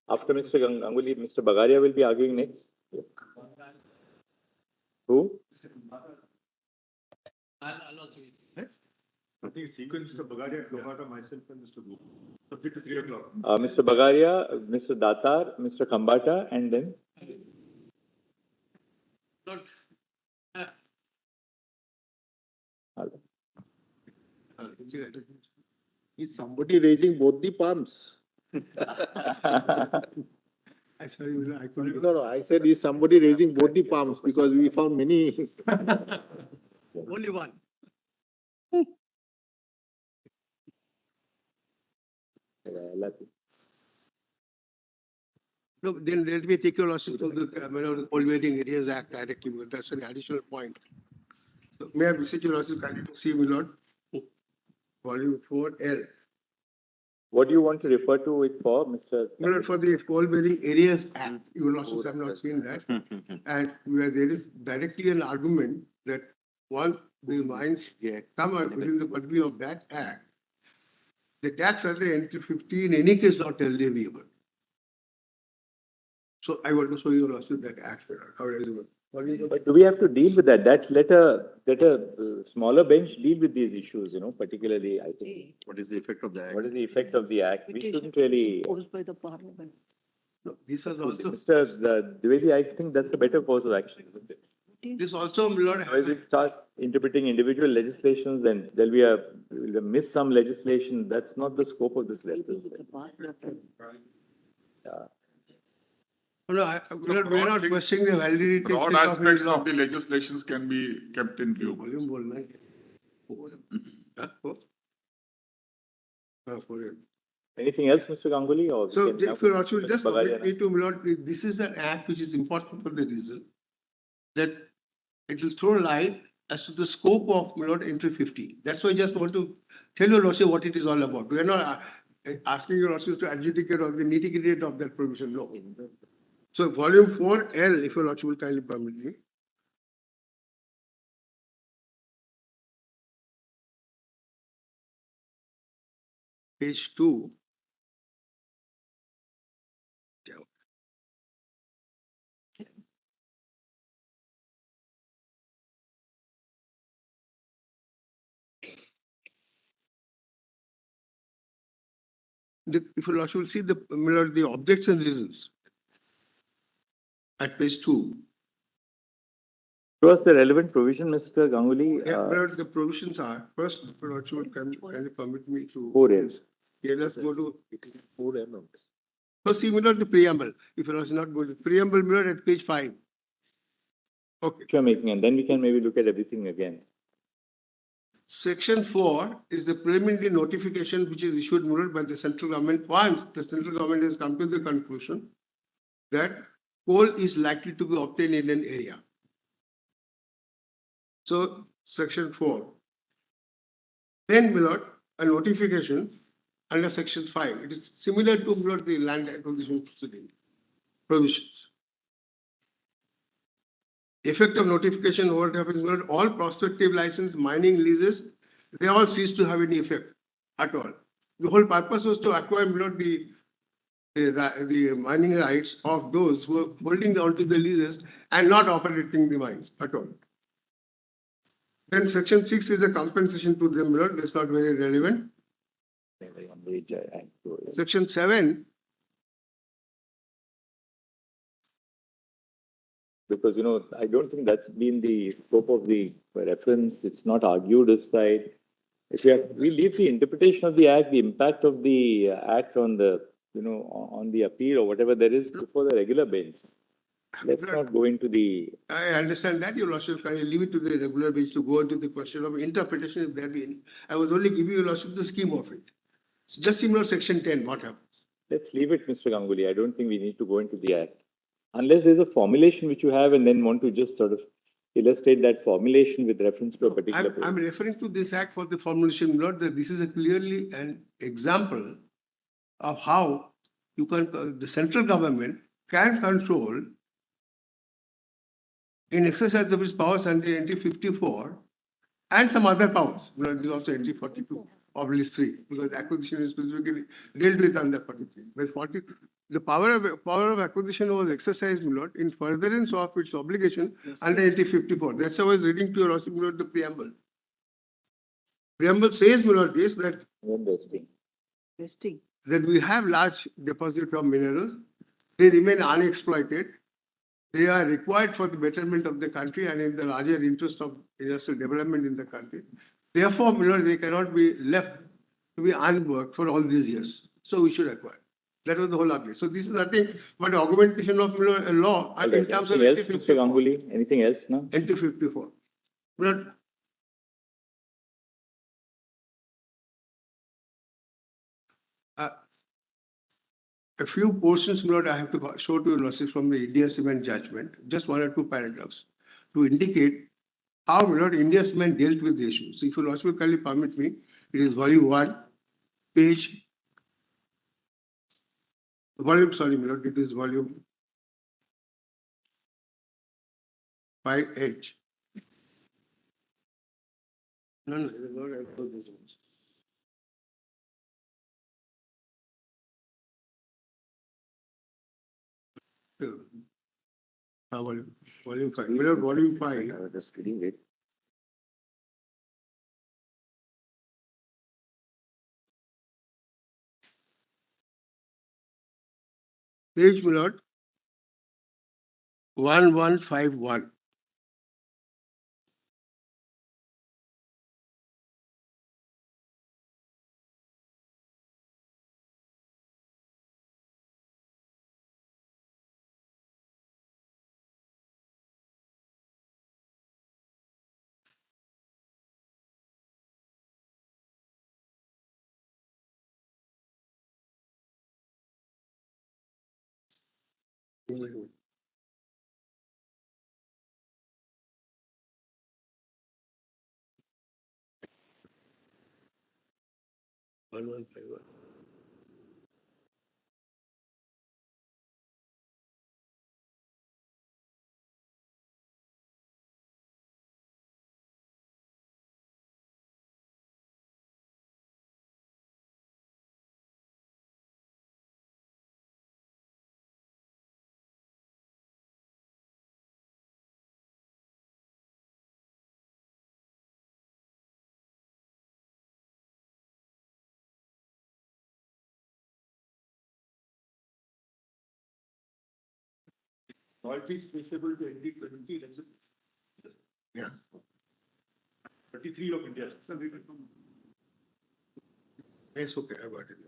After Mr. Ganguly, Mr. Bagaria will be arguing next. Who? I think sequence Mr. Bagaria, Khambata, myself and Mr. Gu. Subject to 3 o'clock. Mr. Bagaria, Mr. Datar, Mr. Khambata, and then Is somebody raising both the palms? I sorry, my lord, I couldn't- No, I said is somebody raising both the palms because we found many. Only one. No, then let me take your lordship to the Polluting Areas Act directly, because that's an additional point. So may I visit your lordship kindly to see, my lord? Volume 4L. what do you want to refer to it for, Mr. My lord, for the Coal Bearing Areas Act, your lordship have not seen that. And where there is directly an argument that once the mines come out within the purview of that act, the tax under entry 50 in any case not leviable. So I want to show you also that act, how it is. But do we have to deal with that? Let a smaller bench deal with these issues, particularly, I think. What is the effect of the act? What is the effect of the act? We shouldn't really. Imposed by the parliament. No, this is also, Mr. Dwivedi, I think that's a better course of action, isn't it? this also, my lord, Otherwise, we start interpreting individual legislations, then we'll miss some legislation. That's not the scope of this reference. It's a parliament. no, we're not questioning the validity. Broad of aspects law. of the legislations can be kept in view. Volume बोलना है। हाँ, वो? हाँ, for it. Anything else, Mr. Ganguly? Or we So can if you also Mr. just Bagaria permit me to, my lord, this is an act which is important for the reason that it will throw light as to the scope of, my lord, entry 50. That's why I just want to tell you also what it is all about. We are not asking you also to adjudicate on the nitty-gritty of that provision, no. So volume 4L, if your lordship will kindly permit me. Page 2. If your lordship will see the objects and reasons at page 2. Show us the relevant provision, Mr. Ganguly. Yeah, my lord, the provisions are, first, if your lordship will kindly permit me to. 4L. Yeah, let's go to. First, see, my lord, the preamble. If your lordship is not going to preamble, my lord, at page 5. Okay. Which you're making, and then we can maybe look at everything again. Section 4 is the preliminary notification which is issued, my lord, by the central government once the central government has come to the conclusion that coal is likely to be obtained in an area. So, section 4. Then, my lord, a notification under section 5. It is similar to, my lord, the land acquisition proceeding provisions. Effect of notification over what happens, my lord, all prospective license, mining leases, they all cease to have any effect at all. The whole purpose was to acquire, my lord, the mining rights of those who are holding on to the leases and not operating the mines at all. Then section 6 is a compensation to them, Lord. That's not very relevant. Section 7, Because, I don't think that's been the scope of the reference. It's not argued this side. If we leave the interpretation of the act, the impact of the act on the, on the appeal or whatever there is before the regular bench. Let's not go into the. I understand that, Your Lordship. Can I leave it to the regular bench to go into the question of interpretation if there be any? I was only giving Your Lordship the scheme of it. It's just similar section 10, what happens? Let's leave it, Mr. Ganguly. I don't think we need to go into the act. Unless there's a formulation which you have and then want to just sort of illustrate that formulation with reference to a particular. I'm referring to this act for the formulation, Lord, that this is a clearly an example of how you can, the central government can control in exercise of its powers under NT 54 and some other powers. This is also NT 42 of list 3, because acquisition is specifically dealt with under 43. But 40, the power of acquisition was exercised, Lord, in furtherance of its obligation under NT 54. That's how I was reading to your Lordship, Lord, the preamble. Preamble says, Lord, this that we have large deposits of minerals, they remain unexploited, they are required for the betterment of the country and in the larger interest of industrial development in the country. Therefore, they cannot be left to be unworked for all these years. So we should acquire. That was the whole argument. So this is nothing but augmentation of a law in terms of anything else, Mr. Ganguly? Anything else now? NT 54. A few portions, Lord, I have to show to you, Lordship, from the India Cement judgment, just 1 or 2 paragraphs, to indicate how, Lord, India Cement dealt with the issue. So if you, Lordship, will kindly permit me, it is volume 1, sorry, Lord, it is volume 5H. No, Lord, I put this one. Volume 5. Lord, volume 5. I was just reading it. Page, Lord, 1151. Royalties traceable to ND 20. Yeah. 33 of India. Yes, okay, I got it.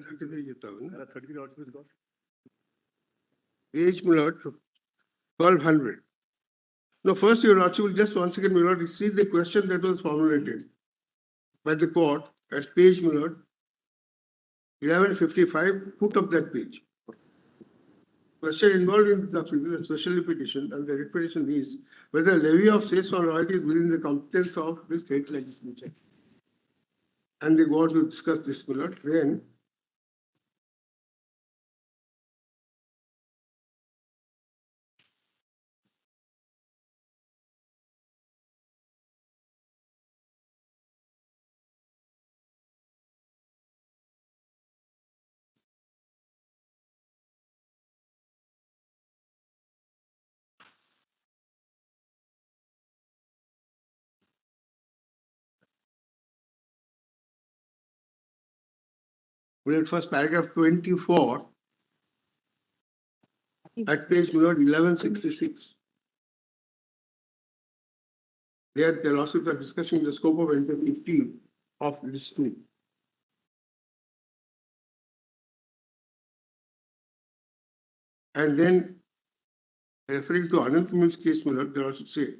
33 got. Page, Lord, 1200. No, first, Your Lordship, will just once again, Lord, see the question that was formulated by the court at page, Lord, 1155, foot of that page. Question involved in the special petition and the repetition is whether levy of cess or royalties within the competence of the state legislature. And they go on to discuss this, Lord. Then Well, at first paragraph 24 at page 1166. There, the lawsuits are discussing the scope of entry 15 of list 2. And then, referring to Anant Mill's case, they also say,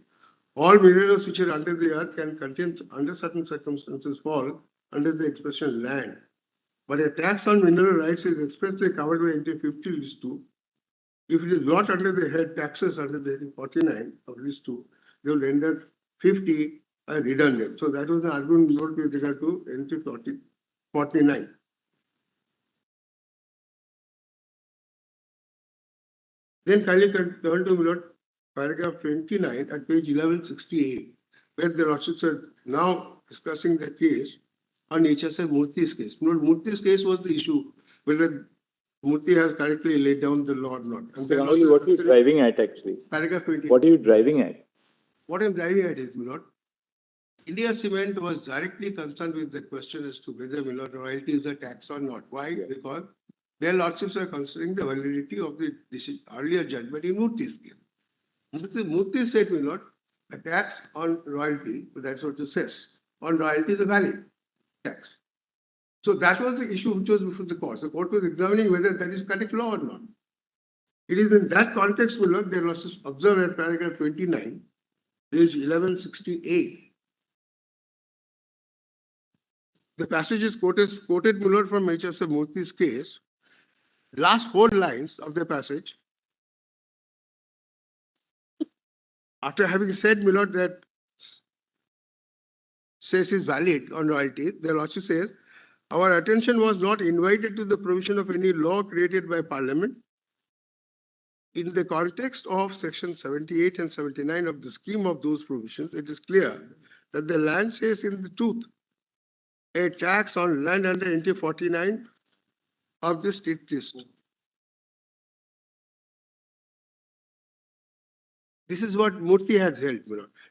all minerals which are under the earth can contain, under certain circumstances, fall under the expression land. But a tax on mineral rights is expressly covered by entry 50 list 2. If it is brought under the head taxes under the heading 49 of list 2, they will render 50 redundant. So that was the argument note with regard to entry 49. Then kindly turn to paragraph 29 at page 1168, where the lordships are now discussing the case on HSI Murthy's case. Murthy's case was the issue whether Murthy has correctly laid down the law or not. And then Only what are you driving at actually? Paragraph 20. What are you driving at? What I'm driving at is, India Cement was directly concerned with the question as to whether royalty is a tax or not. Why? Yeah. Because their lordships are considering the validity of the earlier judgment in Murthy's case. Murthy said, a tax on royalty, that's what it says, on royalty is a valid tax. So that was the issue which was before the court. The court was examining whether that is correct law or not. It is in that context, their lordships observe at paragraph 29, page 1168. The passage is quoted from HSI Murthy's case. Last 4 lines of the passage. After having said, that says is valid on royalty, the lordship says, our attention was not invited to the provision of any law created by Parliament. In the context of section 78 and 79 of the scheme of those provisions, it is clear that the land says in the truth a tax on land under entry 49 of the state list. This is what Murthy had held.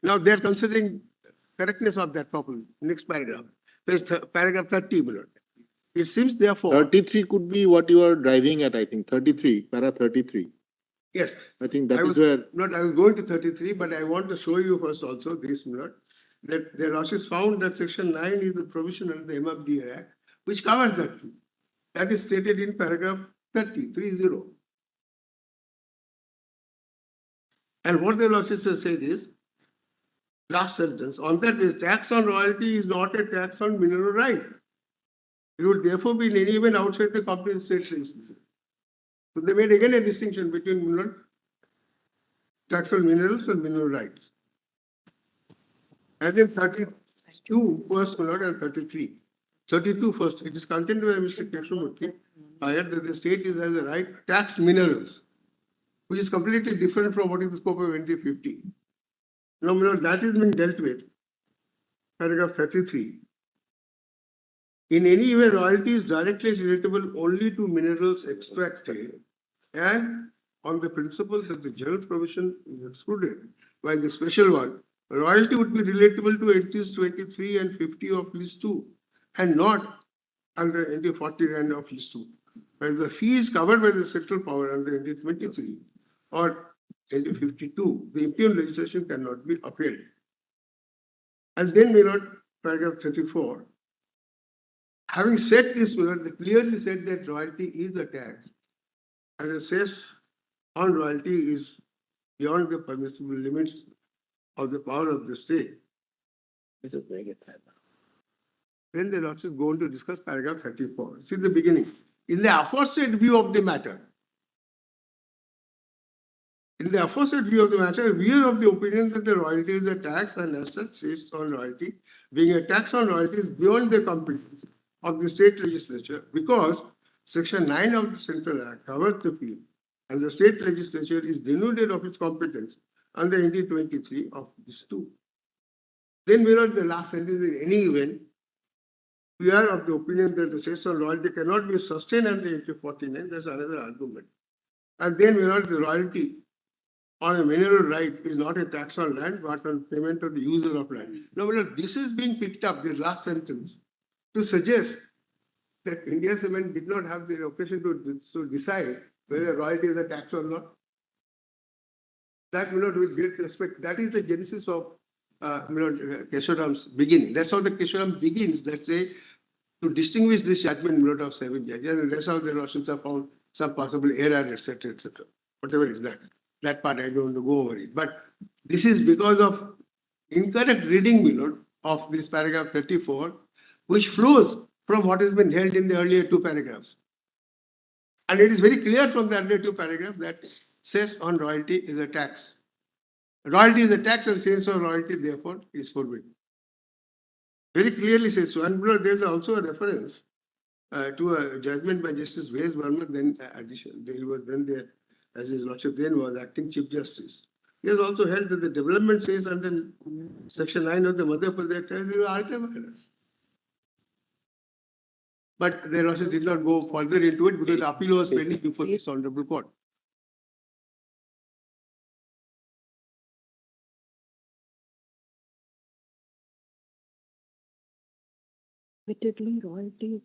Now they are considering correctness of that properly. Next paragraph, paragraph 30. It seems therefore 33 could be what you are driving at, I think. 33, para 33. Yes. I think that is where. I was going to 33, but I want to show you first also this, that the lordships found that section 9 is the provision under the MFDA Act, which covers that. That is stated in paragraph 30. And what the lordships have said is, last sentence, on that is tax on royalty is not a tax on mineral right. It would therefore be in any event outside the competent state legislation. So they made again a distinction between tax on minerals and mineral rights. And in 32 first, and 33. 32 first, it is contained by Mr. Krishnamurthy that the state has a right to tax minerals, which is completely different from what is the scope of entry 50. Now, that is being dealt with. Paragraph 33. In any event, royalty is directly relatable only to minerals extracted and on the principle that the general provision is excluded by the special one, royalty would be relatable to entries 23 and 50 of list 2 and not under entry 49 of list 2. Whereas the fee is covered by the central power under entry 23 or entry 52, the impugned legislation cannot be appealed. And then paragraph 34. Having said this, they clearly said that royalty is a tax, and the cess on royalty is beyond the permissible limits of the power of the state. This is very good. Then the lordships go on to discuss paragraph 34. See the beginning. In the aforesaid view of the matter, we are of the opinion that the royalty is a tax and as such cess on royalty, being a tax on royalty, is beyond the competence of the state legislature because section 9 of the Central Act covers the field and the state legislature is denuded of its competence under entry 23 of this 2. Then the last sentence, in any event, we are of the opinion that the cess on royalty cannot be sustained under entry 49. That's another argument. And then the royalty on a mineral right is not a tax on land but on payment of the user of land. Now, this is being picked up, this last sentence, to suggest that India Cement did not have the occasion to decide whether royalty is a tax or not. That, with great respect, that is the genesis of, Kesharam's beginning. That's how the Kesharam begins, let's say, to distinguish this judgment, of 7 judges. And that's how the Lordships have found some possible error, etc., etc. Whatever is that. That part I don't want to go over it. But this is because of incorrect reading, of this paragraph 34, which flows from what has been held in the earlier 2 paragraphs. And it is very clear from the earlier 2 paragraphs that cess on royalty is a tax. Royalty is a tax and cess on royalty, therefore, is forbidden. Very clearly says so. And there's also a reference to a judgment by Justice Vaes Verma, then as his lordship then was acting Chief Justice. He has also held that the development says under Section 9 of the Madhya Pradesh Act is ultra virus. But they also did not go further into it because the appeal was pending before this honorable court. Repeatedly, royalty.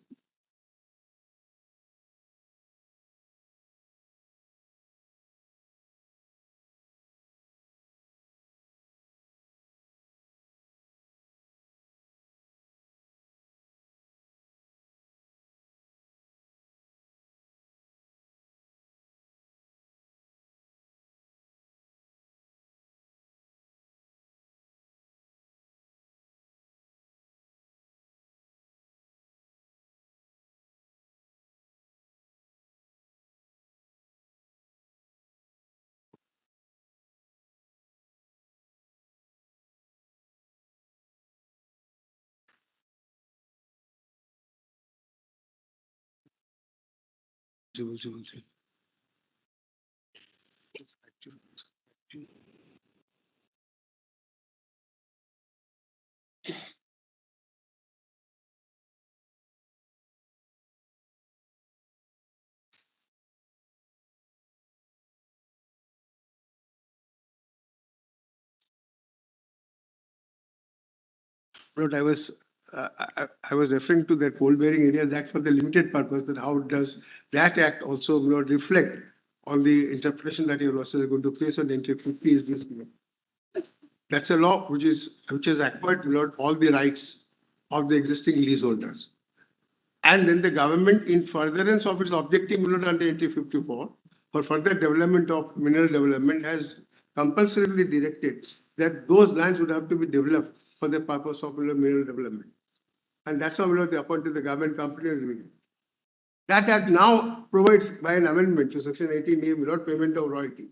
But I was referring to that Coal Bearing Areas Act for the limited purpose, that how does that act also reflect on the interpretation that your losses are going to place on entry 50 is this. That's a law which has acquired all the rights of the existing leaseholders. And then the government, in furtherance of its objective under entry 54, for further development of mineral development, has compulsorily directed that those lands would have to be developed for the purpose of mineral development. And that's how they appointed the government company. That act now provides by an amendment to Section 18A without payment of royalty.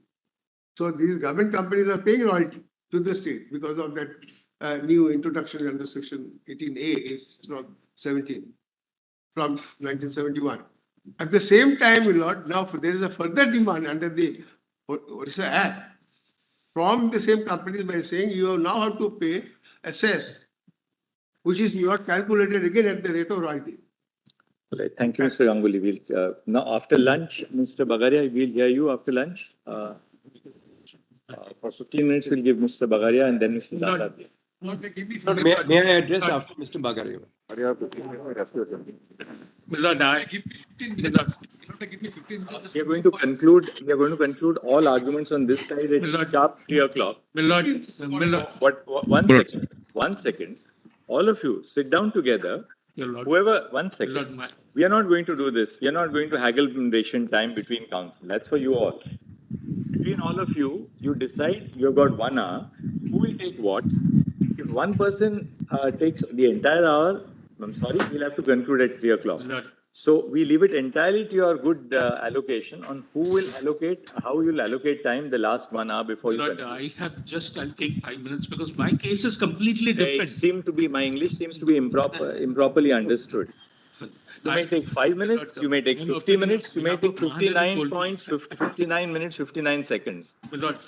So these government companies are paying royalty to the state because of that new introduction under Section 18A is from 1971. At the same time, now there is a further demand under the Act from the same companies by saying you now have to pay a cess, which is not calculated again at the rate of royalty. Right. Thank you, Mr. Ganguly. We'll, now, after lunch, Mr. Bagaria, we'll hear you after lunch. For 15 minutes, we'll give Mr. Bagaria and then Mr. Dada. May I address after Mr. Bagaria? We are going to conclude all arguments on this side at sharp 3 o'clock. One second. All of you sit down together. Whoever, 1 second. We are not going to do this. We are not going to haggle in ration time between council. That's for you all. Between all of you, you decide you've got 1 hour. Who will take what? If one person takes the entire hour, I'm sorry, we'll have to conclude at 3 o'clock. So we leave it entirely to your good allocation on who will allocate, how you'll allocate time the last 1 hour before you conclude. I'll take 5 minutes because my case is completely different. My English seems to be improperly understood. You may take 5 minutes, you may take 50 minutes, you may take 59 points, 59 minutes, 59 seconds.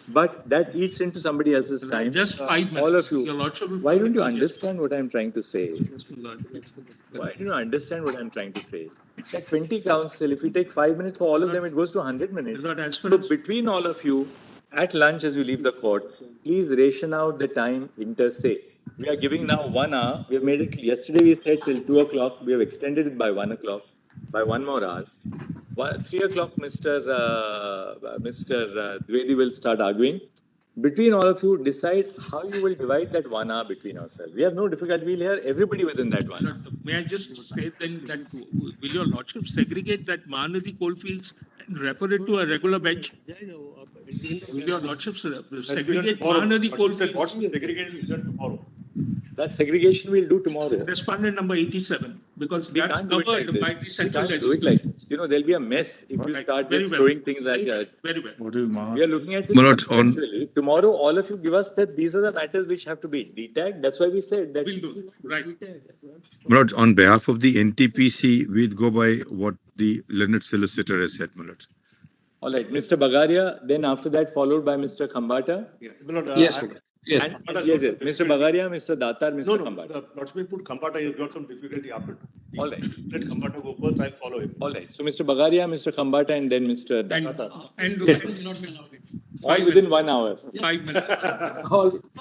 But that eats into somebody else's time. Just 5 minutes. All of you. Why don't you understand what I'm trying to say? Why don't you understand what I'm trying to say? At 20 council, if you take 5 minutes for all of them, it goes to 100 minutes. So between all of you, at lunch as you leave the court, please ration out the time inter se. We are giving now 1 hour. We have made it, yesterday we said till 2 o'clock. We have extended it by 1 o'clock. by 1 more hour. 3 o'clock, Mr. Dwivedi will start arguing. Between all of you, decide how you will divide that 1 hour between yourselves. We have no difficulty. We'll hear everybody within that 1 hour. May I just say then that will your lordship segregate that Mahanadi coalfields and refer it to a regular bench? Will your lordship segregate Mahanadi coalfields? What is segregated is done tomorrow. That segregation we'll do tomorrow. Respondent number 87, because We that's can't do it like covered this. by the We central can't do it legislation. like this. You know, there'll be a mess if you Right. start Very just well. throwing things like that. Very well. What is Maha? We are looking at this My lords, on- conceptually. Tomorrow, all of you give us that these are the matters which have to be detagged. That's why we said that. We'll do, right. My lords, on behalf of the NTPC, we'd go by what the learned solicitor has said, my lords. All right, Mr. Bagaria, then after that followed by Mr. Khambata. Yes, my lord, Yes, I- Lord. Yes. And, yes, yes, Mr. Bagaria, Mr. Datar, Mr. No, no, Khambata. Lordship may put Kambata, he's got some difficulty after. All right. Let Kambata go first, I'll follow him. All right. So Mr. Bagaria, Mr. Khambata, and then Mr. And, Datar. and Yes. will not be allowed. All within 1 hour. 5 minutes.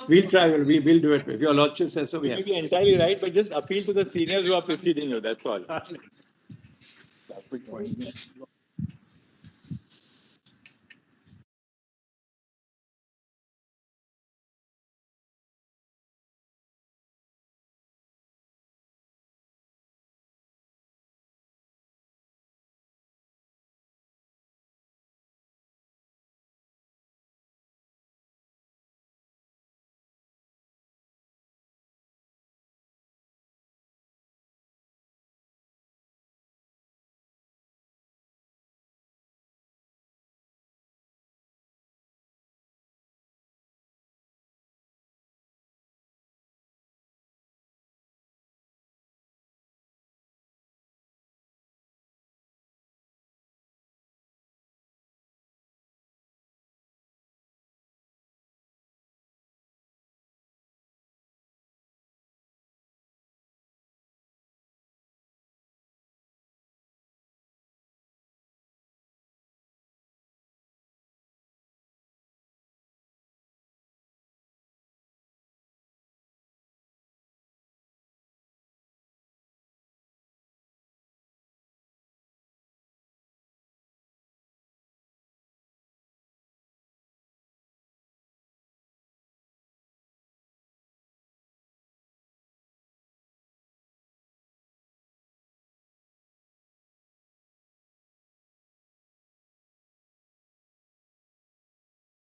We'll try, we'll do it. If your lordship says so, we You have. may be entirely right, but just appeal to the seniors who are preceding you, that's all.